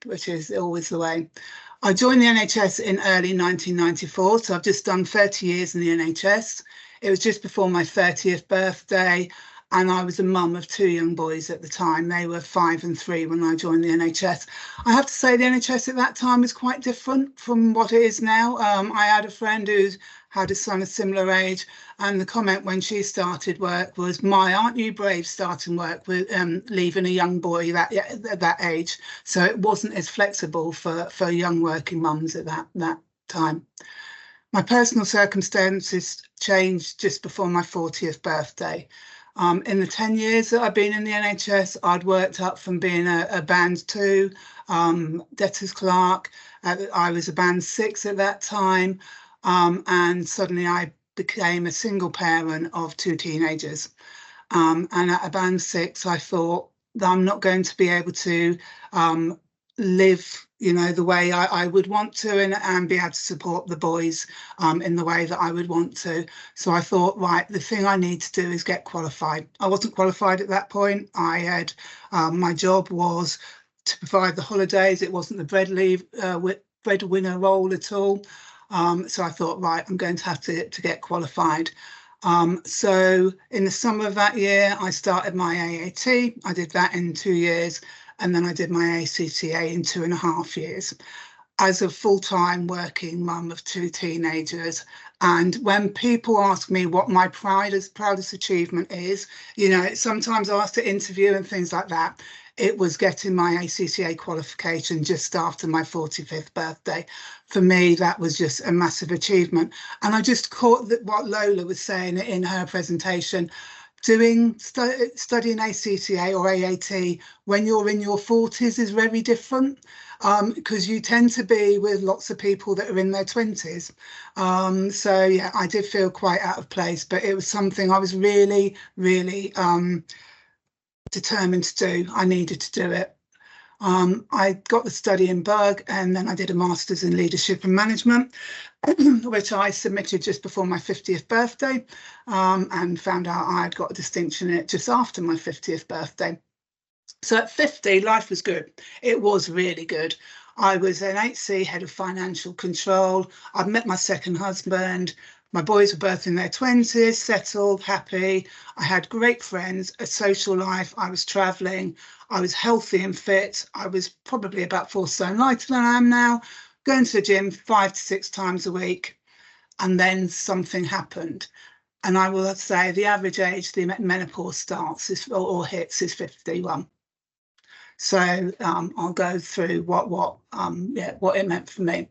which is always the way. I joined the NHS in early 1994, so I've just done 30 years in the NHS. It was just before my 30th birthday. and I was a mum of 2 young boys at the time. They were 5 and 3 when I joined the NHS. I have to say the NHS at that time was quite different from what it is now. I had a friend who had a son a similar age, and the comment when she started work was, aren't you brave starting work with leaving a young boy at that age? So it wasn't as flexible for young working mums at that time. My personal circumstances changed just before my 40th birthday. In the 10 years that I've been in the NHS, I'd worked up from being a band 2 debtors clerk. I was a band 6 at that time, and suddenly I became a single parent of 2 teenagers. And at a band 6, I thought that I'm not going to be able to live, the way I would want to, and be able to support the boys in the way that I would want to. So I thought, right, the thing I need to do is get qualified. I wasn't qualified at that point. I had my job was to provide the holidays. It wasn't the breadwinner role at all. So I thought, right, I'm going to have to get qualified. So in the summer of that year, I started my AAT. I did that in 2 years. And then I did my ACCA in 2.5 years as a full-time working mum of 2 teenagers. And when people ask me what my proudest achievement is, sometimes asked to interview and things like that, it was getting my ACCA qualification just after my 45th birthday. For me, that was just a massive achievement. And I just caught what Lola was saying in her presentation. Studying ACCA or AAT when you're in your 40s is very different, because you tend to be with lots of people that are in their 20s. So yeah, I did feel quite out of place, but it was something I was really, really determined to do. I needed to do it. I got the study in Berg, and then I did a master's in leadership and management, which I submitted just before my 50th birthday, and found out I had got a distinction in it just after my 50th birthday. So at 50, life was good. It was really good. I was an HC, head of financial control. I'd met my second husband. My boys were both in their 20s, settled, happy. I had great friends, a social life. I was travelling. I was healthy and fit. I was probably about 4 stone lighter than I am now, going to the gym 5 to 6 times a week. And then something happened. And I will say the average age the menopause starts or hits is 51. So I'll go through what it meant for me.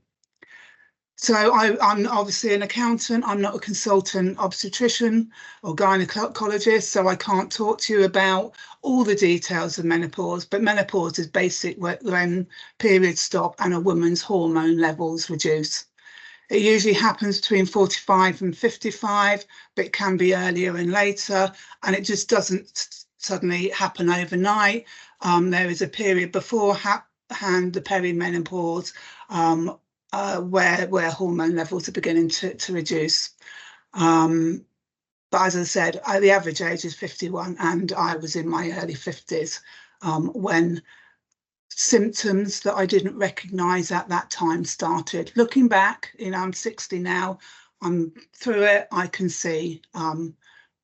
So I'm obviously an accountant. I'm not a consultant obstetrician or gynecologist, so I can't talk to you about all the details of menopause, but menopause is basic when periods stop and a woman's hormone levels reduce. It usually happens between 45 and 55, but it can be earlier and later, and it just doesn't suddenly happen overnight. There is a period beforehand, the perimenopause, where hormone levels are beginning to reduce. But as I said, the average age is 51, and I was in my early 50s when symptoms that I didn't recognise at that time started. Looking back, I'm 60 now, I'm through it, I can see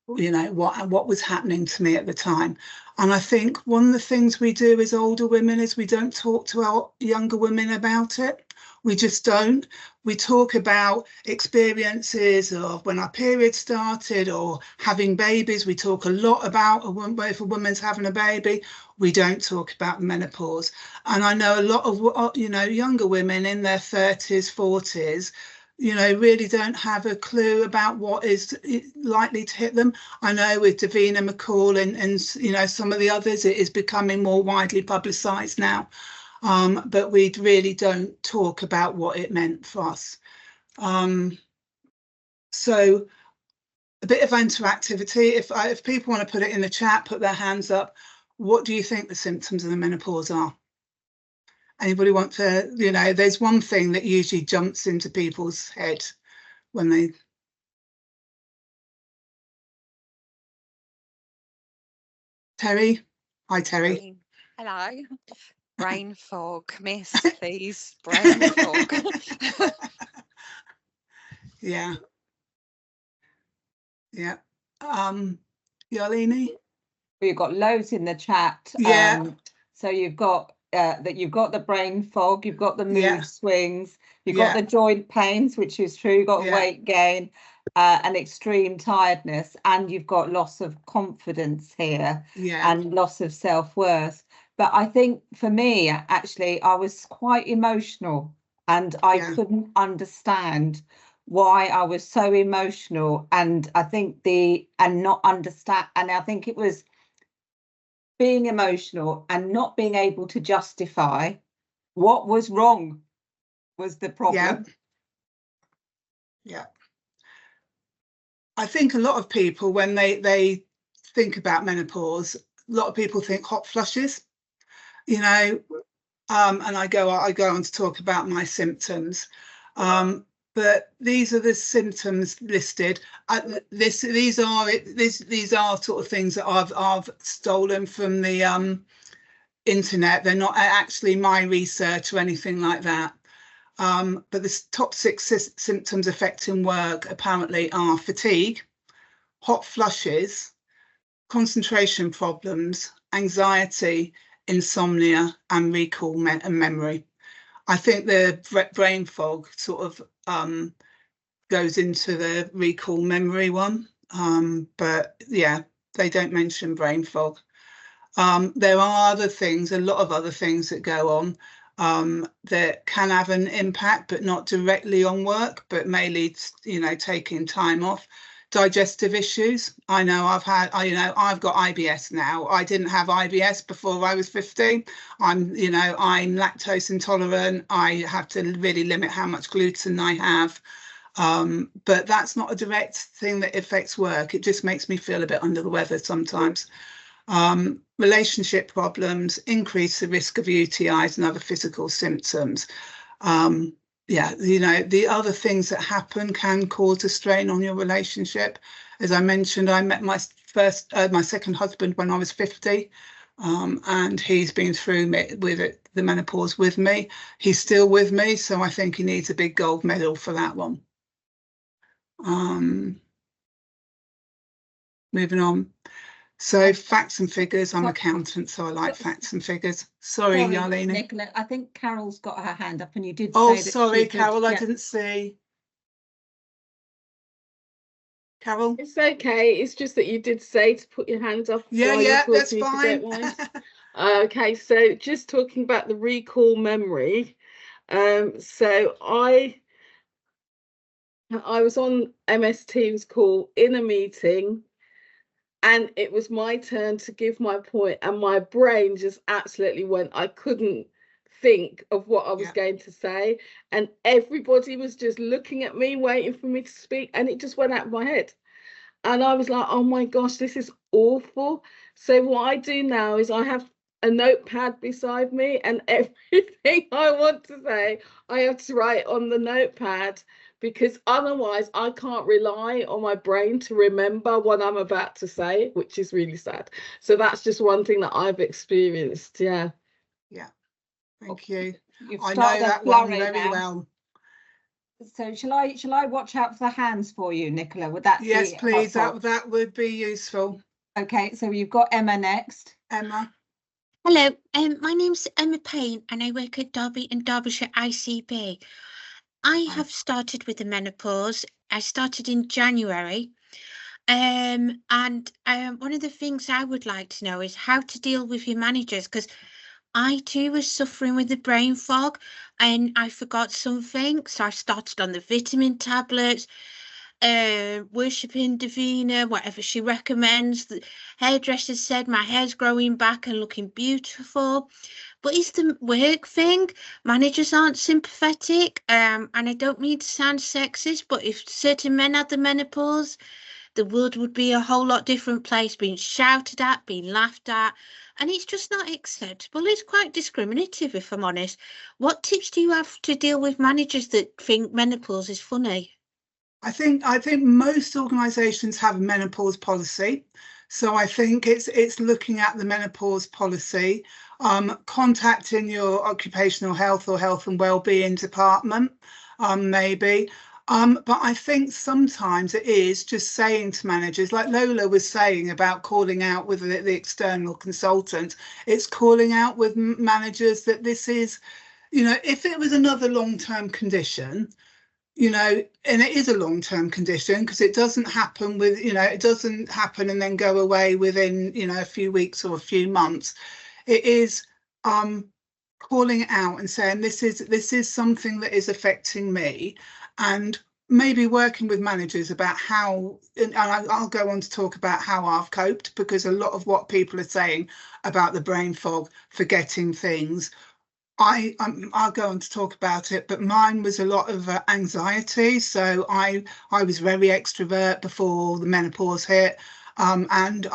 what was happening to me at the time. And I think one of the things we do as older women is we don't talk to our younger women about it. We just don't. We talk about experiences of when our period started or having babies. We talk a lot about if a woman's having a baby. We don't talk about menopause. And I know a lot of younger women in their 30s, 40s, really don't have a clue about what is likely to hit them. I know with Davina McCall and some of the others, it is becoming more widely publicised now. But we really don't talk about what it meant for us. So a bit of interactivity. If people want to put it in the chat, put their hands up. What do you think the symptoms of the menopause are? Anybody want to, there's one thing that usually jumps into people's head when they... Terry? Hi, Terry. Hello. Brain fog, miss, please. Brain fog. Yeah. Yeah. Yolini? We've got loads in the chat. Yeah. So you've got you've got the brain fog, you've got the mood Yeah. swings, you've Yeah. got the joint pains, which is true, you've got Yeah. weight gain, and extreme tiredness, and you've got loss of confidence here, Yeah. and loss of self-worth. But I think for me, actually, I was quite emotional, and I Yeah. couldn't understand why I was so emotional. And I think not understand, and I think it was being emotional and not being able to justify what was wrong was the problem. Yeah. I think a lot of people, when they think about menopause, a lot of people think hot flushes, you know, and I go on to talk about my symptoms. But these are the symptoms listed. These are sort of things that I've stolen from the internet. They're not actually my research or anything like that. But the top 6 symptoms affecting work apparently are fatigue, hot flushes, concentration problems, anxiety, insomnia, and recall and memory. I think the brain fog sort of goes into the recall memory one, but yeah, they don't mention brain fog. There are other things, a lot of other things that go on that can have an impact, but not directly on work, but may lead, you know, taking time off. Digestive issues. I know I've got IBS now. I didn't have IBS before I was 50. I'm lactose intolerant. I have to really limit how much gluten I have. But that's not a direct thing that affects work. It just makes me feel a bit under the weather sometimes. Relationship problems, increase the risk of UTIs and other physical symptoms. Yeah, you know, the other things that happen can cause a strain on your relationship. As I mentioned, I met my second husband when I was 50, and he's been through the menopause with me. He's still with me, so I think he needs a big gold medal for that one. Moving on. So facts and figures. I'm an accountant, so I like facts and figures. Sorry, Yarlene. Nicola, I think Carol's got her hand up, and you did Oh, say that sorry, she could, Carol, I yeah. didn't see. Carol? It's okay. It's just that you did say to put your hand up. Yeah, while yeah, you're that's talking, fine. if you don't mind. Okay, so just talking about the recall memory. So I was on MS Teams call in a meeting, and it was my turn to give my point, and my brain just absolutely went. I couldn't think of what I was going to say, and everybody was just looking at me, waiting for me to speak, and it just went out of my head. And I was like, oh my gosh, this is awful. So what I do now is I have a notepad beside me, and everything I want to say, I have to write on the notepad, because otherwise I can't rely on my brain to remember what I'm about to say, which is really sad. So that's just one thing that I've experienced. Yeah. Yeah. Thank you. I know that one very well. So shall I watch out for the hands for you, Nicola? Would that yes, be please? helpful? That would be useful. Okay, so you've got Emma next. Emma. Hello, my name's Emma Payne, and I work at Derby and Derbyshire ICB. I have started with the menopause. I started in January. And one of the things I would like to know is how to deal with your managers, because I too was suffering with the brain fog, and I forgot something. So I started on the vitamin tablets, worshipping Davina, whatever she recommends. The hairdresser said my hair's growing back and looking beautiful. But it's the work thing. Managers aren't sympathetic. And I don't mean to sound sexist, but if certain men had the menopause, the world would be a whole lot different place, being shouted at, being laughed at, and it's just not acceptable. It's quite discriminative, if I'm honest. What tips do you have to deal with managers that think menopause is funny? I think most organisations have a menopause policy. So I think it's looking at the menopause policy, contacting your occupational health or health and wellbeing department, maybe. But I think sometimes it is just saying to managers, like Lola was saying about calling out with the external consultant, it's calling out with managers that this is, you know, if it was another long-term condition, you know, and it is a long-term condition because it doesn't happen with, you know, it doesn't happen and then go away within, you know, a few weeks or a few months. It is calling it out and saying this is something that is affecting me, and maybe working with managers about how, and I'll go on to talk about how I've coped, because a lot of what people are saying about the brain fog, forgetting things, I'll go on to talk about it, but mine was a lot of anxiety. So I was very extrovert before the menopause hit, and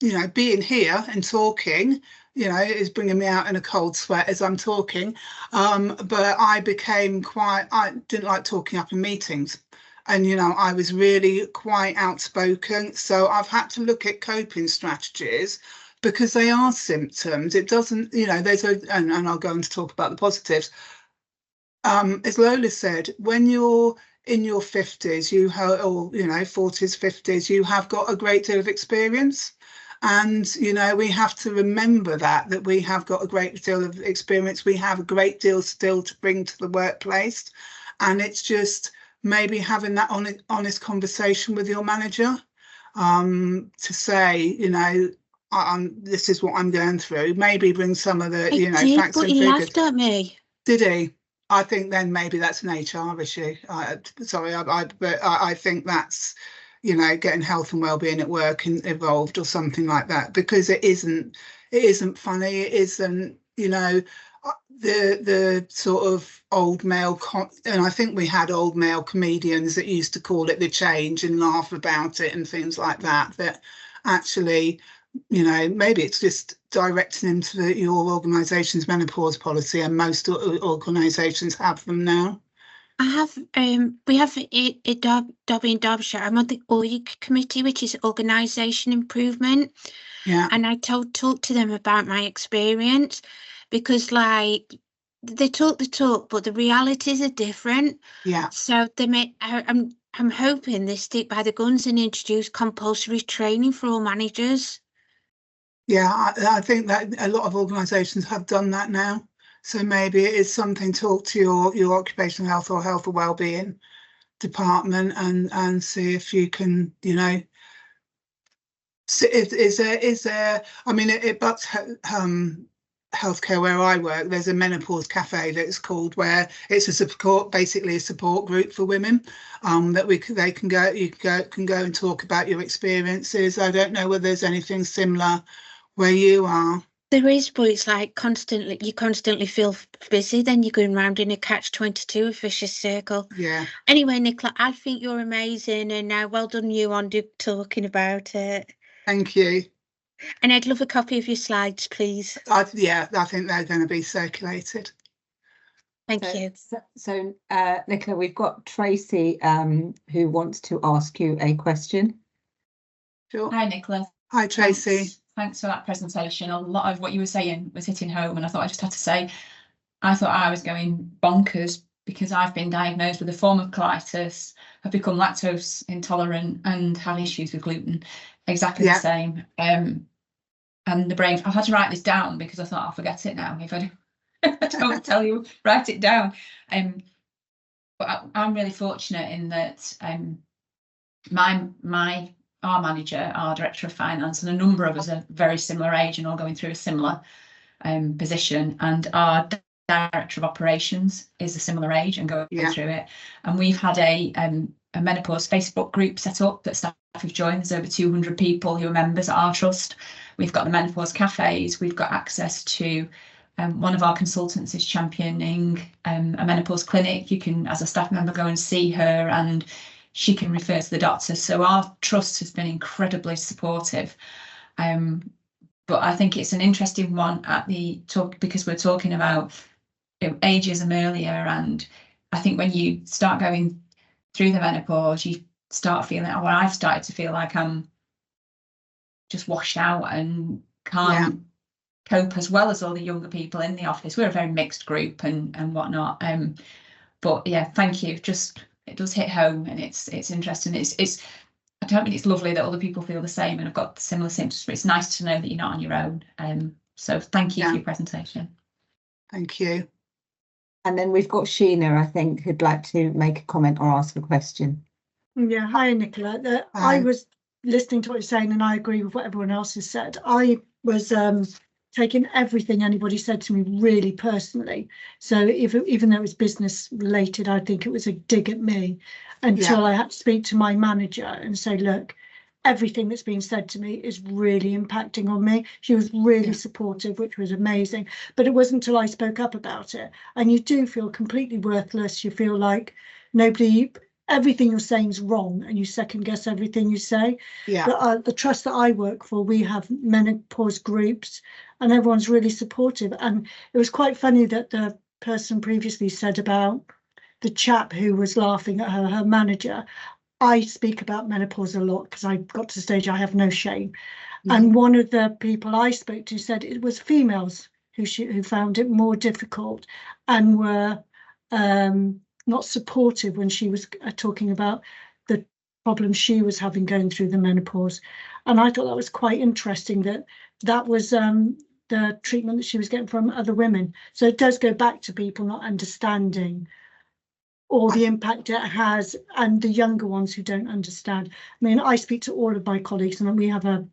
you know, being here and talking, you know, is bringing me out in a cold sweat as I'm talking. But I didn't like talking up in meetings. And, you know, I was really quite outspoken. So I've had to look at coping strategies because they are symptoms. It doesn't, you know, and I'll go on to talk about the positives. As Lola said, when you're in your 50s, or, you know, 40s, 50s, you have got a great deal of experience. And, you know, we have to remember that we have got a great deal of experience. We have a great deal still to bring to the workplace. And it's just maybe having that honest conversation with your manager to say, you know, this is what I'm going through. Maybe bring some of the, you know, facts and figures. He laughed at me. Did he? I think then maybe that's an HR issue. Sorry, but I think that's, you know, getting health and well-being at work involved or something like that, because it isn't funny. It isn't, you know, the sort of old male, and I think we had old male comedians that used to call it the change and laugh about it and things like that, that actually, you know, maybe it's just directing them to your organisation's menopause policy, and most organisations have them now. I have, we have at Derby and Derbyshire, I'm on the OIG committee, which is Organisation Improvement. Yeah. And I talk to them about my experience, because like they talk the talk, but the realities are different. Yeah. So I'm hoping they stick by the guns and introduce compulsory training for all managers. Yeah, I think that a lot of organisations have done that now. So maybe it is something to talk to your occupational health or health or wellbeing department and see if you can, you know, is there, I mean, it butts healthcare where I work. There's a menopause cafe that's called, where it's basically a support group for women, that they can go, you can go and talk about your experiences. I don't know whether there's anything similar where you are. There is, but it's like you constantly feel busy, then you're going round in a catch-22, a vicious circle. Yeah. Anyway, Nicola, I think you're amazing, and well done you on talking about it. Thank you. And I'd love a copy of your slides, please. Yeah, I think they're going to be circulated. Thank you. So Nicola, we've got Tracy who wants to ask you a question. Sure. Hi, Nicola. Hi, Tracy. Thanks for that presentation. A lot of what you were saying was hitting home, and I thought I just had to say, I thought I was going bonkers because I've been diagnosed with a form of colitis, have become lactose intolerant, and have issues with gluten. Exactly the same. And the brain, I've had to write this down because I thought I'll forget it now if I don't tell you, write it down. But I'm really fortunate in that our manager, our director of finance, and a number of us are very similar age and all going through a similar position, and our director of operations is a similar age and going through it. And we've had a menopause Facebook group set up that staff have joined. There's over 200 people who are members at our trust. We've got the menopause cafes. We've got access to one of our consultants is championing a menopause clinic. You can, as a staff member, go and see her, and she can refer to the doctor. So our trust has been incredibly supportive. But I think it's an interesting one at the talk, because we're talking about ageism earlier, and I think when you start going through the menopause, you start feeling, well, I've started to feel like I'm just washed out and can't cope as well as all the younger people in the office. We're a very mixed group and whatnot. But yeah, thank you. Just it does hit home, and it's interesting. It's I don't mean it's lovely that other people feel the same and have got similar symptoms, but it's nice to know that you're not on your own. So thank you for your presentation. Thank you. And then we've got Sheena, I think, who'd like to make a comment or ask a question. Yeah, hi Nicola. Hi. I was listening to what you're saying and I agree with what everyone else has said. I was taking everything anybody said to me really personally. So even though it was business related, I think it was a dig at me until I had to speak to my manager and say, look, everything that's been said to me is really impacting on me. She was really supportive, which was amazing. But it wasn't until I spoke up about it. And you do feel completely worthless. You feel like everything you're saying is wrong and you second guess everything you say. Yeah. But the trust that I work for, we have menopause groups and everyone's really supportive. And it was quite funny that the person previously said about the chap who was laughing at her manager. I speak about menopause a lot because I got to the stage I have no shame. And one of the people I spoke to said it was females who found it more difficult and were not supportive when she was talking about the problems she was having going through the menopause. And I thought that was quite interesting that was the treatment that she was getting from other women. So it does go back to people not understanding or the impact it has, and the younger ones who don't understand. I mean, I speak to all of my colleagues and we have a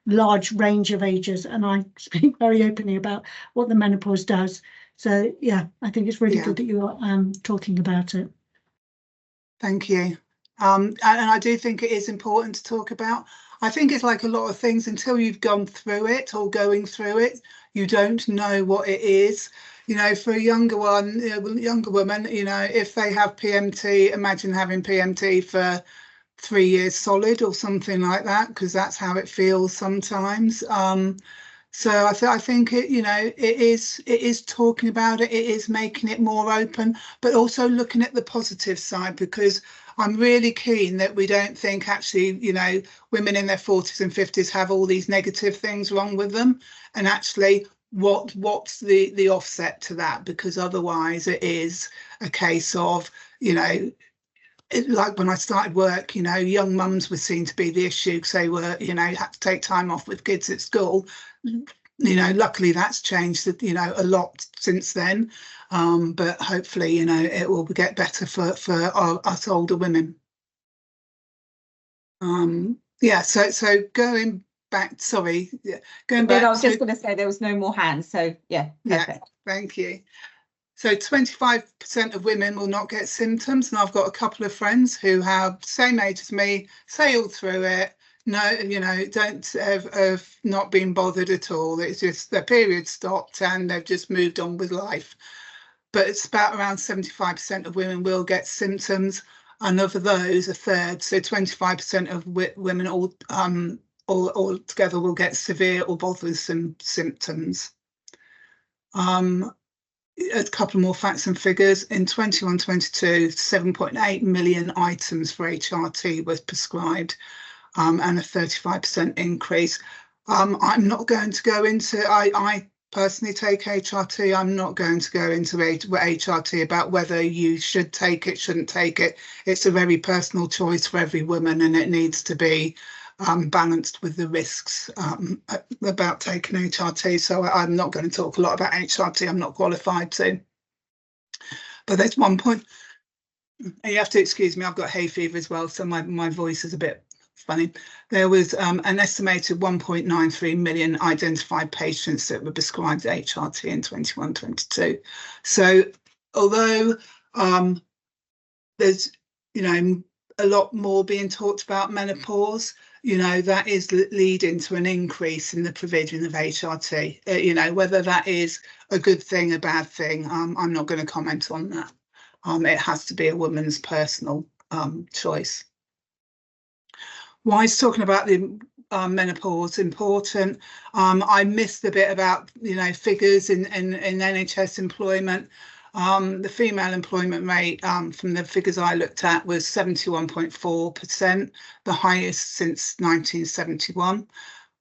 large range of ages and I speak very openly about what the menopause does. So yeah, I think it's really good that you're talking about it. Thank you. And I do think it is important to talk about. I think it's like a lot of things, until you've gone through it or going through it, you don't know what it is. You know, for a younger woman, you know, if they have PMT, imagine having PMT for 3 years solid or something like that, because that's how it feels sometimes. So I think it, you know, it is talking about it. It is making it more open, but also looking at the positive side, because I'm really keen that we don't think actually, you know, women in their 40s and 50s have all these negative things wrong with them, and actually what's the offset to that, because otherwise it is a case of, you know, like when I started work, you know, young mums were seen to be the issue because they were, you know, had to take time off with kids at school. You know, luckily that's changed, you know, a lot since then. But hopefully, you know, it will get better for us older women. Yeah, so going back, sorry, going back. I was just going to say there was no more hands, so yeah, perfect. Yeah, thank you. So 25% of women will not get symptoms, and I've got a couple of friends who have same age as me, sailed through it. No, you know, don't have not been bothered at all. It's just their period stopped and they've just moved on with life. But it's about around 75% of women will get symptoms, and of those, a third, so 25% of women all together will get severe or bothersome symptoms. A couple more facts and figures. In 21-22, 7.8 million items for HRT was prescribed, and a 35% increase. I'm not going to go into, I personally take HRT. I'm not going to go into HRT about whether you should take it, shouldn't take it. It's a very personal choice for every woman, and it needs to be balanced with the risks about taking HRT. So I'm not going to talk a lot about HRT. I'm not qualified to. But there's one point, you have to excuse me, I've got hay fever as well, so my voice is a bit funny. There was an estimated 1.93 million identified patients that were prescribed HRT in 21-22. So although there's, you know, a lot more being talked about menopause, you know, that is leading to an increase in the provision of HRT. You know, whether that is a good thing, a bad thing, I'm not going to comment on that. It has to be a woman's personal choice. Why is talking about the menopause important? I missed the bit about, you know, figures in NHS employment. The female employment rate from the figures I looked at was 71.4%, the highest since 1971.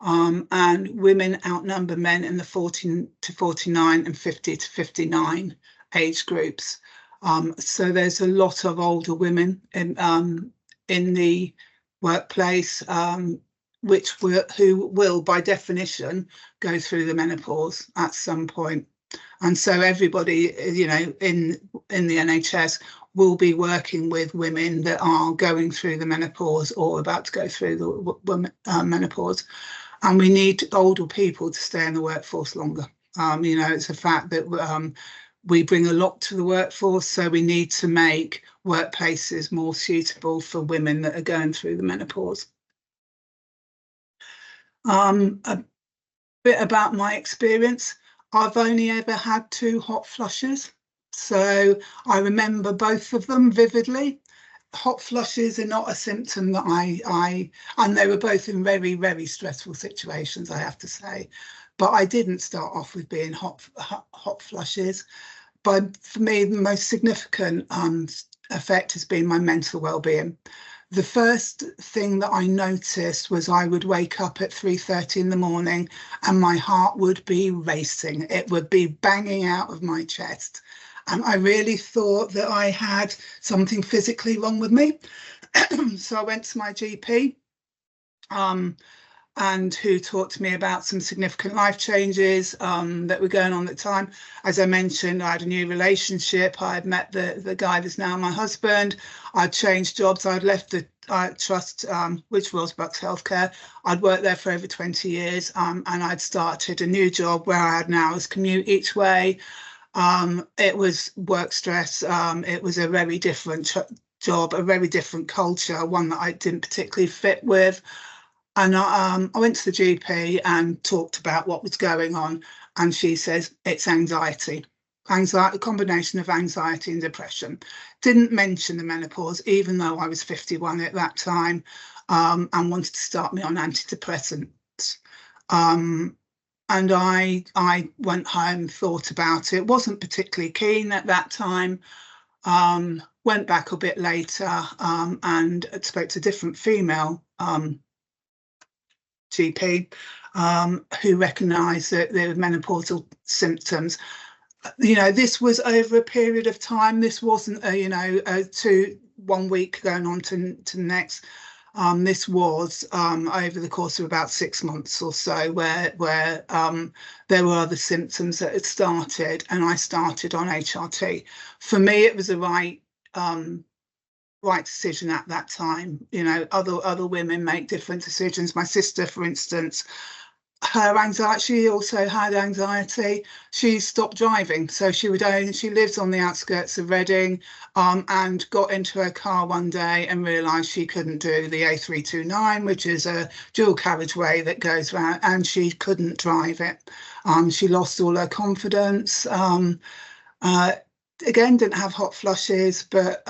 And women outnumber men in the 14 to 49 and 50 to 59 age groups. So there's a lot of older women in the workplace, who will, by definition, go through the menopause at some point. And so everybody, you know, in the NHS will be working with women that are going through the menopause or about to go through the menopause. And we need older people to stay in the workforce longer. You know, it's a fact that we bring a lot to the workforce, so we need to make workplaces more suitable for women that are going through the menopause. A bit about my experience. I've only ever had 2 hot flushes, so I remember both of them vividly. Hot flushes are not a symptom that and they were both in very, very stressful situations, I have to say. But I didn't start off with being hot flushes. But for me, the most significant effect has been my mental well-being. The first thing that I noticed was I would wake up at 3:30 in the morning and my heart would be racing. It would be banging out of my chest. And I really thought that I had something physically wrong with me. So I went to my GP, and who talked to me about some significant life changes that were going on at the time. As I mentioned, I had a new relationship. I had met the guy that's now my husband. I'd changed jobs. I'd left the trust, which was Bucks Healthcare. I'd worked there for over 20 years, and I'd started a new job where I had an hour's commute each way. It was work stress. It was a very different job, a very different culture, one that I didn't particularly fit with. And I went to the GP and talked about what was going on. And she says, it's anxiety, a combination of anxiety and depression. Didn't mention the menopause, even though I was 51 at that time, and wanted to start me on antidepressants. And I went home, thought about it, wasn't particularly keen at that time. Went back a bit later and spoke to a different female GP who recognised that there were menopausal symptoms. You know, this was over a period of time. This wasn't a 1 week going on to the next. This was over the course of about 6 months or so, where there were other symptoms that had started, and I started on HRT. For me, it was the right decision at that time. You know, other women make different decisions. My sister, for instance, her anxiety, she also had anxiety. She stopped driving, so she lives on the outskirts of Reading, and got into her car one day and realised she couldn't do the A329, which is a dual carriageway that goes round, and she couldn't drive it. She lost all her confidence. Again, didn't have hot flushes, but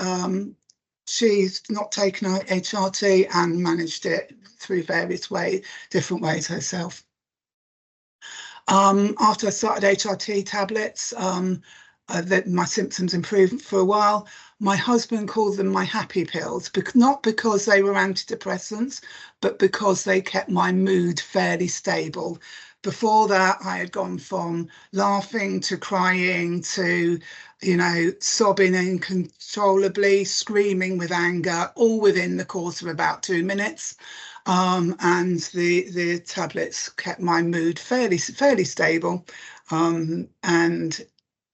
she's not taken HRT and managed it through various different ways herself. After I started HRT tablets, my symptoms improved for a while. My husband called them my happy pills, not because they were antidepressants, but because they kept my mood fairly stable. Before that, I had gone from laughing to crying to, you know, sobbing uncontrollably, screaming with anger, all within the course of about 2 minutes. And the tablets kept my mood fairly stable. And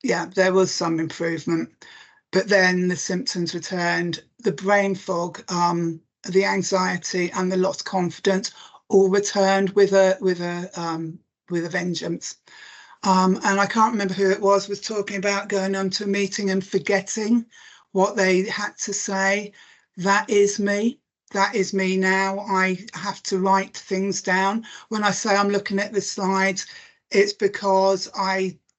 yeah, there was some improvement. But then the symptoms returned, the brain fog, the anxiety and the lost confidence all returned with a vengeance. And I can't remember who it was talking about going on to a meeting and forgetting what they had to say. That is me. That is me now. I have to write things down. When I say I'm looking at the slides, it's because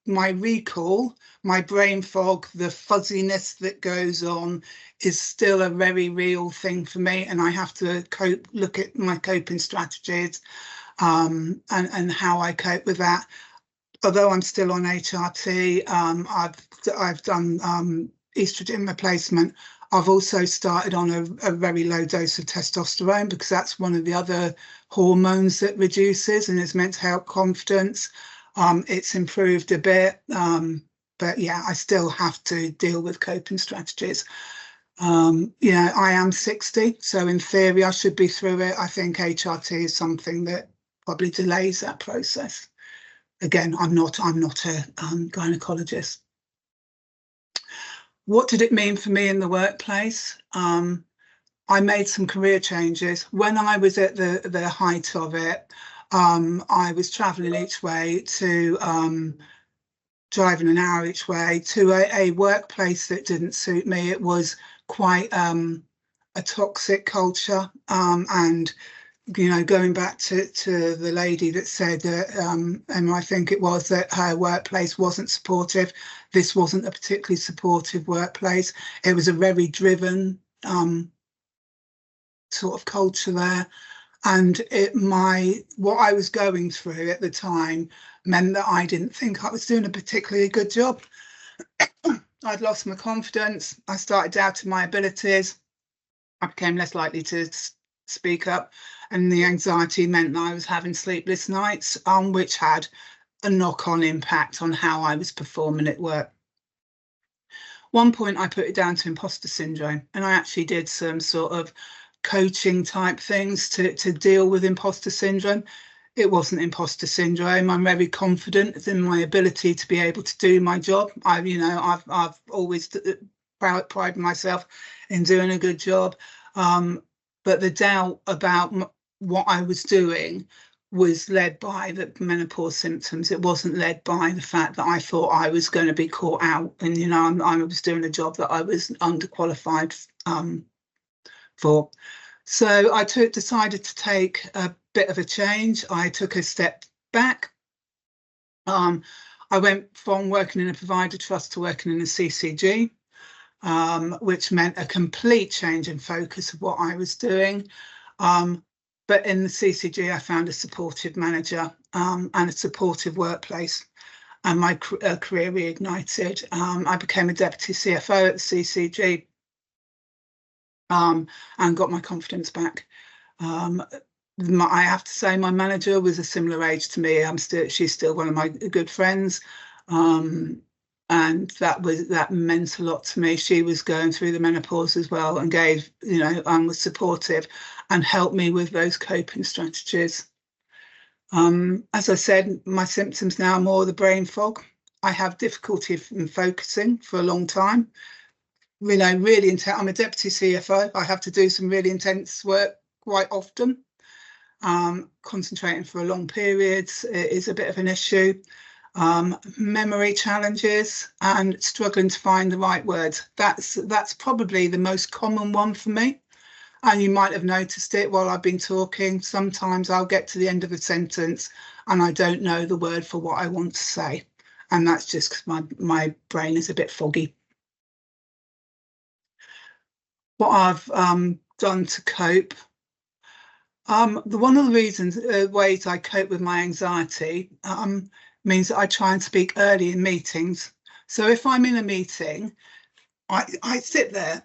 my recall, my brain fog, the fuzziness that goes on is still a very real thing for me, and I have to look at my coping strategies and how I cope with that. Although I'm still on HRT, I've done estrogen replacement. I've also started on a very low dose of testosterone because that's one of the other hormones that reduces and is meant to help confidence. It's improved a bit. But yeah, I still have to deal with coping strategies. You know, I am 60, so in theory I should be through it. I think HRT is something that probably delays that process. Again, I'm not a gynecologist. What did it mean for me in the workplace? I made some career changes. When I was at the height of it, I was travelling each way to driving an hour each way to a workplace that didn't suit me. It was quite a toxic culture, and you know, going back to the lady that said that, and I think it was, that her workplace wasn't supportive. This wasn't a particularly supportive workplace. It was a very driven sort of culture there. And what I was going through at the time meant that I didn't think I was doing a particularly good job. I'd lost my confidence. I started doubting my abilities. I became less likely to speak up, and the anxiety meant that I was having sleepless nights, which had a knock-on impact on how I was performing at work. One point I put it down to imposter syndrome, and I actually did some sort of coaching type things to deal with imposter syndrome. It wasn't imposter syndrome. I'm very confident in my ability to be able to do my job. I've always prided myself in doing a good job. But the doubt about what I was doing was led by the menopause symptoms. It wasn't led by the fact that I thought I was going to be caught out, and you know, I was doing a job that I was underqualified for. So I decided to take a bit of a change. I took a step back. I went from working in a provider trust to working in a CCG, which meant a complete change in focus of what I was doing. But in the CCG, I found a supportive manager and a supportive workplace, and my career reignited. I became a deputy CFO at the CCG, and got my confidence back. I have to say my manager was a similar age to me. She's still one of my good friends. And that meant a lot to me. She was going through the menopause as well, and gave, you know, was supportive and helped me with those coping strategies. As I said, my symptoms now are more the brain fog. I have difficulty in focusing for a long time. You know, really intense. I'm a deputy CFO. I have to do some really intense work quite often. Concentrating for long periods is a bit of an issue. Memory challenges and struggling to find the right words. That's probably the most common one for me. And you might have noticed it while I've been talking. Sometimes I'll get to the end of a sentence and I don't know the word for what I want to say. And that's just because my brain is a bit foggy. What I've done to cope. One of the ways I cope with my anxiety means that I try and speak early in meetings. So if I'm in a meeting, I sit there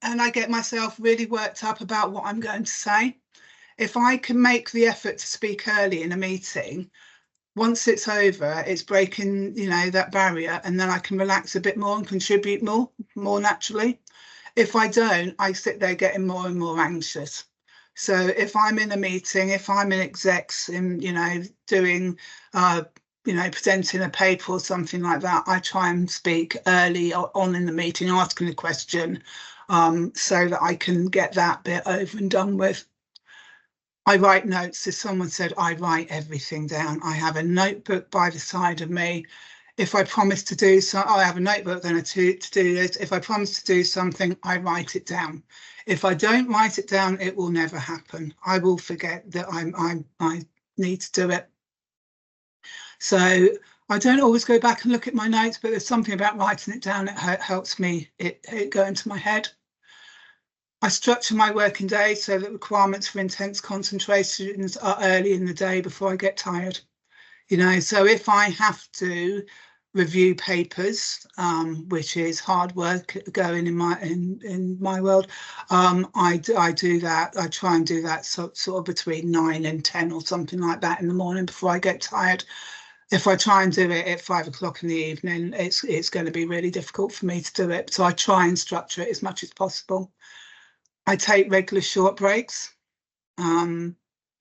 and I get myself really worked up about what I'm going to say. If I can make the effort to speak early in a meeting, once it's over, it's breaking, you know, that barrier, and then I can relax a bit more and contribute more naturally. If I don't, I sit there getting more and more anxious. So if I'm in a meeting, if I'm in execs, you know, doing, you know, presenting a paper or something like that, I try and speak early on in the meeting, asking a question, so that I can get that bit over and done with. I write notes. As someone said, I write everything down. I have a notebook by the side of me. If I promise to do so, I have a notebook then to do this. If I promise to do something, I write it down. If I don't write it down, it will never happen. I will forget that I need to do it. So I don't always go back and look at my notes, but there's something about writing it down that helps me it go into my head. I structure my working day so that requirements for intense concentrations are early in the day before I get tired. You know, so if I have to review papers, which is hard work going in my world, I do that. I try and do that sort of between 9 and 10 or something like that in the morning before I get tired. if I try and do it at 5 o'clock in the evening, it's going to be really difficult for me to do it. So I try and structure it as much as possible. I take regular short breaks.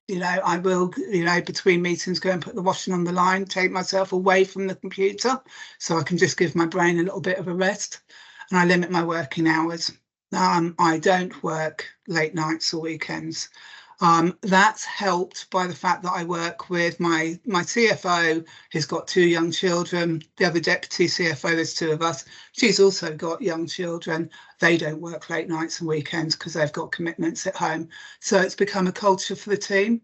You know, I will, you know, between meetings, go and put the washing on the line, take myself away from the computer so I can just give my brain a little bit of a rest. And I limit my working hours. I don't work late nights or weekends. That's helped by the fact that I work with my CFO, who's got 2 young children. The other deputy CFO, there's 2 of us. She's also got young children. They don't work late nights and weekends because they've got commitments at home. So it's become a culture for the team.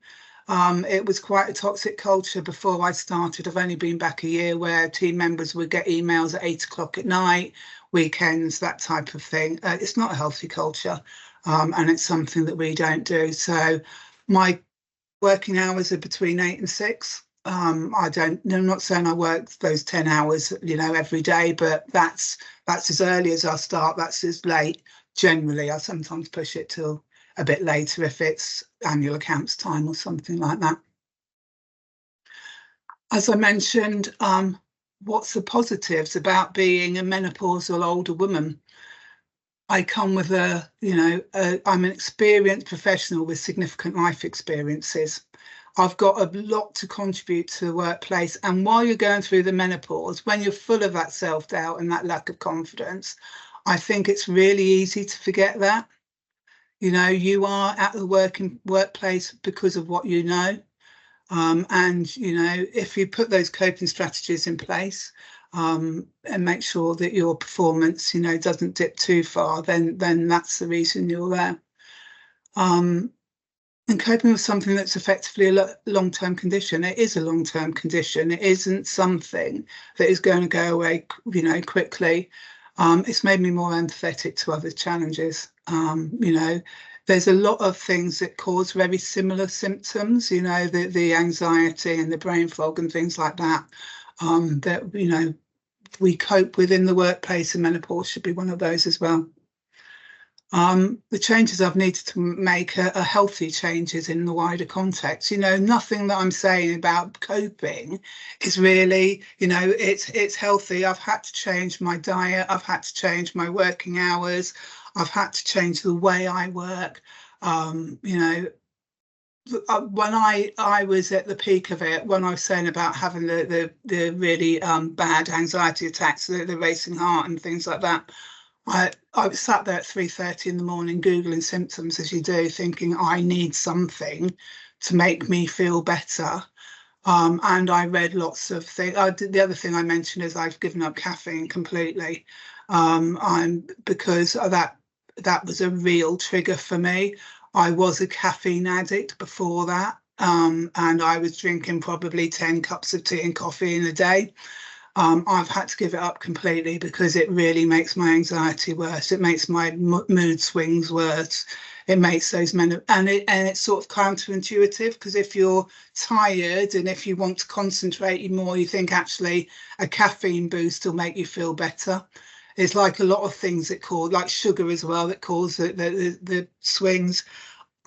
It was quite a toxic culture before I started. I've only been back a year, where team members would get emails at 8 o'clock at night, weekends, that type of thing. It's not a healthy culture. And it's something that we don't do. So my working hours are between 8 and 6. I'm not saying I work those 10 hours, you know, every day, but that's as early as I start. That's as late. Generally, I sometimes push it till a bit later if it's annual accounts time or something like that. As I mentioned, what's the positives about being a menopausal older woman? I come with I'm an experienced professional with significant life experiences. I've got a lot to contribute to the workplace. And while you're going through the menopause, when you're full of that self-doubt and that lack of confidence, I think it's really easy to forget that. You know, you are at the workplace because of what you know. And, you know, if you put those coping strategies in place, and make sure that your performance, you know, doesn't dip too far, then that's the reason you're there. And coping with something that's effectively a long-term condition. It is a long-term condition. It isn't something that is going to go away, you know, quickly. It's made me more empathetic to other challenges. You know, there's a lot of things that cause very similar symptoms, you know, the anxiety and the brain fog and things like that, that, you know, we cope with in the workplace, and menopause should be one of those as well. The changes I've needed to make are healthy changes in the wider context. You know, nothing that I'm saying about coping is really, you know, it's healthy. I've had to change my diet. I've had to change my working hours. I've had to change the way I work. You know, when I was at the peak of it, when I was saying about having the really bad anxiety attacks, the racing heart and things like that, I was sat there at 3:30 in the morning Googling symptoms, as you do, thinking I need something to make me feel better. And I read lots of things. The other thing I mentioned is I've given up caffeine completely, because that was a real trigger for me. I was a caffeine addict before that, and I was drinking probably 10 cups of tea and coffee in a day. I've had to give it up completely because it really makes my anxiety worse. It makes my mood swings worse. It makes those and it's sort of counterintuitive, because if you're tired and if you want to concentrate more, you think actually a caffeine boost will make you feel better. It's like a lot of things that cause, like sugar as well, that cause the swings.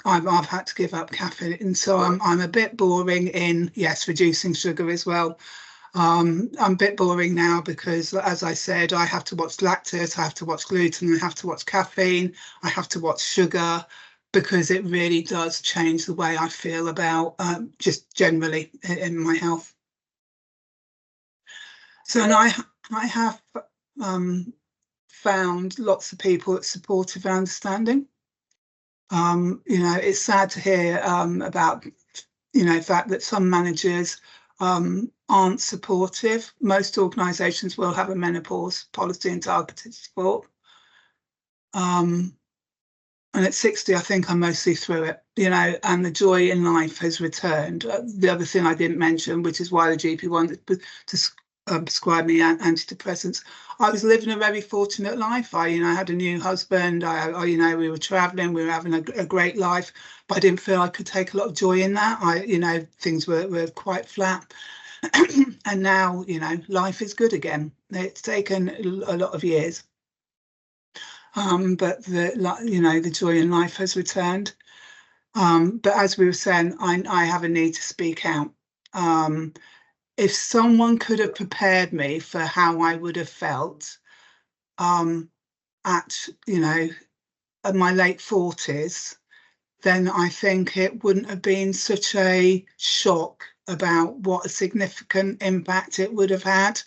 I've had to give up caffeine, and so I'm a bit boring in, yes, reducing sugar as well. I'm a bit boring now because, as I said, I have to watch lactose, I have to watch gluten, I have to watch caffeine, I have to watch sugar, because it really does change the way I feel about just generally in my health. So, and I have found lots of people that's supportive and understanding. You know, it's sad to hear about, you know, the fact that some managers aren't supportive. Most organisations will have a menopause policy and targeted support. And at 60, I think I'm mostly through it, you know, and the joy in life has returned. The other thing I didn't mention, which is why the GP wanted to prescribe me antidepressants. I was living a very fortunate life. I had a new husband. You know, we were traveling, we were having a great life, but I didn't feel I could take a lot of joy in that. You know, things were quite flat. And now, you know, life is good again. It's taken a lot of years. But the joy in life has returned. But as we were saying, I have a need to speak out. if someone could have prepared me for how I would have felt at, you know, in my late 40s, then I think it wouldn't have been such a shock about what a significant impact it would have had.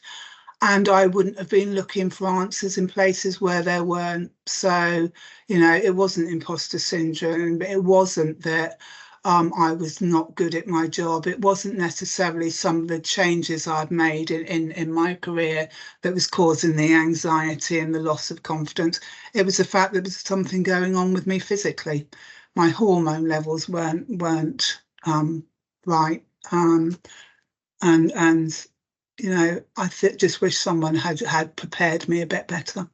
And I wouldn't have been looking for answers in places where there weren't. So, you know, it wasn't imposter syndrome. It wasn't that I was not good at my job. It wasn't necessarily some of the changes I'd made in my career that was causing the anxiety and the loss of confidence. It was the fact that there was something going on with me physically. My hormone levels weren't right. And you know, I just wish someone had prepared me a bit better.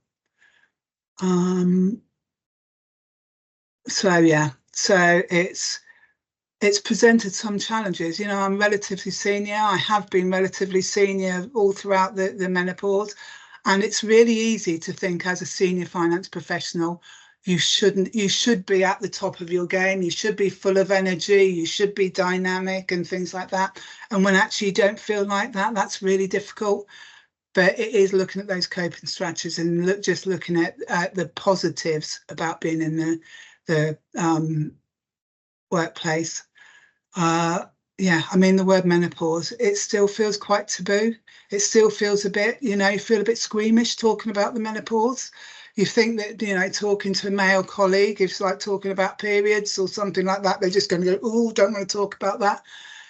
So yeah, so it's presented some challenges. You know, I'm relatively senior. I have been relatively senior all throughout the menopause, and it's really easy to think as a senior finance professional, you should be at the top of your game. You should be full of energy. You should be dynamic and things like that. And when actually you don't feel like that, that's really difficult. But it is looking at those coping strategies and just looking at the positives about being in the workplace. Yeah, I mean, the word menopause, it still feels quite taboo. It still feels a bit, you know, you feel a bit squeamish talking about the menopause. You think that, you know, talking to a male colleague, if it's like talking about periods or something like that, they're just going to go, oh, don't want to talk about that.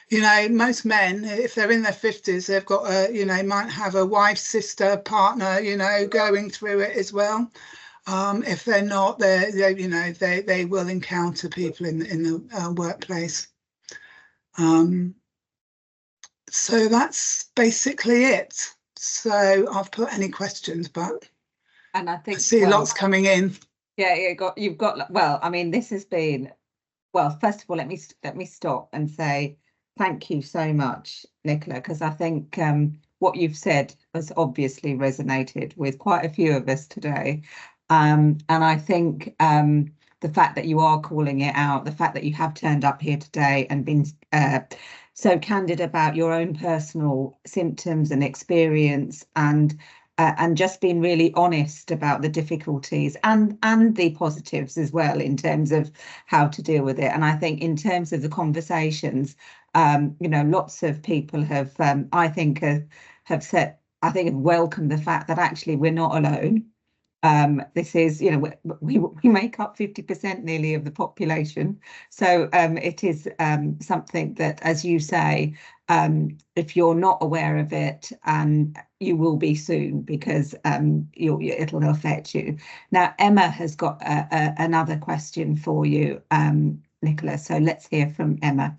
You know, most men, if they're in their 50s, they've got a, you know, might have a wife, sister, partner, you know, going through it as well. If they're not, you know, they will encounter people in the workplace. So that's basically it. So I've put any questions, but and I think I see lots coming in. Yeah, you've got. Well, I mean, this has been. Well, first of all, let me stop and say thank you so much, Nicola, because I think what you've said has obviously resonated with quite a few of us today, and I think the fact that you are calling it out, the fact that you have turned up here today and been so candid about your own personal symptoms and experience, and just being really honest about the difficulties and the positives as well in terms of how to deal with it. And I think in terms of the conversations, you know, lots of people have, I think, have welcomed the fact that actually we're not alone. This is, you know, we make up 50% nearly of the population. So it is something that, as you say, if you're not aware of it, you will be soon, because it'll affect you. Now, Emma has got another question for you, Nicola. So let's hear from Emma.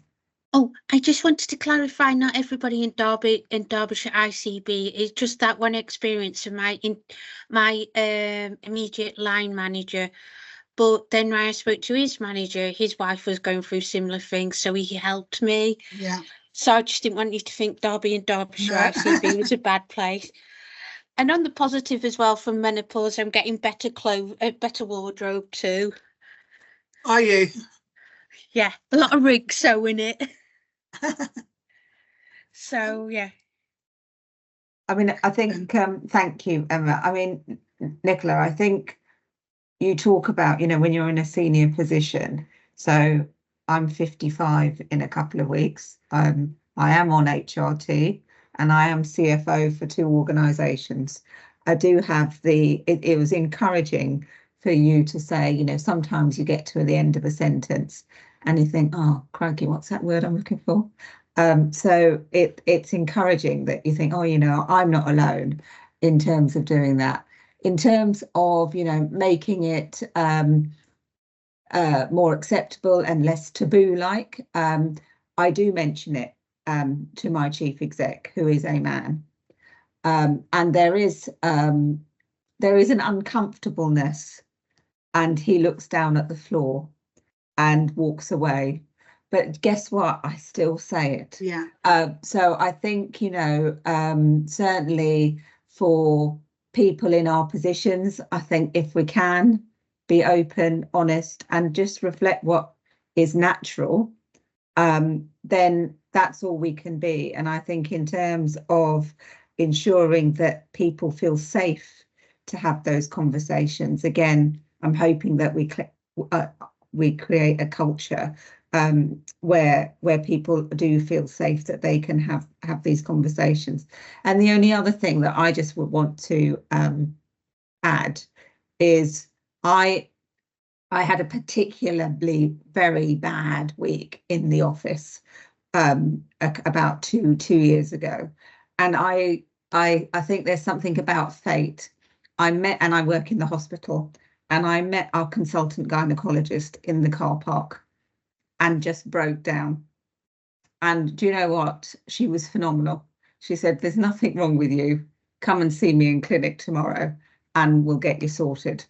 Oh, I just wanted to clarify, not everybody in Derbyshire ICB is just that one experience of my immediate line manager. But then when I spoke to his manager, his wife was going through similar things, so he helped me. Yeah. So I just didn't want you to think Derby and Derbyshire ICB was a bad place. And on the positive as well, from menopause, I'm getting better better wardrobe too. Are you? Yeah, a lot of rig sewing it. So yeah. I mean, I think thank you, Emma. I mean, Nicola, I think you talk about, you know, when you're in a senior position. So I'm 55 in a couple of weeks. I am on HRT and I am CFO for 2 organisations. I do have it was encouraging for you to say, you know, sometimes you get to the end of a sentence and you think, oh, crikey, what's that word I'm looking for? So it's encouraging that you think, oh, you know, I'm not alone in terms of doing that. In terms of, you know, making it more acceptable and less taboo-like, I do mention it to my chief exec, who is a man, and there is an uncomfortableness, and he looks down at the floor and walks away. But guess what? I still say it. Yeah. So I think, you know, certainly for people in our positions, I think if we can be open, honest, and just reflect what is natural, then that's all we can be. And I think in terms of ensuring that people feel safe to have those conversations, again, I'm hoping that we create a culture where people do feel safe, that they can have these conversations. And the only other thing that I just would want to add is I had a particularly very bad week in the office about two years ago, and I think there's something about fate. I work in the hospital, and I met our consultant gynecologist in the car park and just broke down. And do you know what? She was phenomenal. She said, "There's nothing wrong with you. Come and see me in clinic tomorrow and we'll get you sorted."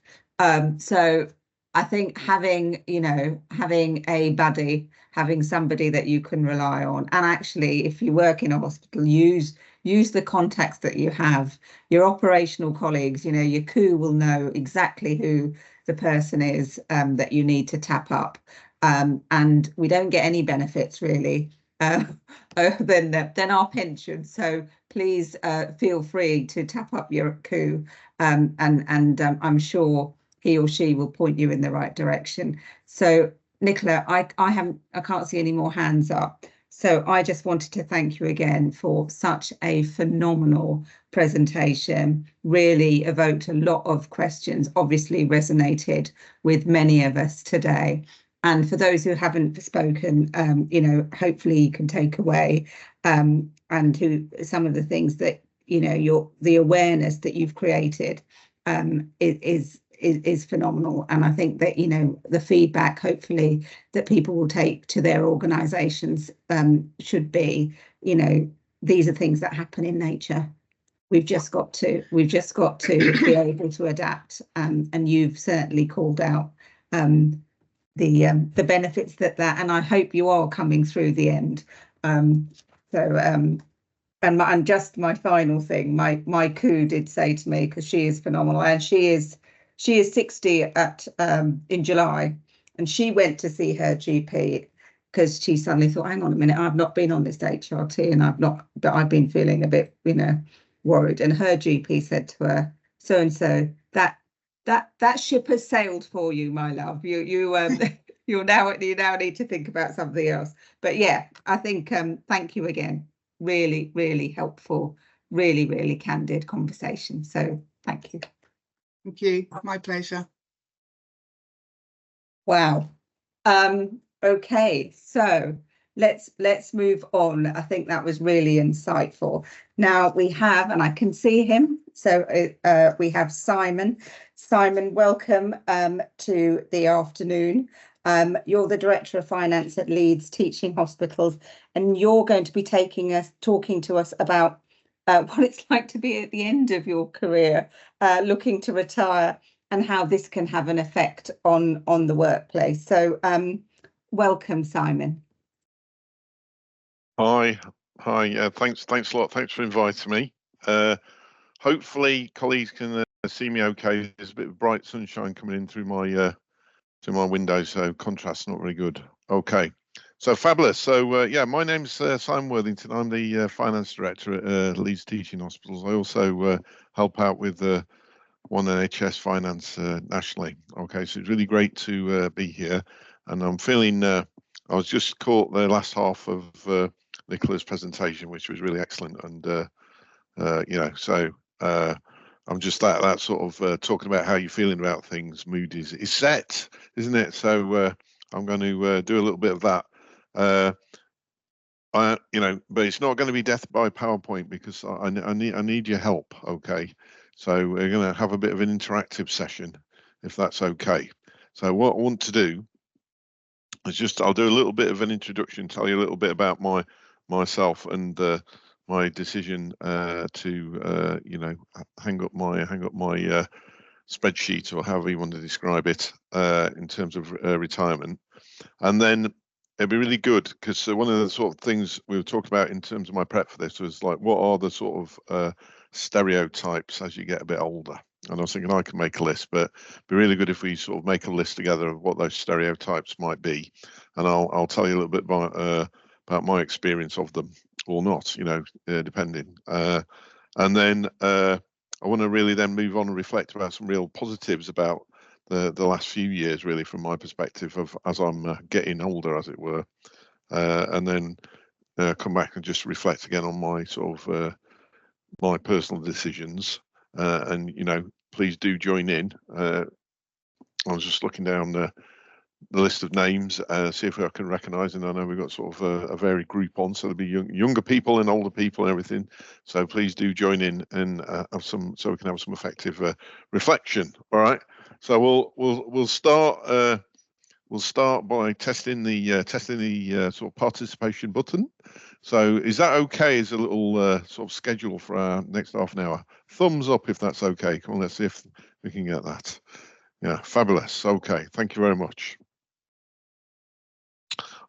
So I think having a buddy, having somebody that you can rely on, and actually, if you work in a hospital, use the contacts that you have, your operational colleagues. Your COO will know exactly who the person is that you need to tap up. And we don't get any benefits really than our pension. So please feel free to tap up your COO, and I'm sure he or she will point you in the right direction. So Nicola, I can't see any more hands up. So I just wanted to thank you again for such a phenomenal presentation. Really evoked a lot of questions, obviously resonated with many of us today. And for those who haven't spoken, hopefully you can take away and who some of the things that, the awareness that you've created is phenomenal. And I think that, the feedback, hopefully, that people will take to their organisations should be, these are things that happen in nature. We've just got to be able to adapt. And you've certainly called out the benefits that, and I hope you are coming through the end. And just my final thing, my COO did say to me, because she is phenomenal, and she is 60 in July, and she went to see her GP because she suddenly thought, hang on a minute, I've not been on this HRT, and I've been feeling a bit, worried. And her GP said to her, so and so, that ship has sailed for you, my love. You now need to think about something else. But yeah, I think thank you again. Really, really helpful, really, really candid conversation. So thank you. Thank you. My pleasure. Wow. Okay, so let's move on. I think that was really insightful. Now we have, and I can see him. So we have Simon. Simon, welcome to the afternoon. You're the Director of Finance at Leeds Teaching Hospitals, and you're going to be talking to us about what it's like to be at the end of your career, looking to retire, and how this can have an effect on the workplace. So welcome, Simon. Hi. Thanks a lot. Thanks for inviting me. Hopefully colleagues can see me okay. There's a bit of bright sunshine coming in through my window, so contrast's not very good. Okay, so fabulous. So yeah, my name's Simon Worthington. I'm the finance director at Leeds Teaching Hospitals. I also help out with one NHS Finance nationally. Okay, so it's really great to be here, and I'm feeling. I was just caught the last half of Nicola's presentation, which was really excellent, and so I'm just that sort of talking about how you're feeling about things. Mood is set, isn't it? So I'm going to do a little bit of that. But it's not going to be death by PowerPoint, because I need your help. Okay, so we're going to have a bit of an interactive session, if that's okay. So what I want to do is I'll do a little bit of an introduction, tell you a little bit about myself and my decision to hang up my spreadsheet, or however you want to describe it, in terms of retirement. And then it'd be really good, because one of the sort of things we were talking about in terms of my prep for this was like, what are the sort of stereotypes as you get a bit older? And I was thinking I can make a list, but it'd be really good if we sort of make a list together of what those stereotypes might be. And I'll tell you a little bit about my experience of them or not, you know, depending. And then I want to really then move on and reflect about some real positives about the last few years, really, from my perspective of as I'm getting older, as it were, and then come back and just reflect again on my sort of my personal decisions. And you know, please do join in. I was just looking down the list of names, see if I can recognise, and I know we've got sort of a varied group on, so there'll be younger people and older people and everything. So please do join in and have some, so we can have some effective reflection. All right. So we'll start. We'll start by testing the sort of participation button. So is that okay as a little sort of schedule for our next half an hour? Thumbs up if that's okay. Come on, let's see if we can get that. Yeah, fabulous. Okay, thank you very much.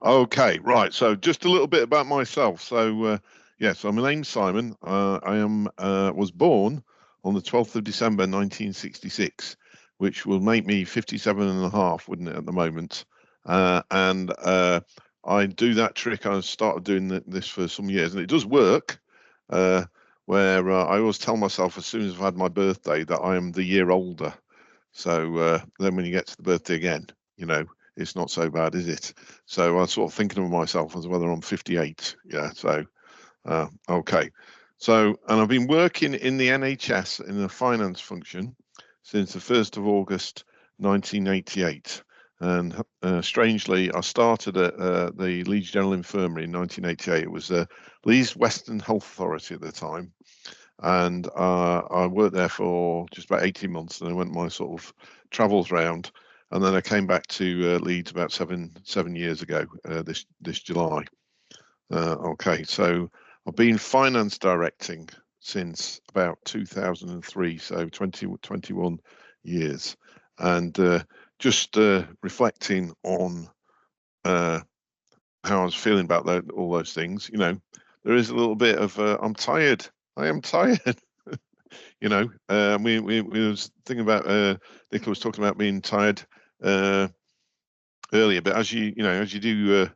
Okay, right. So just a little bit about myself. So yes, my name's Simon. I was born on the 12th of December 1966, which will make me 57 and a half, wouldn't it, at the moment? And I do that trick. I started doing this for some years, and it does work. Where I always tell myself as soon as I've had my birthday that I am the year older. So then when you get to the birthday again, you know, it's not so bad, is it? So I'm sort of thinking of myself as whether I'm 58. Yeah. So okay. So, and I've been working in the NHS in the finance function since the 1st of August 1988. And strangely, I started at the Leeds General Infirmary in 1988. It was Leeds Western Health Authority at the time. And I worked there for just about 18 months, and I went my sort of travels round. And then I came back to Leeds about seven years ago, this July. Okay, so I've been finance directing since about 2003, so 21 years. And just reflecting on how I was feeling about all those things, you know, there is a little bit of I'm tired. I am tired. You know, we was thinking about Nicola was talking about being tired earlier, but as you do,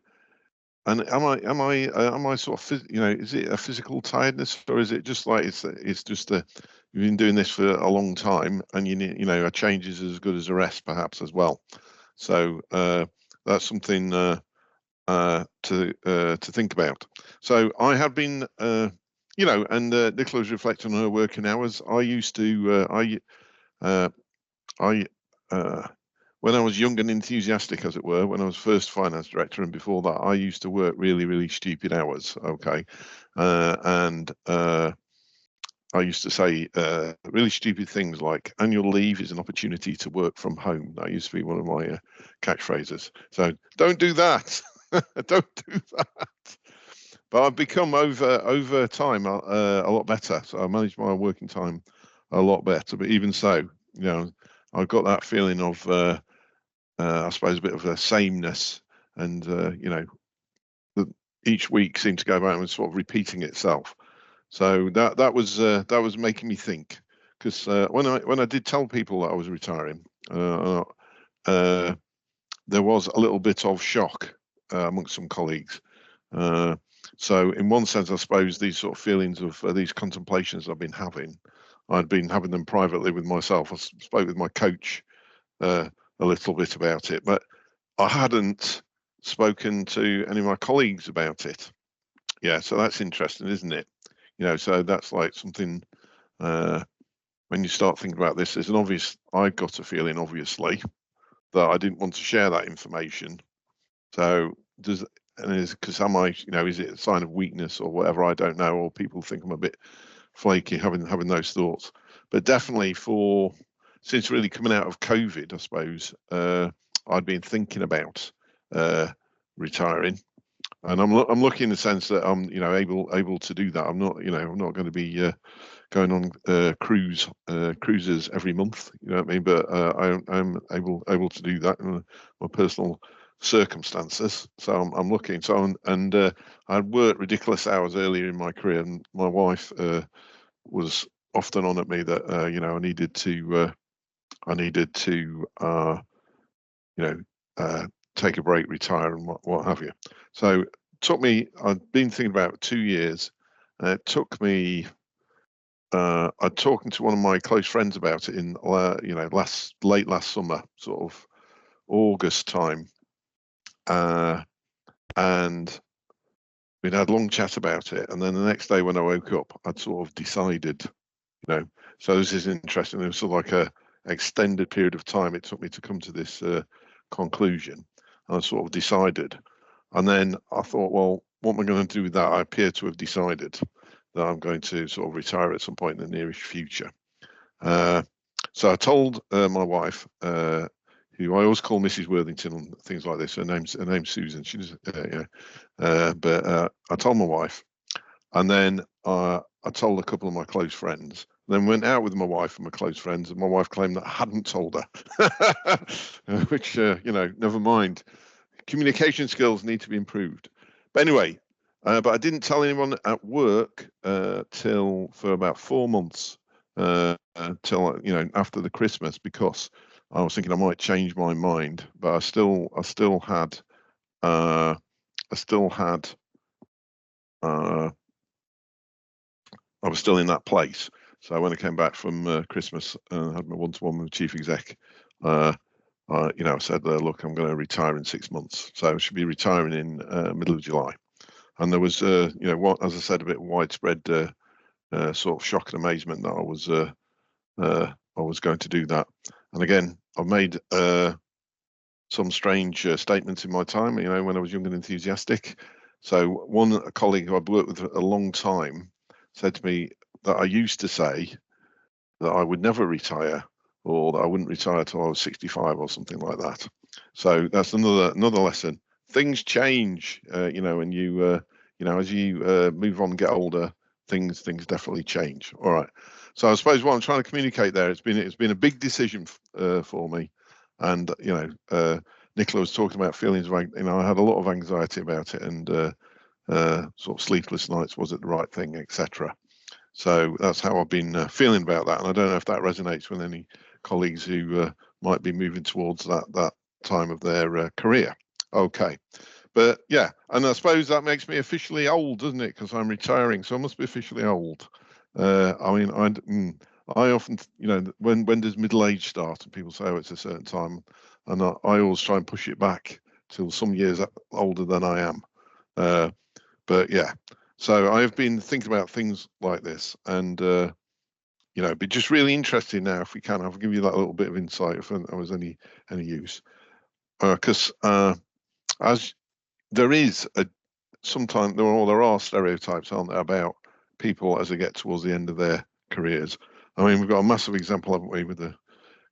and am I sort of, you know, is it a physical tiredness, or is it just like it's just you've been doing this for a long time, and you know, a change is as good as a rest, perhaps, as well. So that's something to think about. So I have been. You know, and Nicola's reflecting on her working hours. I used to, when I was young and enthusiastic, as it were, when I was first finance director, and before that, I used to work really, really stupid hours. Okay, and I used to say really stupid things like annual leave is an opportunity to work from home. That used to be one of my catchphrases. So don't do that. Don't do that. But I've become over time a lot better. So I manage my working time a lot better. But even so, you know, I've got that feeling of, I suppose, a bit of a sameness, and you know, each week seemed to go about and sort of repeating itself. So that was making me think, because when I did tell people that I was retiring, there was a little bit of shock amongst some colleagues. So in one sense, I suppose these sort of feelings of these contemplations I'd been having them privately with myself. I spoke with my coach a little bit about it, but I hadn't spoken to any of my colleagues about it. Yeah, so that's interesting, isn't it? You know, so that's like something, when you start thinking about this, there's an obvious, I got a feeling, obviously, that I didn't want to share that information. So because am I, you know, is it a sign of weakness or whatever? I don't know, or people think I'm a bit flaky having those thoughts. But definitely since really coming out of COVID, I suppose, I'd been thinking about retiring, and I'm lucky in the sense that I'm, you know, able to do that. I'm not going to be going on cruises every month, you know what I mean? But I'm able to do that in my personal circumstances. So I'm looking. So I'd worked ridiculous hours earlier in my career, and my wife was often on at me that you know, I needed to you know, take a break, retire, and what have you. So took me, I'd been thinking about it 2 years, and it took me, I'd talking to one of my close friends about it in, you know, late last summer, sort of August time, and we'd had a long chat about it. And then the next day when I woke up, I'd sort of decided, you know, so this is interesting. It was sort of like a extended period of time it took me to come to this conclusion. And I sort of decided. And then I thought, well, what am I going to do with that? I appear to have decided that I'm going to sort of retire at some point in the nearest future. So I told my wife, who I always call Mrs. Worthington and things like this. Her name's Susan. She's but I told my wife, and then I told a couple of my close friends. Then went out with my wife and my close friends, and my wife claimed that I hadn't told her, which you know, never mind. Communication skills need to be improved. But anyway, but I didn't tell anyone at work for about 4 months, till, you know, after the Christmas, because I was thinking I might change my mind. But I still had I was still in that place. So when I came back from Christmas and had my one-to-one with the chief exec, you know, I said, look, I'm going to retire in 6 months. So I should be retiring in middle of July. And there was, you know, what, as I said, a bit widespread sort of shock and amazement that I was going to do that. And again, I've made some strange statements in my time, you know, when I was young and enthusiastic. So a colleague who I've worked with a long time said to me that I used to say that I would never retire, or that I wouldn't retire till I was 65 or something like that. So that's another lesson. Things change, you know, and you know, as you move on and get older, things definitely change. All right. So I suppose what I'm trying to communicate there, it's been a big decision for me, and you know, Nicola was talking about feelings of, you know, I had a lot of anxiety about it, and sort of sleepless nights, was it the right thing, etc. So that's how I've been feeling about that, and I don't know if that resonates with any colleagues who might be moving towards that time of their career. Okay, but yeah, and I suppose that makes me officially old, doesn't it? Because I'm retiring, so I must be officially old. I mean, I often, you know, when does middle age start? And people say, oh, it's a certain time, and I always try and push it back till some years older than I am. But yeah, so I have been thinking about things like this, and you know, it'd be just really interesting now if we can. I'll give you that little bit of insight if I was any use, because as there is sometimes there are stereotypes, aren't there, about people as they get towards the end of their careers. I mean, we've got a massive example, haven't we, with the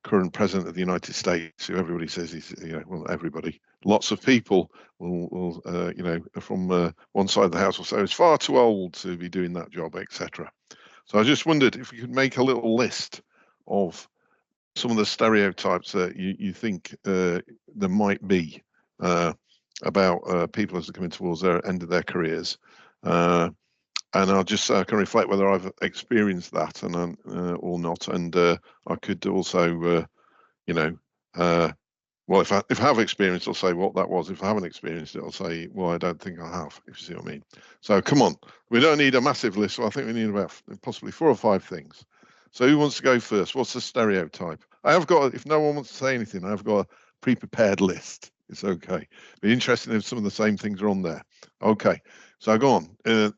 current president of the United States, who everybody says he's, you know, well, everybody, lots of people will you know, from one side of the house will say it's far too old to be doing that job, etc. So I just wondered if you could make a little list of some of the stereotypes that you think there might be about people as they're coming towards their end of their careers. And I'll just can reflect whether I've experienced that and or not. And I could also, you know, well, if I have experienced, I'll say what that was. If I haven't experienced it, I'll say, well, I don't think I have, if you see what I mean. So come on, we don't need a massive list. So I think we need about possibly 4 or 5 things. So who wants to go first? What's the stereotype? I have got, if no one wants to say anything, I've got a pre-prepared list. It's okay. Be interesting if some of the same things are on there. Okay, so go on.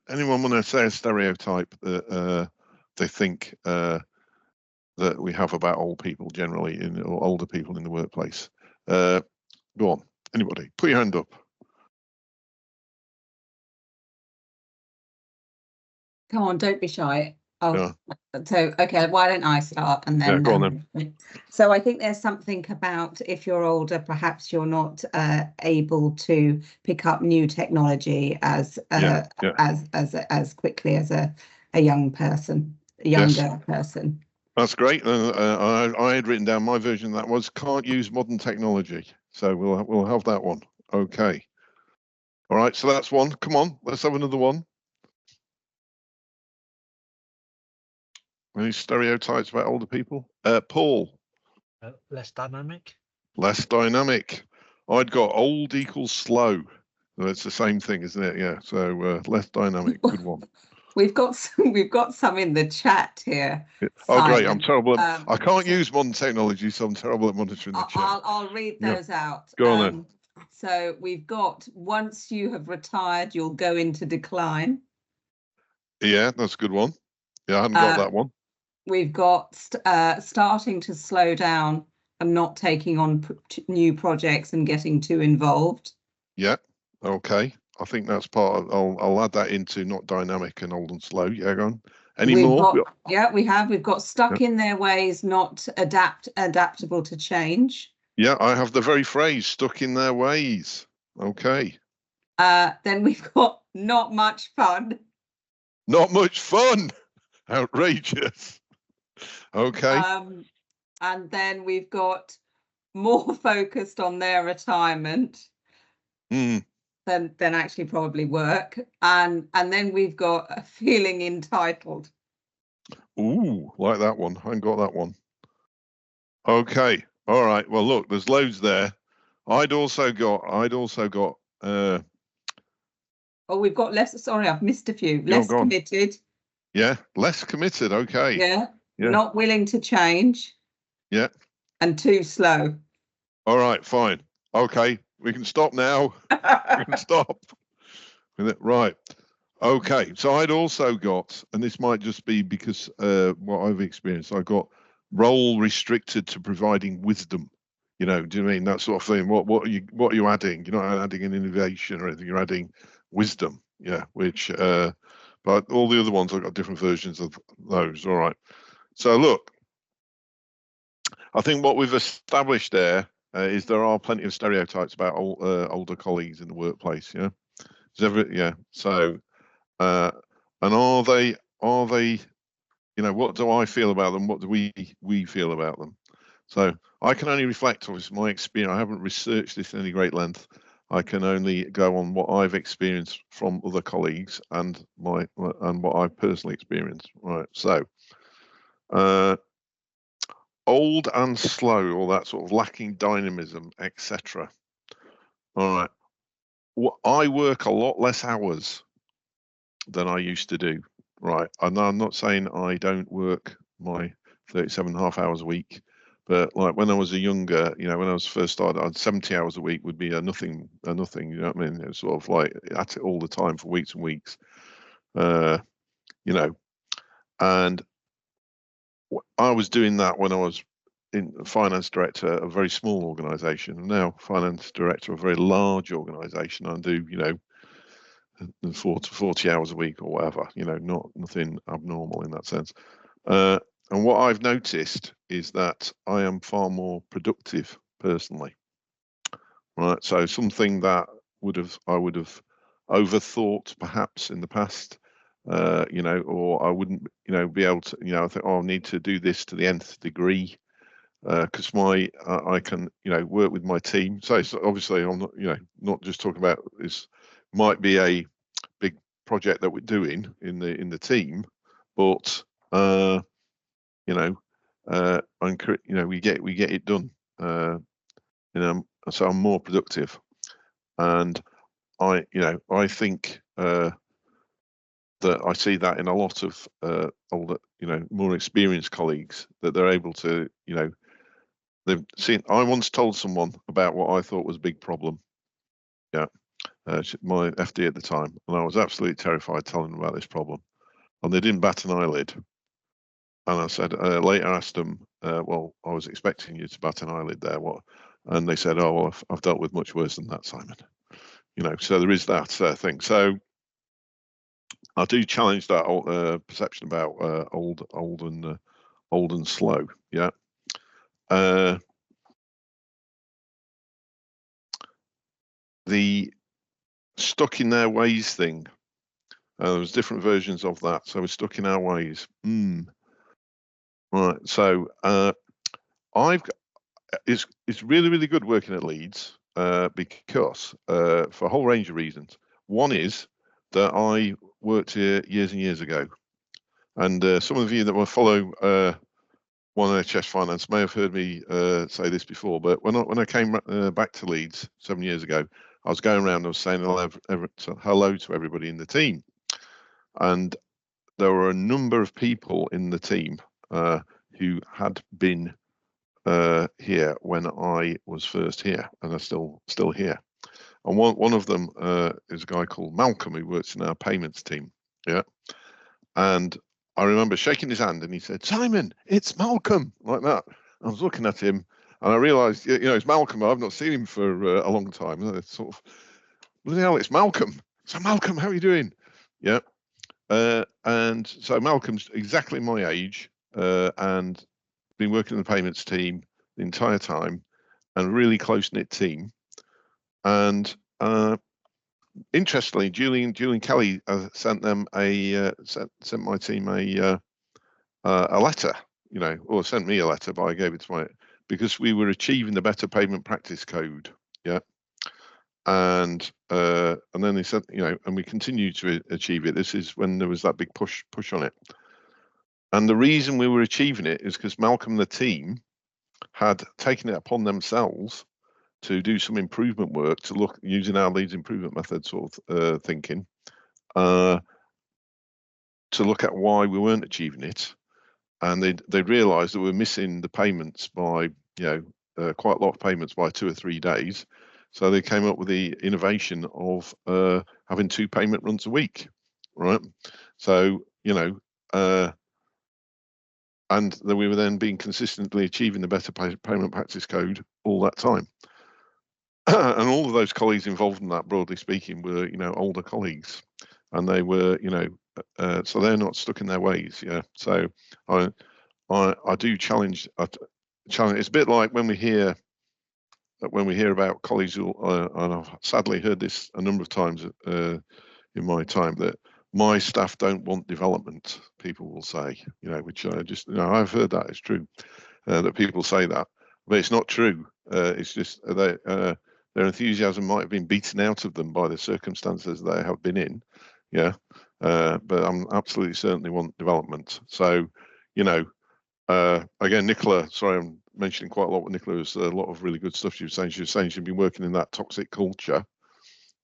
Anyone want to say a stereotype that they think that we have about old people generally, or older people in the workplace? Go on. Anybody? Put your hand up. Come on, don't be shy. Oh, yeah. So okay, why don't I start and then? Yeah, go on then. So I think there's something about if you're older, perhaps you're not able to pick up new technology as quickly as a young person, a younger person. That's great. I had written down my version. That was can't use modern technology. So we'll have that one. Okay. All right. So that's one. Come on, let's have another one. Any stereotypes about older people? Paul. Less dynamic. Less dynamic. I'd got old equals slow. It's the same thing, isn't it? Yeah. So less dynamic. Good one. We've got some in the chat here. Yeah. Oh, great! I'm Simon. terrible. I can't use modern technology, so I'm terrible at monitoring the chat. I'll read those out. Go on then. So we've got, once you have retired, you'll go into decline. Yeah, that's a good one. Yeah, I hadn't got that one. We've got starting to slow down and not taking on new projects and getting too involved. Yeah. Okay. I think that's part of, I'll add that into not dynamic and old and slow. Yeah, go on. Any more? We've got stuck in their ways, not adaptable to change. Yeah, I have the very phrase, stuck in their ways. Okay. Then we've got not much fun. Not much fun. Outrageous. Okay. And then we've got more focused on their retirement than actually probably work. And then we've got a feeling entitled. Ooh, like that one. I haven't got that one. Okay. All right. Well, look, there's loads there. I'd also got oh, we've got less. Sorry, I've missed a few. Less committed. Yeah, less committed. Okay. Yeah. Not willing to change. Yeah. And too slow. All right, fine. Okay, we can stop now. We can stop. Right. Okay, so I'd also got, and this might just be because what I've experienced, I got role restricted to providing wisdom. You know, do you mean that sort of thing? What are you adding? You're not adding an innovation or anything. You're adding wisdom. Yeah, which but all the other ones I've got different versions of those. All right. So look, I think what we've established there is there are plenty of stereotypes about older colleagues in the workplace. Yeah. So, and are they? You know, what do I feel about them? What do we feel about them? So I can only reflect on my experience. I haven't researched this in any great length. I can only go on what I've experienced from other colleagues and what I've personally experienced. Right. So, old and slow, or that sort of lacking dynamism, etc. All right. Well, I work a lot less hours than I used to do. Right. And I'm not saying I don't work my 37.5 hours a week. But like when I was younger, you know, when I was first started, I'd 70 hours a week would be a nothing, you know what I mean? It was sort of like at it all the time for weeks and weeks, you know, and I was doing that when I was in finance director of a very small organization. Now finance director of a very large organization. I do, you know, 40 hours a week or whatever, you know, nothing abnormal in that sense. And what I've noticed is that I am far more productive personally. Right. So something that I would have overthought perhaps in the past, you know, or I wouldn't, you know, be able to, you know, I think, oh, I need to do this to the nth degree because I can, you know, work with my team. So obviously I'm not, you know, not just talking about this might be a big project that we're doing in the team, but you know, you know, we get it done. You know, so I'm more productive, and I think that I see that in a lot of older, you know, more experienced colleagues that they're able to, you know, they've seen. I once told someone about what I thought was a big problem. Yeah, my FD at the time, and I was absolutely terrified telling them about this problem, and they didn't bat an eyelid. And I said, later asked them, well, I was expecting you to bat an eyelid there. What? And they said, oh, well, I've dealt with much worse than that, Simon. You know, so there is that thing. So I do challenge that perception about old and slow. Yeah. The stuck in their ways thing. There was different versions of that. So we're stuck in our ways. Right. So it's really, really good working at Leeds because for a whole range of reasons. One is that I worked here years and years ago, and some of you that will follow NHS Finance may have heard me say this before. But when I came back to Leeds 7 years ago, I was going around, I was saying hello to everybody in the team. And there were a number of people in the team who had been here when I was first here, and are still here. And one of them is a guy called Malcolm, who works in our payments team. Yeah. And I remember shaking his hand, and he said, "Simon, it's Malcolm," like that. I was looking at him, and I realised, it's Malcolm. I've not seen him for a long time. And I sort of, bloody hell, it's Malcolm. So Malcolm, how are you doing? Yeah. And so Malcolm's exactly my age, and been working in the payments team the entire time, and a really close-knit team. And interestingly, Julian Kelly sent them sent my team a letter, or sent me a letter, but I gave it to because we were achieving the Better Payment Practice Code. Yeah. And then they said, and we continue to achieve it. This is when there was that big push on it. And the reason we were achieving it is because Malcolm and the team had taken it upon themselves to do some improvement work, to look using our leads improvement method sort of thinking, to look at why we weren't achieving it. And they realised that we were missing the payments by, quite a lot of payments by 2 or 3 days. So they came up with the innovation of having 2 payment runs a week, right? So, and that we were then being consistently achieving the Better Payment Practice Code all that time. And all of those colleagues involved in that, broadly speaking, were, older colleagues, and they were, so they're not stuck in their ways. Yeah. So I do challenge. It's a bit like when we hear about colleagues who, and I've sadly heard this a number of times in my time, that my staff don't want development, people will say, which I just, I've heard that, it's true, that people say that, but it's not true. It's just their enthusiasm might have been beaten out of them by the circumstances they have been in. Yeah. But I'm absolutely certain they want development. So, again, Nicola, sorry, I'm mentioning quite a lot with Nicola. There's a lot of really good stuff she was saying. She was saying she'd been working in that toxic culture.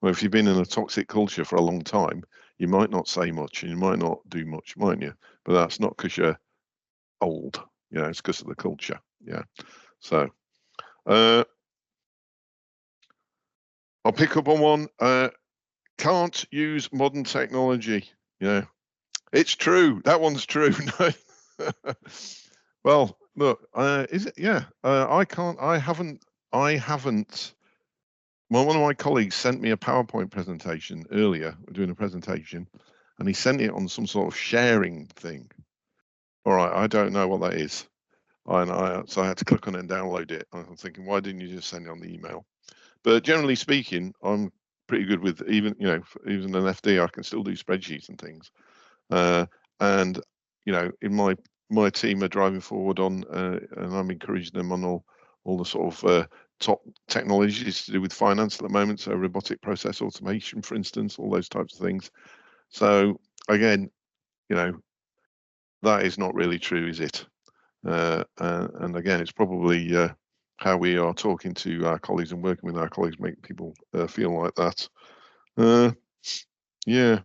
Well, if you've been in a toxic culture for a long time, you might not say much and you might not do much, mightn't you? But that's not because you're old. It's because of the culture. Yeah. So I'll pick up on one. Can't use modern technology. It's true. That one's true. Well, look, is it? Yeah. I can't. I haven't. Well, one of my colleagues sent me a PowerPoint presentation earlier. We're doing a presentation, and he sent it on some sort of sharing thing. All right, I don't know what that is. So I had to click on it and download it. I'm thinking, why didn't you just send it on the email? But generally speaking, I'm pretty good with even an FD. I can still do spreadsheets and things. And in my team are driving forward on, and I'm encouraging them on all the sort of top technologies to do with finance at the moment. So robotic process automation, for instance, all those types of things. So again, that is not really true, is it? And again, it's probably how we are talking to our colleagues and working with our colleagues make people feel like that. Yeah.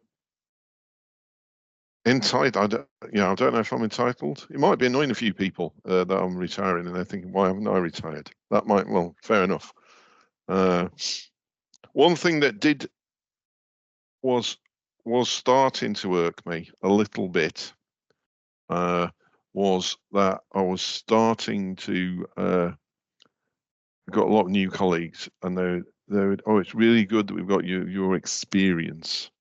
Entitled, I don't know if I'm entitled. It might be annoying a few people that I'm retiring and they're thinking, why haven't I retired? That might, well, fair enough. One thing that was starting to irk me a little bit was that I was starting to got a lot of new colleagues, and they oh, it's really good that we've got your experience,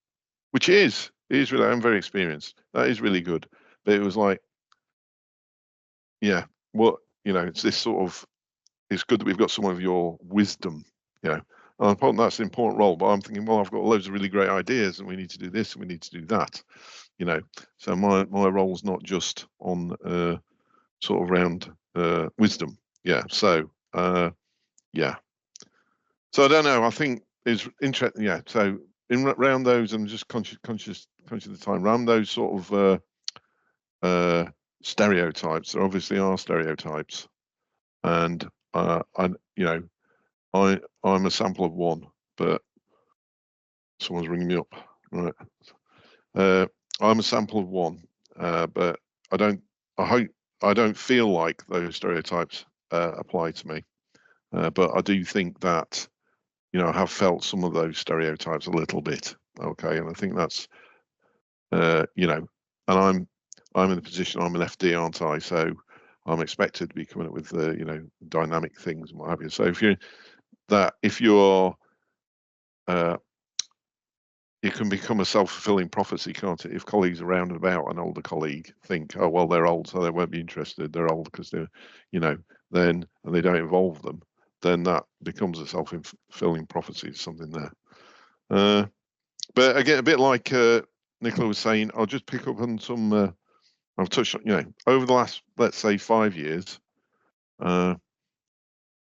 which is really, I'm very experienced. That is really good. But it was like, yeah, it's this sort of, it's good that we've got some of your wisdom, and that's an important role, but I'm thinking, well, I've got loads of really great ideas and we need to do this and we need to do that, so my role is not just on sort of around wisdom. Yeah. So yeah. So I don't know, I think is interesting. Yeah. So around those, I'm just conscious of the time, around those sort of stereotypes. There obviously are stereotypes, and I'm a sample of one. but someone's ringing me up. Right. I'm a sample of one, but I don't feel like those stereotypes apply to me. But I do think that, you know, I have felt some of those stereotypes a little bit. Okay, and I think that's, you know, and I'm in the position, I'm an FD, aren't I? So I'm expected to be coming up with, you know, dynamic things and what have you. So if you're it can become a self-fulfilling prophecy, can't it? If colleagues around and about an older colleague think, oh, well, they're old, so they won't be interested. They're old because they're, you know, then, and they don't involve them, then that becomes a self-fulfilling prophecy, something there. But again, a bit like Nicola was saying, I'll just pick up on some, I've touched on, you know, over the last, let's say, 5 years, you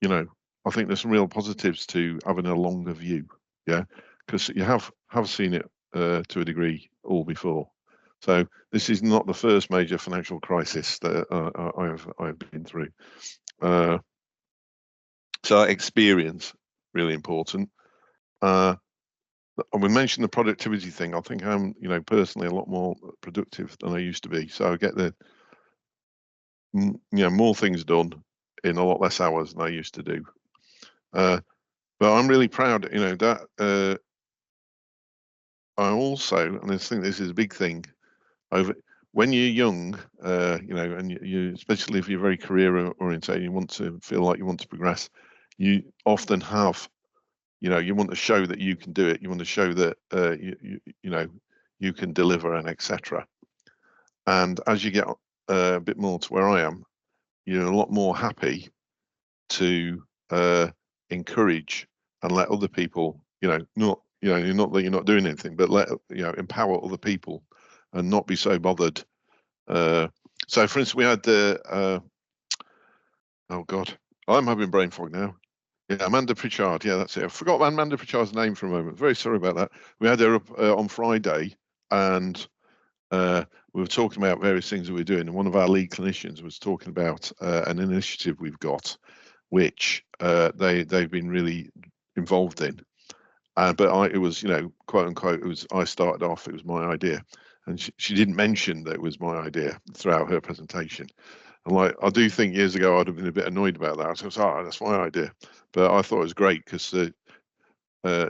know, I think there's some real positives to having a longer view, yeah, because you have seen it to a degree all before. So this is not the first major financial crisis that I've been through. So experience, really important. And we mentioned the productivity thing. I think I'm, you know, personally a lot more productive than I used to be. So I get the, you know, more things done in a lot less hours than I used to do. But I'm really proud, you know, that I also, and I think this is a big thing, when you're young, you know, and you especially if you're very career oriented, you want to feel like you want to progress, you often have, you know, you want to show that you can do it. You want to show that you know, you can deliver and etc. And as you get a bit more to where I am, you're a lot more happy to encourage and let other people, you know, not, you know, not that you're not doing anything, but let, you know, empower other people and not be so bothered. So for instance, we had the oh god, I'm having brain fog now. Yeah, Amanda Pritchard. Yeah, that's it. I forgot Amanda Pritchard's name for a moment. Very sorry about that. We had her up on Friday, and we were talking about various things that we're doing. And one of our lead clinicians was talking about an initiative we've got, which they've been really involved in. But it was, you know, quote unquote, it was, I started off, it was my idea. And she didn't mention that it was my idea throughout her presentation. And like, I do think years ago I'd have been a bit annoyed about that. So I was, oh, that's my idea. But I thought it was great because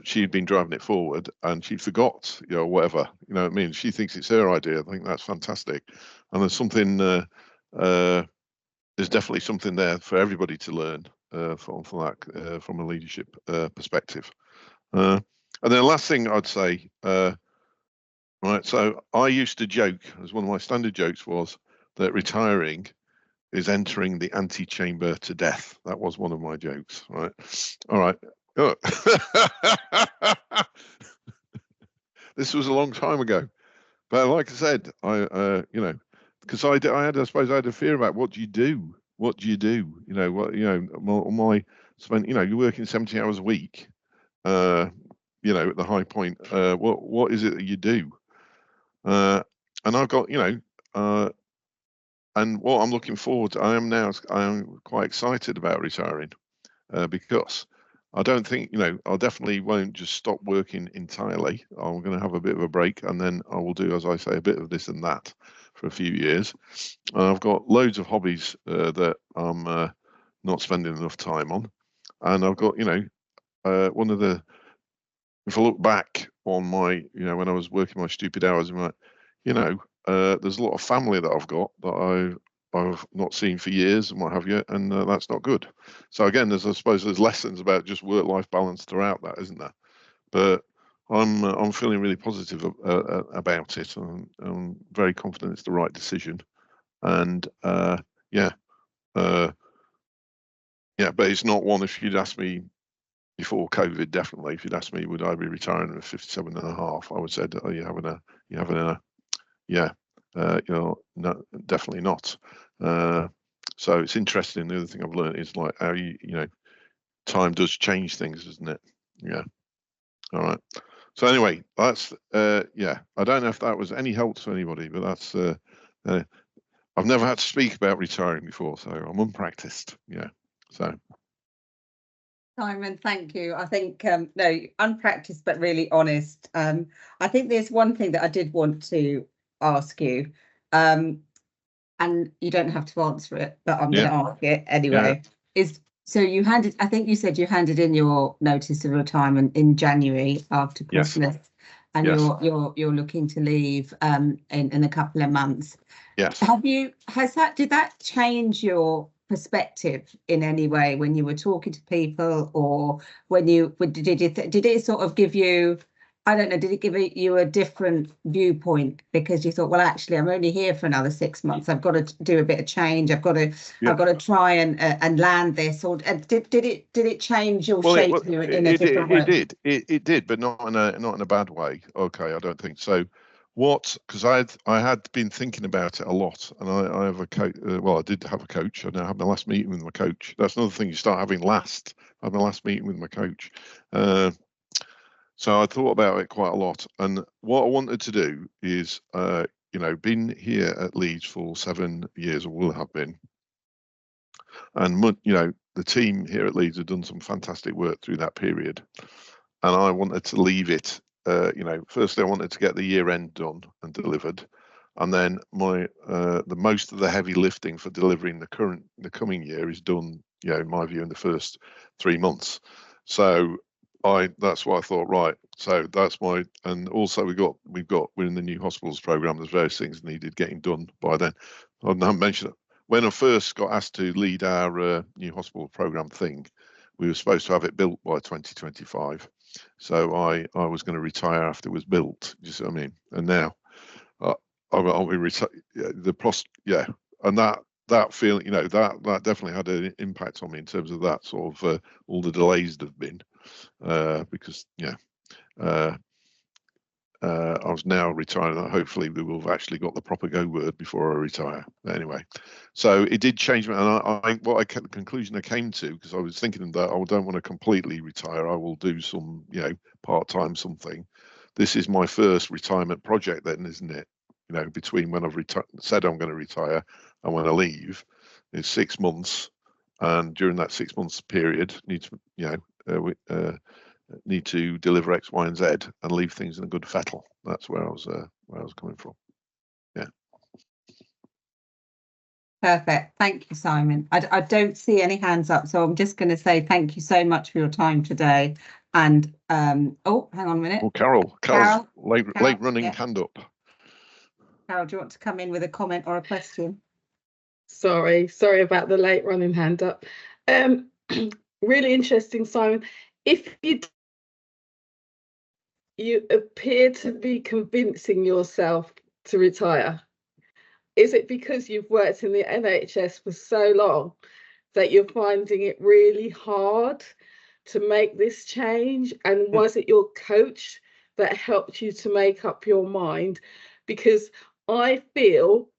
she'd been driving it forward and she forgot, you know, whatever, you know what I mean? She thinks it's her idea. I think that's fantastic. And there's something, there's definitely something there for everybody to learn from that, from a leadership perspective. And then the last thing I'd say, right, so I used to joke, as one of my standard jokes was, that retiring is entering the antechamber to death. That was one of my jokes, right? All right. Oh. This was a long time ago, but like I said, I you know, because I suppose I had a fear about what do you do? What do you do? You know, what, you know, you know, you're working 70 hours a week, you know, at the high point. What is it that you do? And I've got, you know, and what I'm looking forward to, I am quite excited about retiring because I don't think, you know, I definitely won't just stop working entirely. I'm going to have a bit of a break and then I will do, as I say, a bit of this and that for a few years. And I've got loads of hobbies that I'm not spending enough time on. And I've got, you know, if I look back on my, you know, when I was working my stupid hours, I'm like, you know, there's a lot of family that I've got that I've not seen for years and what have you, and that's not good. So again, I suppose there's lessons about just work-life balance throughout that, isn't there? But I'm feeling really positive about it, and I'm very confident it's the right decision. And yeah, but it's not one. If you'd asked me before COVID, definitely, if you'd asked me, would I be retiring at 57 and a half, I would say, oh, you're having a, yeah, you know, no, definitely not. So it's interesting. The other thing I've learned is like how you know, time does change things, doesn't it? Yeah. All right. So anyway, that's yeah. I don't know if that was any help to anybody, but that's I've never had to speak about retiring before, so I'm unpracticed. Yeah. So. Simon, thank you. I think no, unpracticed but really honest. I think there's one thing that I did want to ask you, and you don't have to answer it, but I'm going to ask it anyway. Is so you handed, I think you said you handed in your notice of retirement in January after Christmas, and you're looking to leave in a couple of months. Yes. Did that change your perspective in any way when you were talking to people, or when did it sort of give you, I don't know, did it give you a different viewpoint because you thought, well, actually, I'm only here for another 6 months. I've got to do a bit of change. I've got to try and land this. Or did it change your shape in a different way? It did, but not in a bad way. Okay, I don't think so. Because I had been thinking about it a lot, and I have a coach. Well, I did have a coach. I now have my last meeting with my coach. That's another thing you start having last. I had my last meeting with my coach. So I thought about it quite a lot, and what I wanted to do is, been here at Leeds for 7 years, or will have been, and the team here at Leeds have done some fantastic work through that period, and I wanted to leave it. Firstly, I wanted to get the year end done and delivered, and then the most of the heavy lifting for delivering the coming year is done. In my view, in the first 3 months. So that's what I thought. Right. So that's and also we're in the new hospitals program. There's various things needed getting done by then. I haven't mentioned it. When I first got asked to lead our new hospital program thing, we were supposed to have it built by 2025. So I was going to retire after it was built. You see what I mean? And now I'll be retired. And that feeling, that definitely had an impact on me in terms of that sort of all the delays that have been, because I was now retired, and hopefully we will have actually got the proper go word before I retire. Anyway, so it did change me, and the conclusion I came to, because I was thinking that I don't want to completely retire. I will do some, part-time something. This is my first retirement project, then, isn't it? Between when I've said I'm going to retire and when I leave, it's 6 months, and during that 6 months period, need to deliver X, Y, and Z, and leave things in a good fettle. That's where I was coming from. Yeah. Perfect. Thank you, Simon. I don't see any hands up, so I'm just going to say thank you so much for your time today. And oh, hang on a minute. Oh, Carol's late running hand up. Carol, do you want to come in with a comment or a question? Sorry about the late running hand up. Really interesting, Simon. If you appear to be convincing yourself to retire, is it because you've worked in the NHS for so long that you're finding it really hard to make this change? And was it your coach that helped you to make up your mind? Because I feel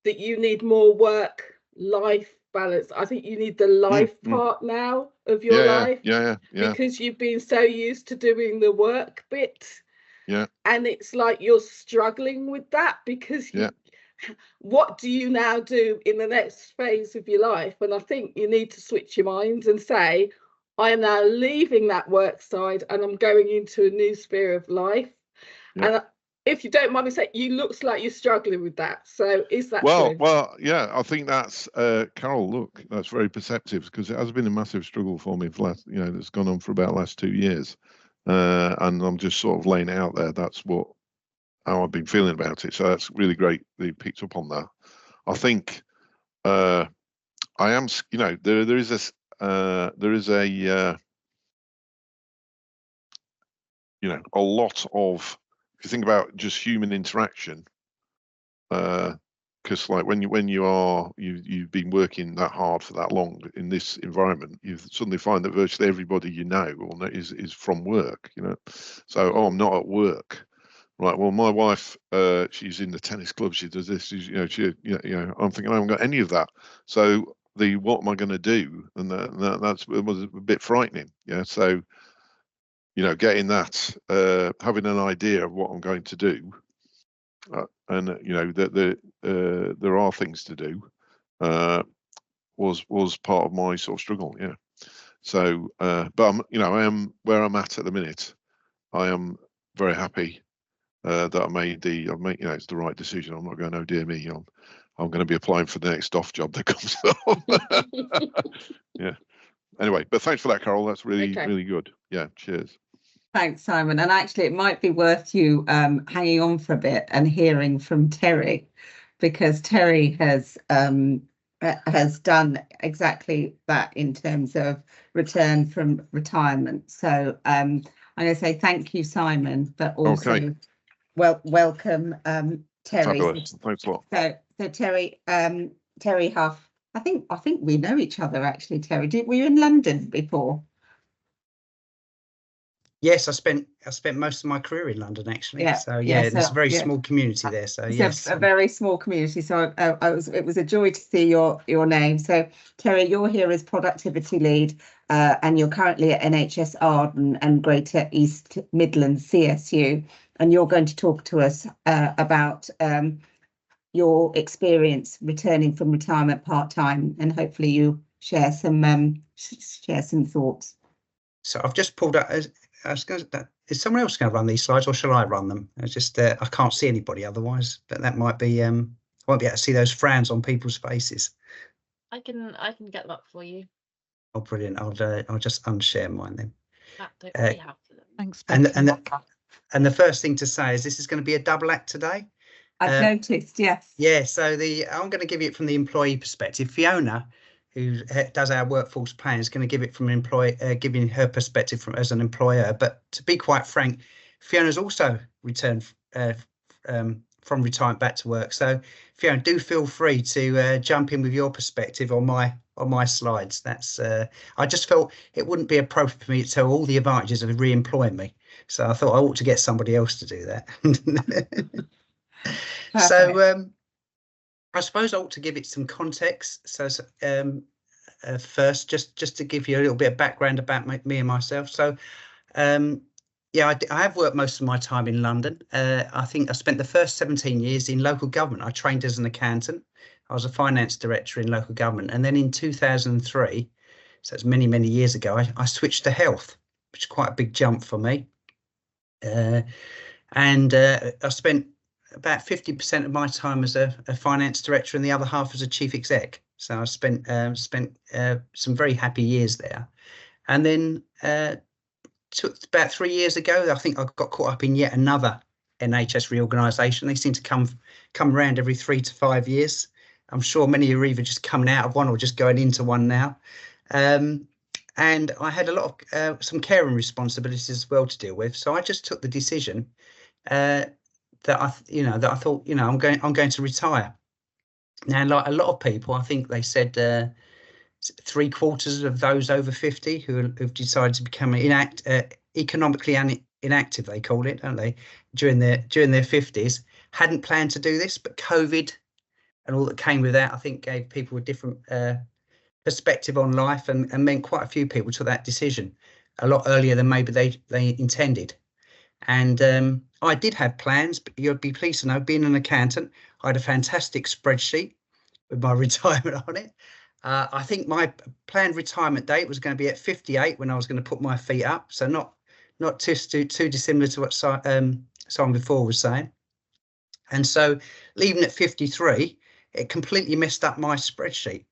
that you need more work-life balance. I think you need the life part now of your life. Yeah. Because you've been so used to doing the work bit. Yeah. And it's like you're struggling with that because what do you now do in the next phase of your life? And I think you need to switch your mind and say, I am now leaving that work side and I'm going into a new sphere of life. And if you don't mind me saying, you looks like you're struggling with that. So is that true? Well, yeah, I think that's Carol. Look, that's very perceptive, because it has been a massive struggle for me for it's gone on for about the last 2 years, and I'm just sort of laying it out there. That's how I've been feeling about it. So that's really great that you picked up on that. I think I am. There is a lot of, if you think about just human interaction, because like when you've been working that hard for that long in this environment, you suddenly find that virtually everybody is from work. So I'm not at work, right? Well, my wife, she's in the tennis club. She does this. I'm thinking I haven't got any of that. So what am I going to do? And that was a bit frightening. Yeah. So getting that, having an idea of what I'm going to do, and that there are things to do, was part of my sort of struggle. Yeah. So, but I am where I'm at the minute. I am very happy that I've made, it's the right decision. I'm not going, oh dear me, I'm going to be applying for the next off job that comes up. Yeah. Anyway, but thanks for that, Carol. That's really, really good. Yeah. Cheers. Thanks, Simon. And actually, it might be worth you hanging on for a bit and hearing from Terry, because Terry has done exactly that in terms of return from retirement. So I'm going to say thank you, Simon, but also welcome, Terry. Fabulous. Thanks a lot. So Terry, Terry Huff. I think we know each other actually, Terry. Were you in London before? Yes, I spent most of my career in London actually. Yeah. So there's a very small community there. So it's yes, a very small community. So it was a joy to see your name. So Terry, you're here as productivity lead, and you're currently at NHS Arden and Greater East Midlands CSU, and you're going to talk to us about your experience returning from retirement part-time, and hopefully you share some thoughts. So I've just pulled out. Is someone else going to run these slides, or shall I run them? It's just I can't see anybody otherwise, but that might be I won't be able to see those frowns on people's faces. I can get that for you. Oh, brilliant! I'll just unshare mine then. Don't really have to. Thanks. And the first thing to say is this is going to be a double act today. I've noticed, yes. Yeah, so I'm going to give it from the employee perspective. Fiona, who does our workforce plan, is going to give it from giving her perspective as an employer. But to be quite frank, Fiona's also returned from retirement back to work. So Fiona, do feel free to jump in with your perspective on my slides. That's I just felt it wouldn't be appropriate for me to tell all the advantages of re-employing me. So I thought I ought to get somebody else to do that. So I suppose I ought to give it some context. So first, just to give you a little bit of background about me and myself. So I have worked most of my time in London. I think I spent the first 17 years in local government. I trained as an accountant. I was a finance director in local government. And then in 2003, so it's many, many years ago, I switched to health, which is quite a big jump for me. I spent about 50% of my time as a finance director and the other half as a chief exec. So I spent some very happy years there. And then about 3 years ago, I think I got caught up in yet another NHS reorganisation. They seem to come around every 3 to 5 years. I'm sure many are either just coming out of one or just going into one now. And I had a lot of some caring responsibilities as well to deal with. So I just took the decision that I thought, I'm going to retire. Now, like a lot of people, I think they said 3/4 of those over 50 who've decided to become economically inactive, they call it, don't they, during their 50s, hadn't planned to do this, but COVID and all that came with that, I think gave people a different perspective on life and meant quite a few people took that decision a lot earlier than maybe they intended. And I did have plans, but you'll be pleased to know, being an accountant, I had a fantastic spreadsheet with my retirement on it. I think my planned retirement date was going to be at 58 when I was going to put my feet up. So not too dissimilar to what someone before was saying. And so leaving at 53, it completely messed up my spreadsheet.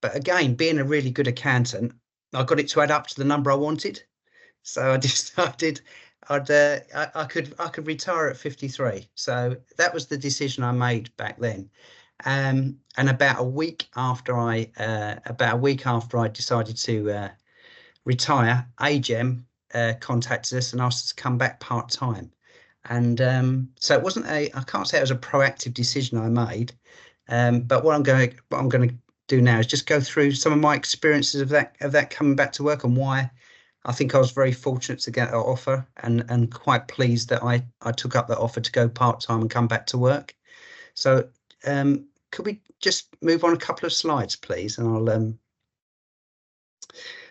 But again, being a really good accountant, I got it to add up to the number I wanted. So I decided I could retire at 53. So that was the decision I made back then. And about a week after I decided to retire, Ageism contacted us and asked us to come back part time. And so it wasn't I can't say it was a proactive decision I made. But what I'm going to do now is just go through some of my experiences of that coming back to work and why I think I was very fortunate to get that offer and quite pleased that I took up that offer to go part-time and come back to work. So could we just move on a couple of slides, please? And I'll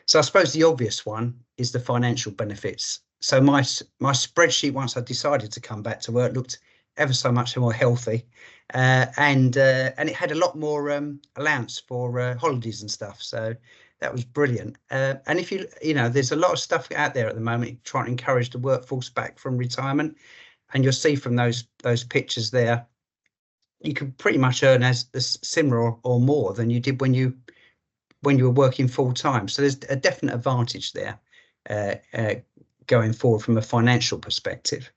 so I suppose the obvious one is the financial benefits. So my spreadsheet, once I decided to come back to work, looked ever so much more healthy, and it had a lot more allowance for holidays and stuff. So that was brilliant. And if you know, there's a lot of stuff out there at the moment trying to encourage the workforce back from retirement, and you'll see from those pictures there, you can pretty much earn as similar or more than you did when you were working full time. So there's a definite advantage there going forward from a financial perspective.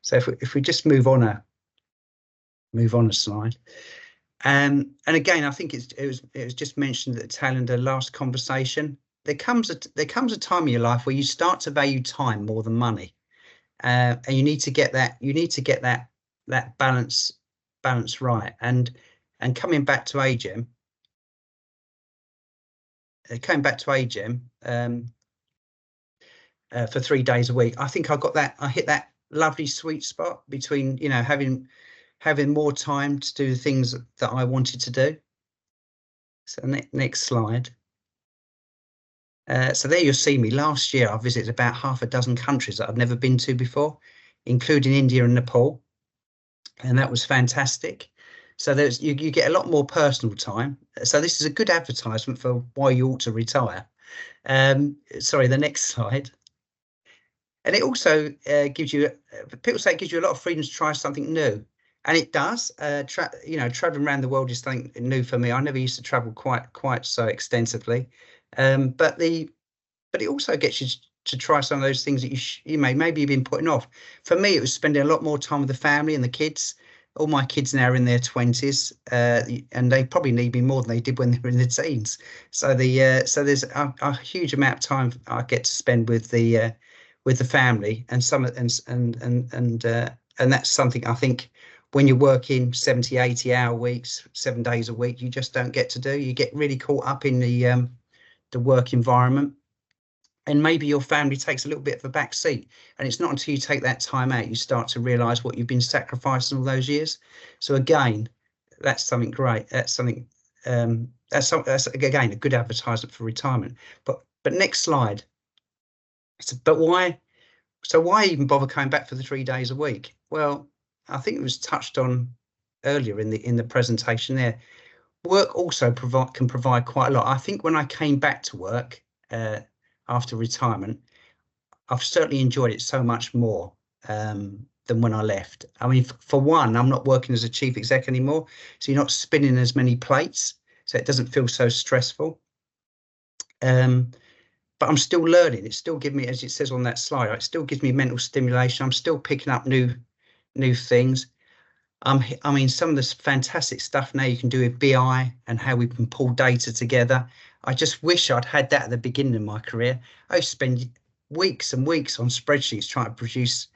So if we just move on a slide, and again, I think it was just mentioned at the tail end of the last conversation. There comes a time in your life where you start to value time more than money, and you need to get that balance right. And coming back to Ageism, for 3 days a week, I think I hit that lovely sweet spot between, you know, having more time to do the things that I wanted to do. So next slide. So there you'll see me. Last year I visited about half a dozen countries that I've never been to before, including India and Nepal, and that was fantastic. So you get a lot more personal time. So this is a good advertisement for why you ought to retire. Sorry, the next slide. And it also gives you, people say it gives you a lot of freedom to try something new, and it does. You know, traveling around the world is something new for me. I never used to travel quite so extensively, but it also gets you to try some of those things that you maybe you've been putting off. For me, it was spending a lot more time with the family and the kids. All my kids now are in their 20s, and they probably need me more than they did when they were in their teens. So there's a huge amount of time I get to spend with the family, and that's something I think when you're working 70, 80-hour weeks, 7 days a week, you just don't get to do. You get really caught up in the work environment, and maybe your family takes a little bit of a back seat. And it's not until you take that time out you start to realise what you've been sacrificing all those years. So again, that's something great. That's something that's again a good advertisement for retirement. But next slide. But why? So why even bother coming back for the 3 days a week? Well, I think it was touched on earlier in the presentation there. Work also can provide quite a lot. I think when I came back to work after retirement, I've certainly enjoyed it so much more than when I left. I mean, for one, I'm not working as a chief exec anymore, so you're not spinning as many plates, so it doesn't feel so stressful. But I'm still learning. It still gives me, as it says on that slide, it still gives me mental stimulation. I'm still picking up new things. I mean, some of this fantastic stuff now you can do with BI and how we can pull data together. I just wish I'd had that at the beginning of my career. I spent weeks and weeks on spreadsheets trying to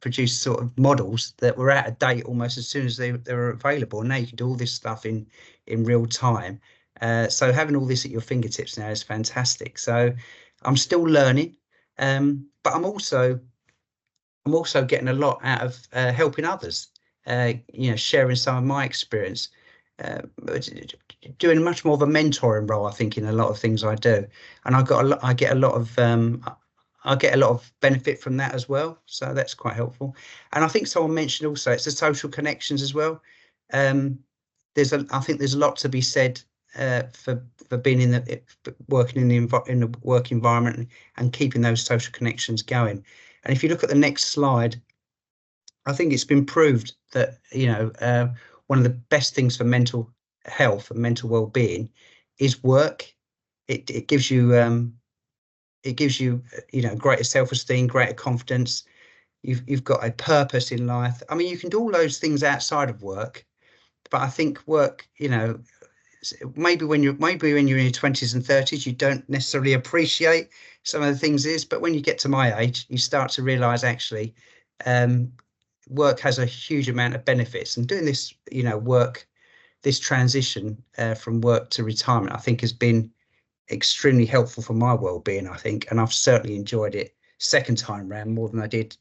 produce sort of models that were out of date almost as soon as they were available. Now you can do all this stuff in real time. So having all this at your fingertips now is fantastic. So I'm still learning, but I'm also getting a lot out of helping others, you know, sharing some of my experience, doing much more of a mentoring role, I think, in a lot of things I do. And I get a lot of benefit from that as well. So that's quite helpful. And I think someone mentioned also it's the social connections as well. I think there's a lot to be said for being working in the work environment and keeping those social connections going. And if you look at the next slide, I think it's been proved that, you know, one of the best things for mental health and mental well-being is work. It gives you you know, greater self-esteem, greater confidence. You've got a purpose in life. I mean, you can do all those things outside of work, but I think work, you know, maybe when you're in your 20s and 30s, you don't necessarily appreciate some of the things but when you get to my age, you start to realize actually work has a huge amount of benefits, and doing this, you know, this transition from work to retirement, I think has been extremely helpful for my well-being, I think, and I've certainly enjoyed it second time round more than I did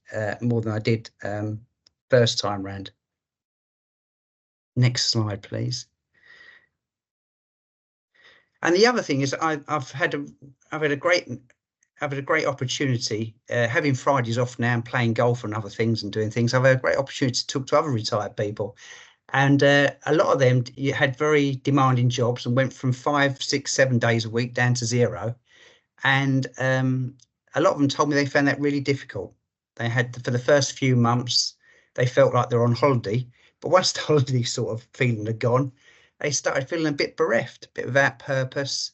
first time round. Next slide, please. And the other thing is I've had a great I've had a great opportunity, having Fridays off now and playing golf and other things and doing things. I've had a great opportunity to talk to other retired people. And a lot of them had very demanding jobs and went from 5, 6, 7 days a week down to 0. And a lot of them told me they found that really difficult. They had, for the first few months, they felt like they're on holiday. But once the holiday sort of feeling had gone, they started feeling a bit bereft, a bit without purpose.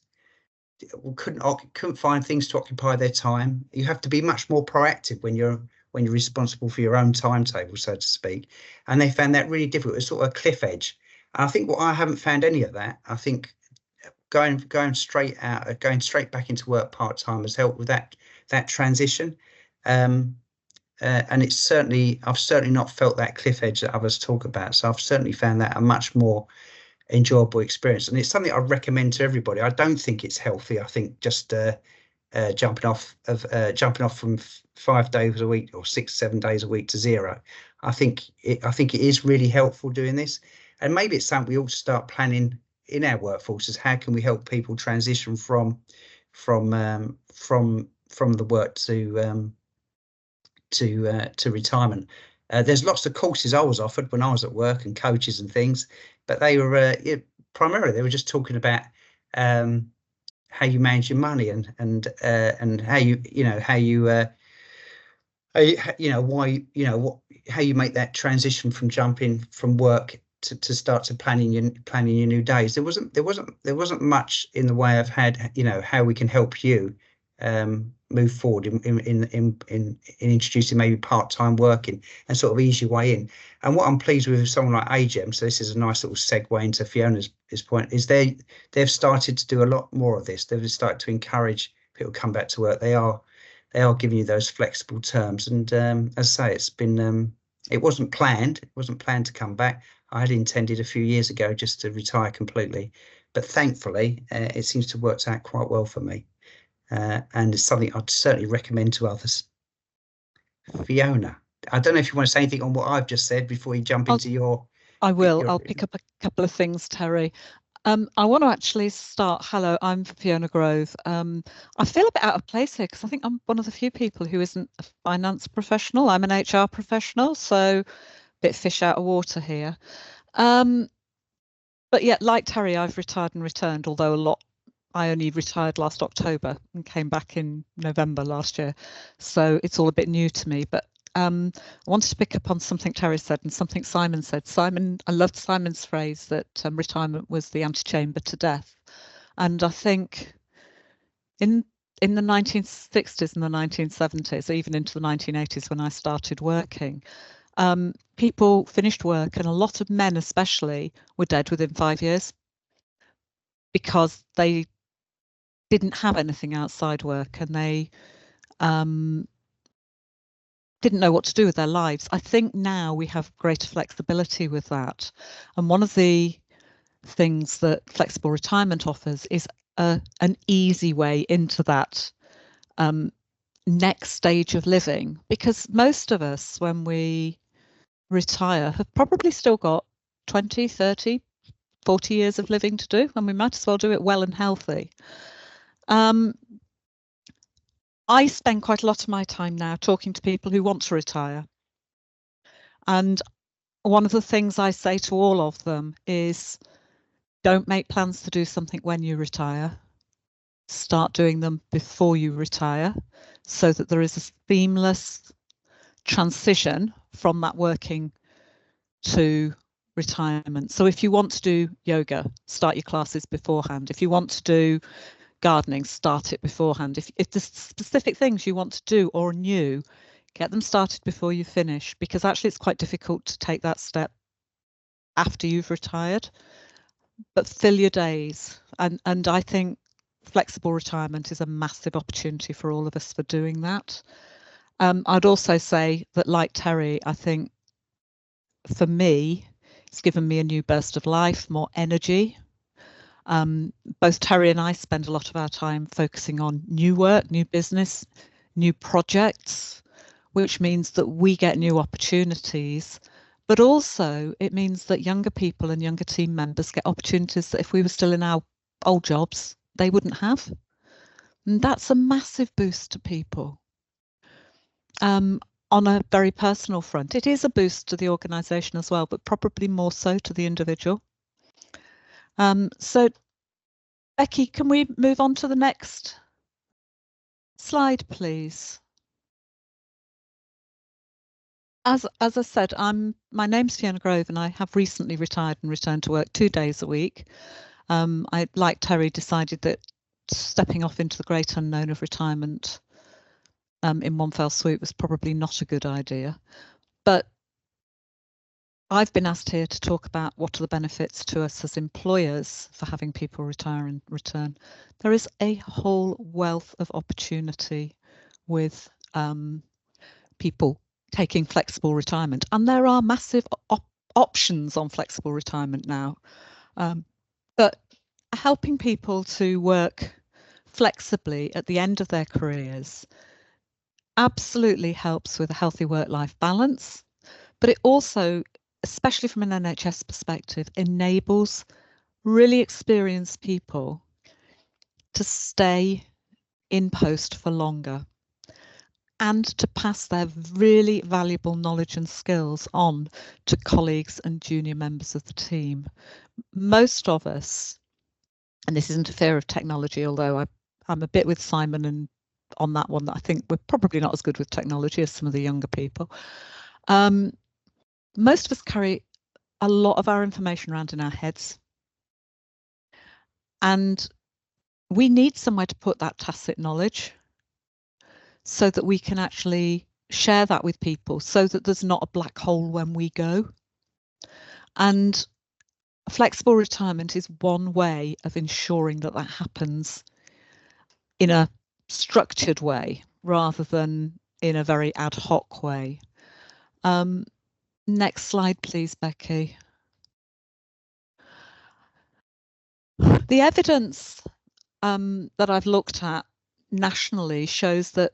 Couldn't find things to occupy their time. You have to be much more proactive when you're responsible for your own timetable, so to speak. And they found that really difficult. It's sort of a cliff edge. And I think I haven't found any of that. I think going straight back into work part-time has helped with that transition. And I've certainly not felt that cliff edge that others talk about. So I've certainly found that a much more enjoyable experience, and it's something I recommend to everybody. I don't think it's healthy. I think just jumping off from 5 days a week or 6, 7 days a week to 0. I think it is really helpful doing this, and maybe it's something we ought to start planning in our workforces. How can we help people transition from the work to retirement? There's lots of courses I was offered when I was at work and coaches and things, but they were primarily they were just talking about how you manage your money and how you make that transition from jumping from work to start to planning your new days. There wasn't much in the way of how we can help you move forward in introducing maybe part-time working and sort of ease your way in. And what I'm pleased with someone like Ageism, so this is a nice little segue into Fiona's point, is they've started to do a lot more of this. They've started to encourage people to come back to work. They are giving you those flexible terms. And as I say, it's been it wasn't planned. It wasn't planned to come back. I had intended a few years ago just to retire completely, but thankfully it seems to have worked out quite well for me. And it's something I'd certainly recommend to others. Fiona, I don't know if you want to say anything on what I've just said before you jump into your... I will. I'll pick up a couple of things, Terry. I want to actually start. Hello, I'm Fiona Grove. I feel a bit out of place here because I think I'm one of the few people who isn't a finance professional. I'm an HR professional, so a bit fish out of water here. But yeah, like Terry, I've retired and returned, although I only retired last October and came back in November last year. So it's all a bit new to me. But I wanted to pick up on something Terry said and something Simon said. I loved Simon's phrase that retirement was the antechamber to death. And I think in the 1960s and the 1970s, even into the 1980s when I started working, people finished work, and a lot of men especially were dead within 5 years because they didn't have anything outside work and they didn't know what to do with their lives. I think now we have greater flexibility with that. And one of the things that flexible retirement offers is an easy way into that next stage of living, because most of us, when we retire, have probably still got 20, 30, 40 years of living to do, and we might as well do it well and healthy. I spend quite a lot of my time now talking to people who want to retire. And one of the things I say to all of them is, don't make plans to do something when you retire. Start doing them before you retire so that there is a seamless transition from that working to retirement. So if you want to do yoga, start your classes beforehand. If you want to do gardening, start it beforehand. If there's specific things you want to do or new, get them started before you finish, because actually it's quite difficult to take that step after you've retired. But fill your days, and I think flexible retirement is a massive opportunity for all of us for doing that. I'd also say that, like Terry, I think for me it's given me a new burst of life, more energy. Both Terry and I spend a lot of our time focusing on new work, new business, new projects, which means that we get new opportunities. But also it means that younger people and younger team members get opportunities that if we were still in our old jobs, they wouldn't have. And that's a massive boost to people. On a very personal front, it is a boost to the organisation as well, but probably more so to the individual. So, Becky, can we move on to the next slide, please? As I said, my name's Fiona Grove, and I have recently retired and returned to work 2 days a week. I, like Terry, decided that stepping off into the great unknown of retirement in one fell swoop was probably not a good idea. But I've been asked here to talk about what are the benefits to us as employers for having people retire and return. There is a whole wealth of opportunity with people taking flexible retirement, and there are massive options on flexible retirement now. But helping people to work flexibly at the end of their careers absolutely helps with a healthy work-life balance, but it also, especially from an NHS perspective, enables really experienced people to stay in post for longer and to pass their really valuable knowledge and skills on to colleagues and junior members of the team. Most of us, and this isn't a fear of technology, although I'm a bit with Simon and on that one, that I think we're probably not as good with technology as some of the younger people. Most of us carry a lot of our information around in our heads, and we need somewhere to put that tacit knowledge so that we can actually share that with people, so that there's not a black hole when we go. And flexible retirement is one way of ensuring that that happens in a structured way rather than in a very ad hoc way. Next slide, please, Becky. The evidence that I've looked at nationally shows that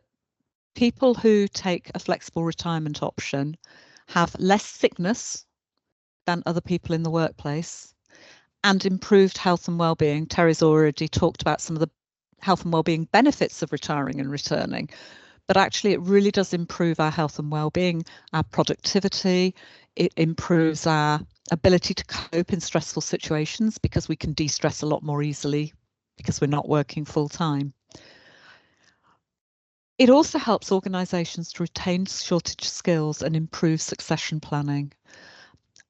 people who take a flexible retirement option have less sickness than other people in the workplace and improved health and well-being. Terry's already talked about some of the health and well-being benefits of retiring and returning, but actually it really does improve our health and well-being, our productivity. It improves our ability to cope in stressful situations because we can de-stress a lot more easily because we're not working full-time. It also helps organisations to retain shortage skills and improve succession planning.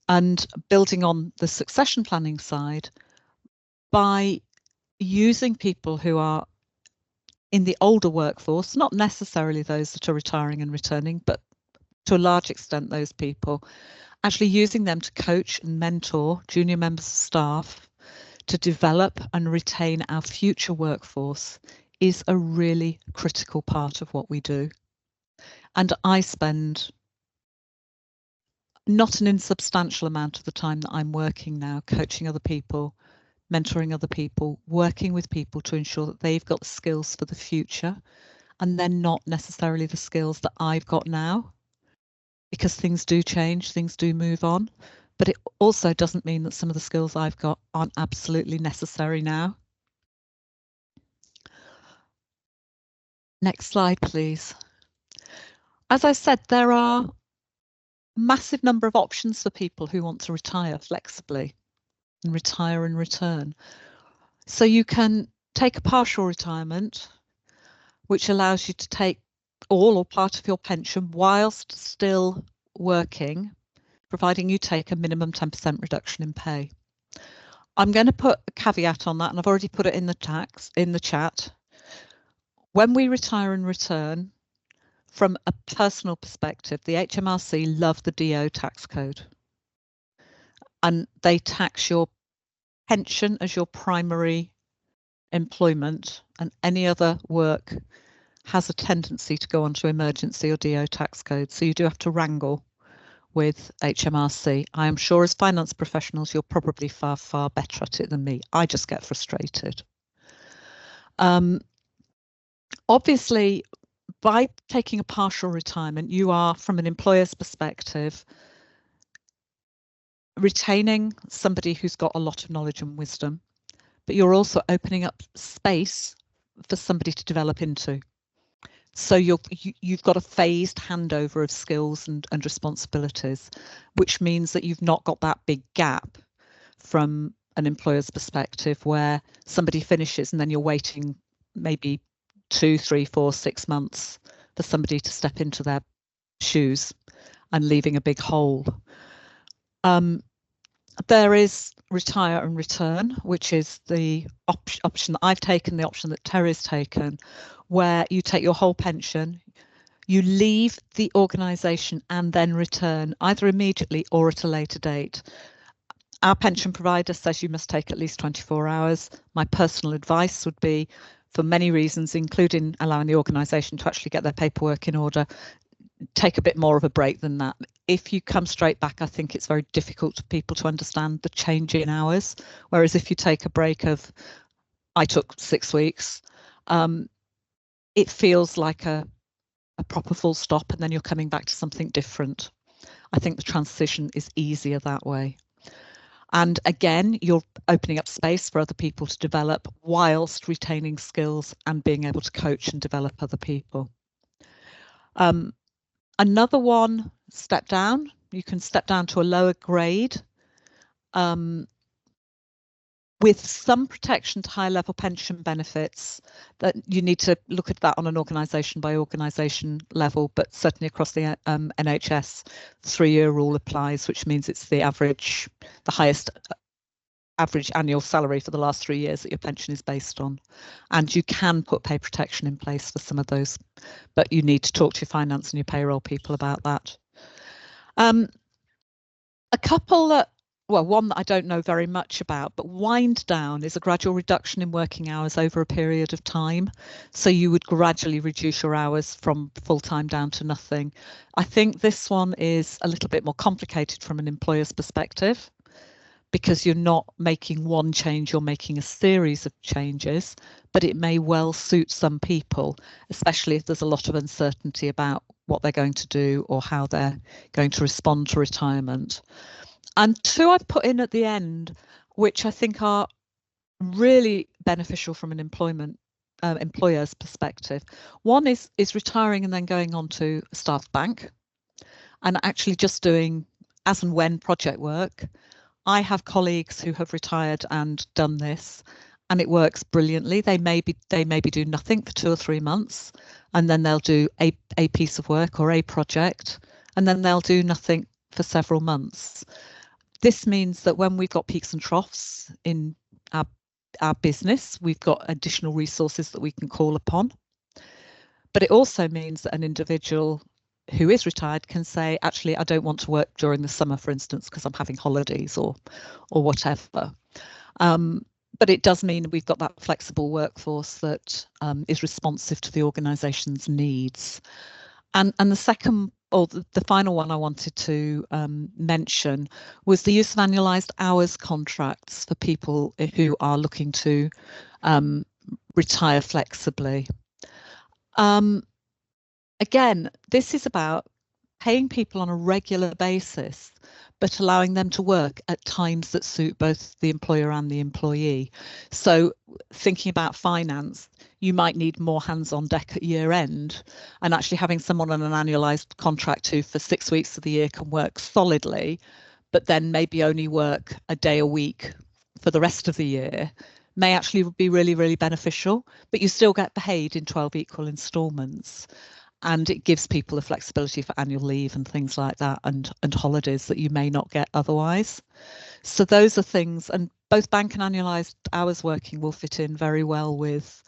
And building on the succession planning side, by using people who are in the older workforce, not necessarily those that are retiring and returning, but to a large extent those people, actually using them to coach and mentor junior members of staff to develop and retain our future workforce is a really critical part of what we do. And I spend not an insubstantial amount of the time that I'm working now coaching other people, mentoring other people, working with people to ensure that they've got the skills for the future and they're not necessarily the skills that I've got now, because things do change, things do move on, but it also doesn't mean that some of the skills I've got aren't absolutely necessary now. Next slide, please. As I said, there are a massive number of options for people who want to retire flexibly and retire and return. So you can take a partial retirement, which allows you to take all or part of your pension whilst still working, providing you take a minimum 10% reduction in pay. I'm going to put a caveat on that, and I've already put it in the chat. When we retire and return, from a personal perspective, the HMRC love the DO tax code, and they tax your pension as your primary employment, and any other work has a tendency to go onto emergency or DO tax code. So you do have to wrangle with HMRC. I am sure as finance professionals, you're probably far, far better at it than me. I just get frustrated. Obviously, by taking a partial retirement, you are, from an employer's perspective, retaining somebody who's got a lot of knowledge and wisdom, but you're also opening up space for somebody to develop into. So you've got a phased handover of skills and responsibilities, which means that you've not got that big gap from an employer's perspective where somebody finishes and then you're waiting maybe 2, 3, 4, 6 months for somebody to step into their shoes and leaving a big hole. There is retire and return, which is the option that I've taken, the option that Terry's taken, where you take your whole pension, you leave the organisation and then return either immediately or at a later date. Our pension provider says you must take at least 24 hours. My personal advice would be, for many reasons, including allowing the organisation to actually get their paperwork in order, take a bit more of a break than that. If you come straight back, I think it's very difficult for people to understand the change in hours. Whereas if you take a break of, I took 6 weeks, it feels like a proper full stop, and then you're coming back to something different. I think the transition is easier that way. And again, you're opening up space for other people to develop whilst retaining skills and being able to coach and develop other people. Another one, step down. You can step down to a lower grade with some protection to high level pension benefits. That you need to look at that on an organisation by organisation level, but certainly across the NHS, 3-year rule applies, which means it's the average, the highest average annual salary for the last 3 years that your pension is based on. And you can put pay protection in place for some of those, but you need to talk to your finance and your payroll people about that. A couple that, well, one that I don't know very much about, but wind down is a gradual reduction in working hours over a period of time. So you would gradually reduce your hours from full-time down to nothing. I think this one is a little bit more complicated from an employer's perspective, because you're not making one change, you're making a series of changes, but it may well suit some people, especially if there's a lot of uncertainty about what they're going to do or how they're going to respond to retirement. And 2 I've put in at the end, which I think are really beneficial from an employer's perspective. One is retiring and then going on to a staff bank and actually just doing as and when project work. I have colleagues who have retired and done this, and it works brilliantly. They maybe do nothing for 2 or 3 months, and then they'll do a piece of work or a project, and then they'll do nothing for several months. This means that when we've got peaks and troughs in our business, we've got additional resources that we can call upon. But it also means that an individual who is retired can say, actually, I don't want to work during the summer, for instance, because I'm having holidays or whatever. But it does mean we've got that flexible workforce that is responsive to the organisation's needs. And the second, or the final one I wanted to mention was the use of annualised hours contracts for people who are looking to retire flexibly. Again, this is about paying people on a regular basis, but allowing them to work at times that suit both the employer and the employee. So thinking about finance, you might need more hands on deck at year end, and actually having someone on an annualised contract who for 6 weeks of the year can work solidly, but then maybe only work a day a week for the rest of the year may actually be really, really beneficial, but you still get paid in 12 equal instalments. And it gives people the flexibility for annual leave and things like that, and holidays that you may not get otherwise. So those are things, and both bank and annualised hours working will fit in very well with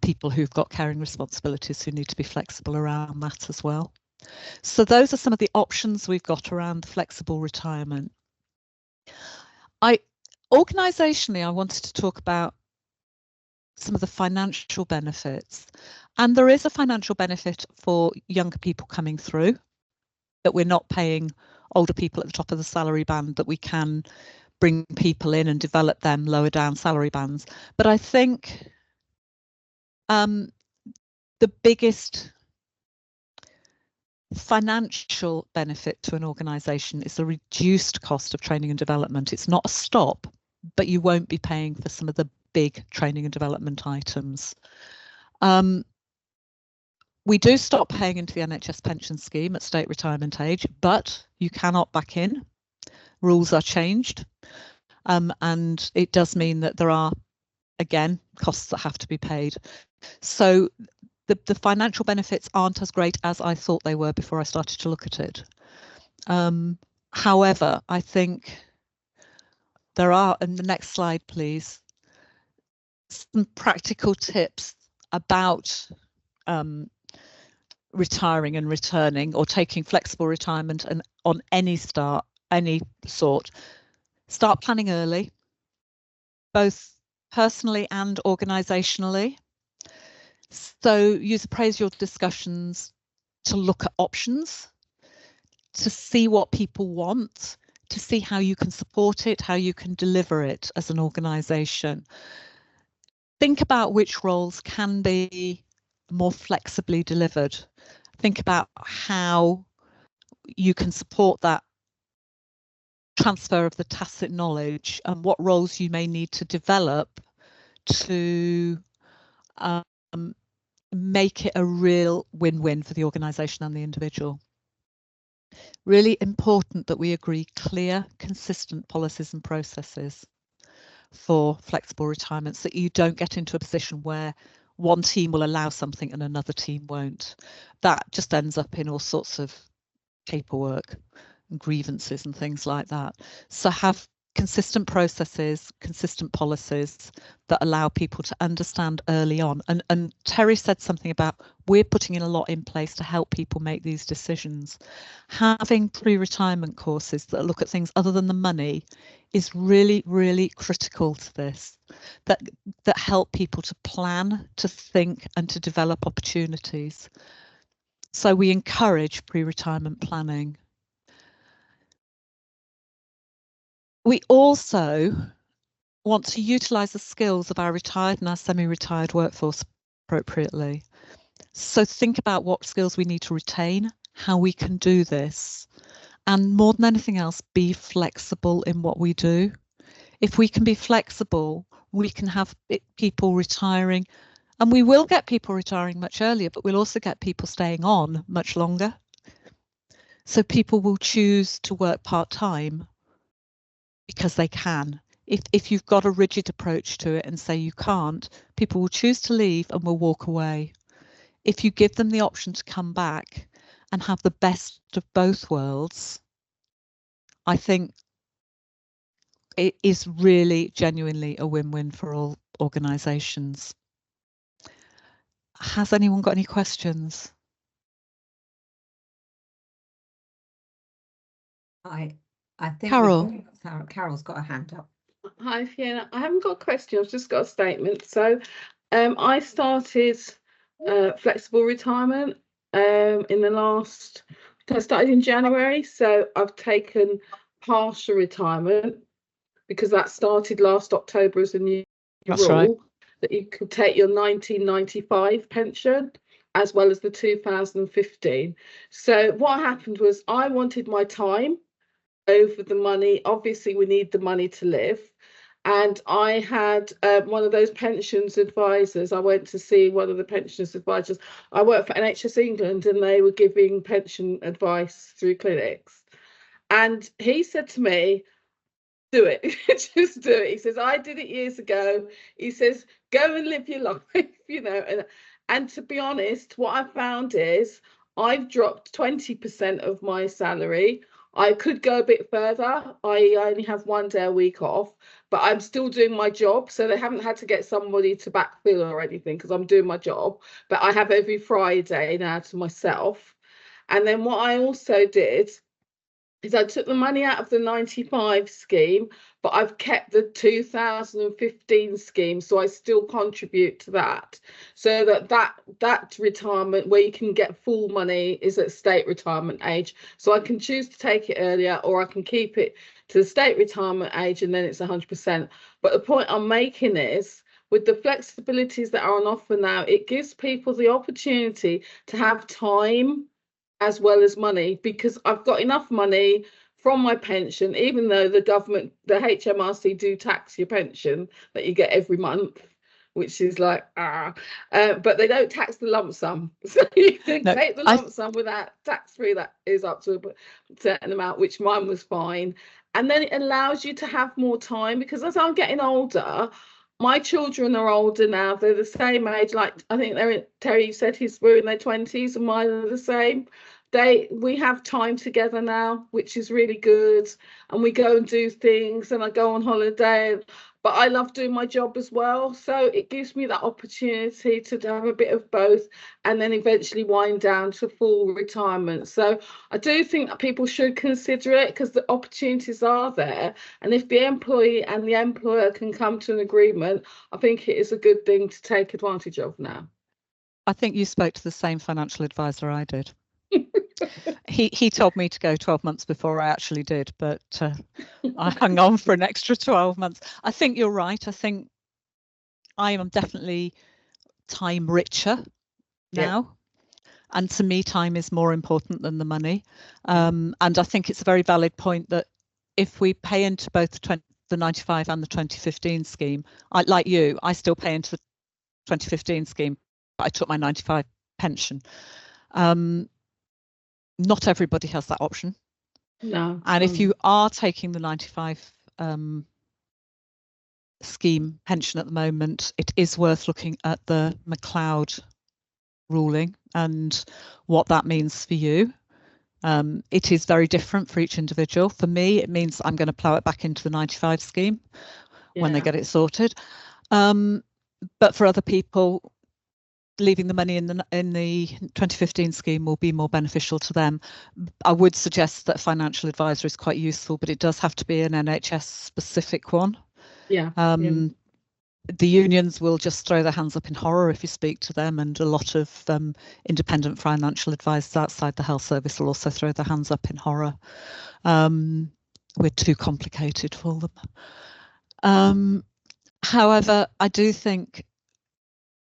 people who've got caring responsibilities who need to be flexible around that as well. So those are some of the options we've got around flexible retirement. Organisationally, I wanted to talk about some of the financial benefits. And there is a financial benefit for younger people coming through, that we're not paying older people at the top of the salary band, that we can bring people in and develop them lower down salary bands. But I think the biggest financial benefit to an organisation is the reduced cost of training and development. It's not a stop, but you won't be paying for some of the big training and development items. We do stop paying into the NHS pension scheme at state retirement age, but you cannot back in. Rules are changed, and it does mean that there are, again, costs that have to be paid. So the financial benefits aren't as great as I thought they were before I started to look at it. However, I think there are, and the next slide, please, some practical tips about retiring and returning, or taking flexible retirement and on any sort. Start planning early, both personally and organisationally. So use appraisal discussions to look at options, to see what people want, to see how you can support it, how you can deliver it as an organisation. Think about which roles can be more flexibly delivered. Think about how you can support that transfer of the tacit knowledge and what roles you may need to develop to make it a real win-win for the organisation and the individual. Really important that we agree clear, consistent policies and processes for flexible retirement, so that you don't get into a position where one team will allow something and another team won't. That just ends up in all sorts of paperwork and grievances and things like that. So have consistent processes, consistent policies that allow people to understand early on. And Terry said something about we're putting in a lot in place to help people make these decisions. Having pre-retirement courses that look at things other than the money is really, really critical to this, that help people to plan, to think and to develop opportunities. So we encourage pre-retirement planning. We also want to utilise the skills of our retired and our semi-retired workforce appropriately. So think about what skills we need to retain, how we can do this, and more than anything else, be flexible in what we do. If we can be flexible, we can have people retiring, and we will get people retiring much earlier, but we'll also get people staying on much longer. So people will choose to work part-time because they can. If you've got a rigid approach to it and say you can't, people will choose to leave and will walk away. If you give them the option to come back and have the best of both worlds, I think it is really genuinely a win-win for all organisations. Has anyone got any questions? I think Carol's got a hand up. Hi Fiona, I haven't got a question, I've just got a statement. So I started flexible retirement in the last, I started in January, so I've taken partial retirement because that started last October as a new rule, right, that you could take your 1995 pension as well as the 2015. So what happened was I wanted my time over the money. Obviously we need the money to live, and I had one of those pensions advisors. I went to see one of the pensions advisors. I worked for NHS England and they were giving pension advice through clinics, and he said to me, do it. Just do it. He says, I did it years ago. He says, go and live your life, you know. And to be honest, what I found is I've dropped 20% of my salary. I could go a bit further. I only have 1 day a week off, but I'm still doing my job. So they haven't had to get somebody to backfill or anything because I'm doing my job. But I have every Friday now to myself. And then what I also did is I took the money out of the 95 scheme, but I've kept the 2015 scheme, so I still contribute to that. So that retirement where you can get full money is at state retirement age. So I can choose to take it earlier, or I can keep it to the state retirement age and then it's 100%. But the point I'm making is, with the flexibilities that are on offer now, it gives people the opportunity to have time as well as money, because I've got enough money from my pension, even though the government, the HMRC do tax your pension that you get every month, which is like, but they don't tax the lump sum. So you can take the lump sum without tax-free, that is up to a certain amount, which mine was fine. And then it allows you to have more time, because as I'm getting older, my children are older now. They're the same age. Like, I think Terry said we're in their 20s, and mine are the same. We have time together now, which is really good. And we go and do things, and I go on holiday. But I love doing my job as well. So it gives me that opportunity to have a bit of both, and then eventually wind down to full retirement. So I do think that people should consider it, because the opportunities are there. And if the employee and the employer can come to an agreement, I think it is a good thing to take advantage of now. I think you spoke to the same financial advisor I did. He told me to go 12 months before I actually did, but I hung on for an extra 12 months. I think you're right. I think I am definitely time richer now. And to me, time is more important than the money. And I think it's a very valid point that if we pay into both the 95 and the 2015 scheme, like you, I still pay into the 2015 scheme, but I took my 95 pension. Not everybody has that option. No. And if you are taking the 95 scheme pension at the moment, it is worth looking at the McLeod ruling and what that means for you. It is very different for each individual. For me, it means I'm going to plough it back into the 95 scheme when they get it sorted. But for other people, leaving the money in the 2015 scheme will be more beneficial to them. I would suggest that financial advisor is quite useful, but it does have to be an NHS specific one. The unions will just throw their hands up in horror if you speak to them, and a lot of independent financial advisors outside the health service will also throw their hands up in horror. We're too complicated for them. However, I do think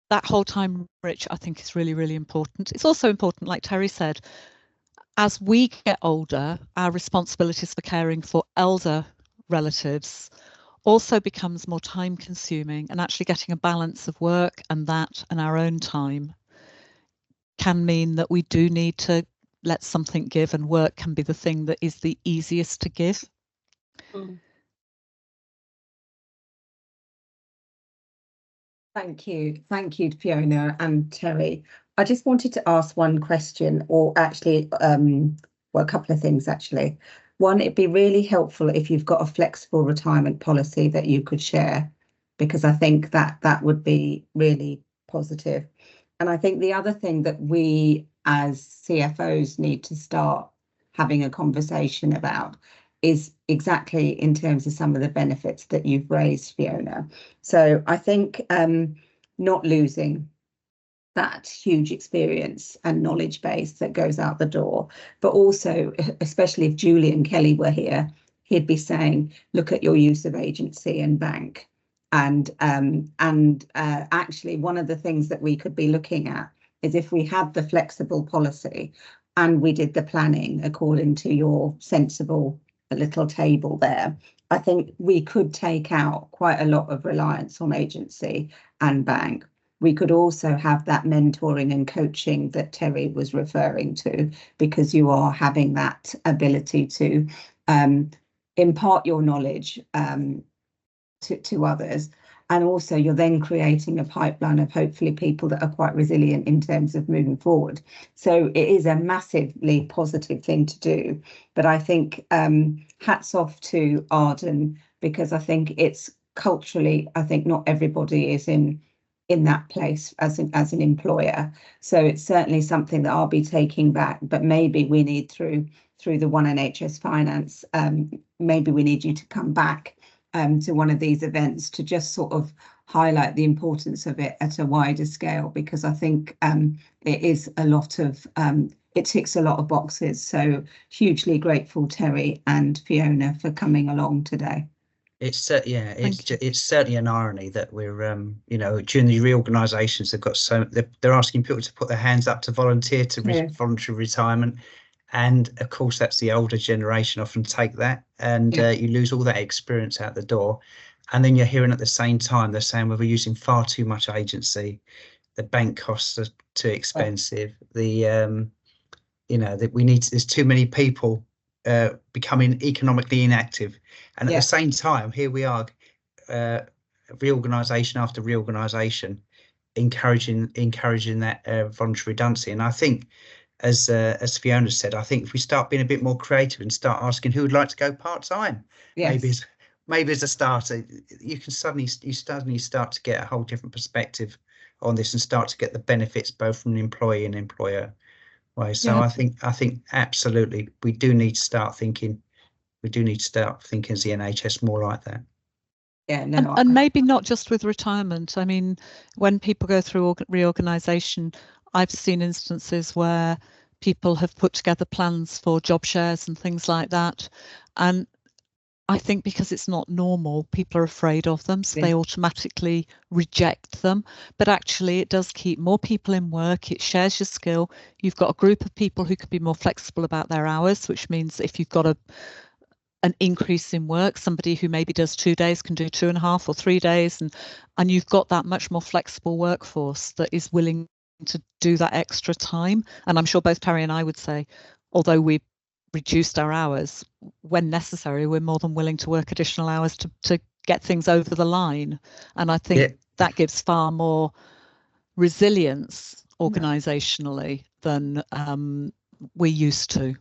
that whole time rich, I think, is really, really important. It's also important, like Terry said, as we get older, our responsibilities for caring for elder relatives also becomes more time consuming, and actually getting a balance of work and that and our own time can mean that we do need to let something give, and work can be the thing that is the easiest to give. Thank you, Fiona and Terry. I just wanted to ask one question, or actually, well, a couple of things actually. One, it'd be really helpful if you've got a flexible retirement policy that you could share, because I think that would be really positive. And I think the other thing that we as CFOs need to start having a conversation about is exactly in terms of some of the benefits that you've raised, Fiona. So I think not losing that huge experience and knowledge base that goes out the door, but also, especially if Julie and Kelly were here, he'd be saying, look at your use of agency and bank. And actually, one of the things that we could be looking at is if we had the flexible policy and we did the planning according to your sensible little table there, I think we could take out quite a lot of reliance on agency and bank. We could also have that mentoring and coaching that Terry was referring to, because you are having that ability to impart your knowledge to others. And also you're then creating a pipeline of hopefully people that are quite resilient in terms of moving forward. So it is a massively positive thing to do. But I think hats off to Arden, because I think it's culturally, I think not everybody is in that place as an employer. So it's certainly something that I'll be taking back, but maybe we need through the One NHS Finance, maybe we need you to come back to one of these events to just sort of highlight the importance of it at a wider scale, because I think it is a lot of, it ticks a lot of boxes. So hugely grateful, Terry and Fiona, for coming along today. It's certainly an irony that we're during the reorganisations they've got they're asking people to put their hands up to volunteer to voluntary retirement, And of course, that's the older generation often take that, and you lose all that experience out the door. And then you're hearing at the same time, they're saying, well, we're using far too much agency. The bank costs are too expensive. The, that we need, there's too many people becoming economically inactive. And at the same time, here we are, reorganisation after reorganisation, encouraging that voluntary redundancy. And I think, as Fiona said, I think if we start being a bit more creative and start asking who would like to go part-time, maybe as a starter, you suddenly start to get a whole different perspective on this and start to get the benefits both from the employee and employer way. So I think absolutely we do need to start thinking. We do need to start thinking as the NHS more like that. Yeah, no, and maybe not just with retirement. I mean, when people go through reorganisation, I've seen instances where people have put together plans for job shares and things like that. And I think because it's not normal, people are afraid of them, so they automatically reject them. But actually, it does keep more people in work. It shares your skill. You've got a group of people who can be more flexible about their hours, which means if you've got an increase in work, somebody who maybe does 2 days can do 2.5 or 3 days, and you've got that much more flexible workforce that is willing to do that extra time. And I'm sure both Terry and I would say, although we reduced our hours, when necessary, we're more than willing to work additional hours to get things over the line. And I think that gives far more resilience organisationally than we used to.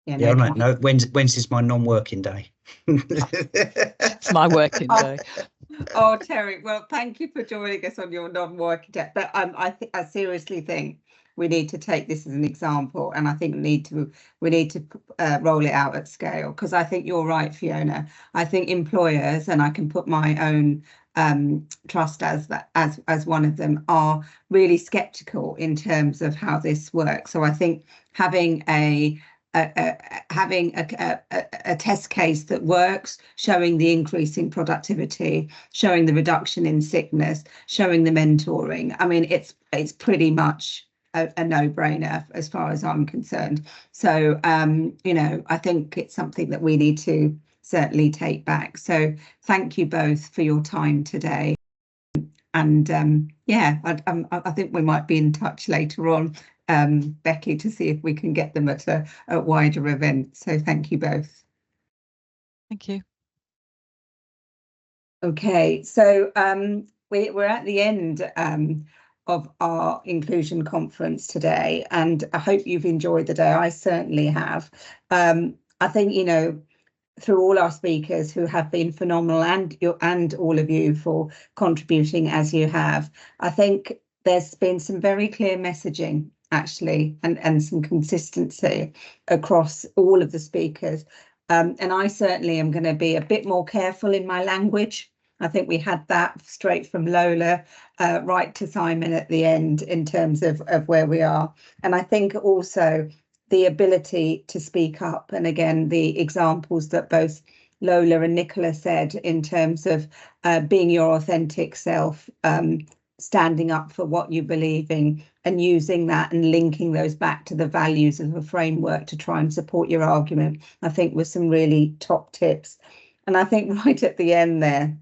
Yeah, no, Wednesday's my non-working day. It's my working day. Oh, Terry, well, thank you for joining us on your non-working day. But I seriously think we need to take this as an example, and I think we need to roll it out at scale, because I think you're right, Fiona. I think employers, and I can put my own trust as one of them, are really sceptical in terms of how this works. So I think having a test case that works, showing the increase in productivity, showing the reduction in sickness, showing the mentoring. I mean, it's pretty much a no-brainer as far as I'm concerned. So, I think it's something that we need to certainly take back. So thank you both for your time today. And I think we might be in touch later on, Becky, to see if we can get them at a wider event. So thank you both. Thank you. Okay, so we're at the end of our inclusion conference today, and I hope you've enjoyed the day. I certainly have. I think, through all our speakers who have been phenomenal, and all of you for contributing as you have, I think there's been some very clear messaging actually, and some consistency across all of the speakers. And I certainly am going to be a bit more careful in my language. I think we had that straight from Lola right to Simon at the end in terms of where we are. And I think also the ability to speak up, and again, the examples that both Lola and Nicola said in terms of being your authentic self, standing up for what you believe in, and using that and linking those back to the values of a framework to try and support your argument, I think was some really top tips. And I think right at the end there,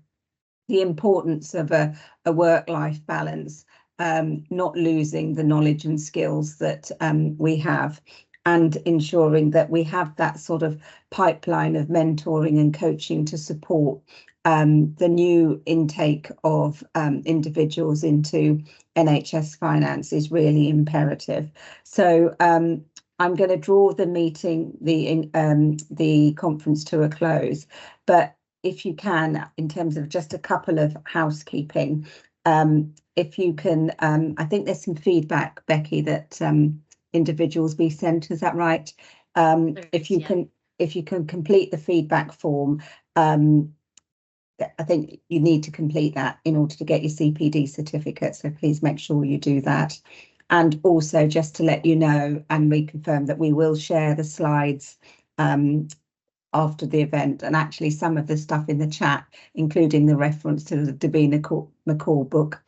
the importance of a work-life balance, not losing the knowledge and skills that we have, and ensuring that we have that sort of pipeline of mentoring and coaching to support the new intake of individuals into NHS Finance is really imperative. So I'm going to draw the meeting, the conference to a close, but if you can, in terms of just a couple of housekeeping, if you can, I think there's some feedback, Becky, that individuals be sent, is that right? If you can complete the feedback form, I think you need to complete that in order to get your CPD certificate, so please make sure you do that. And also just to let you know and reconfirm that we will share the slides after the event, and actually some of the stuff in the chat, including the reference to the Davina McCall book,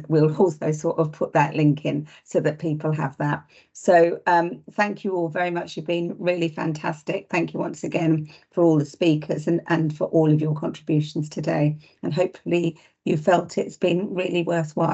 we'll also sort of put that link in so that people have that. So thank you all very much. You've been really fantastic. Thank you once again for all the speakers and for all of your contributions today, and hopefully you felt it's been really worthwhile.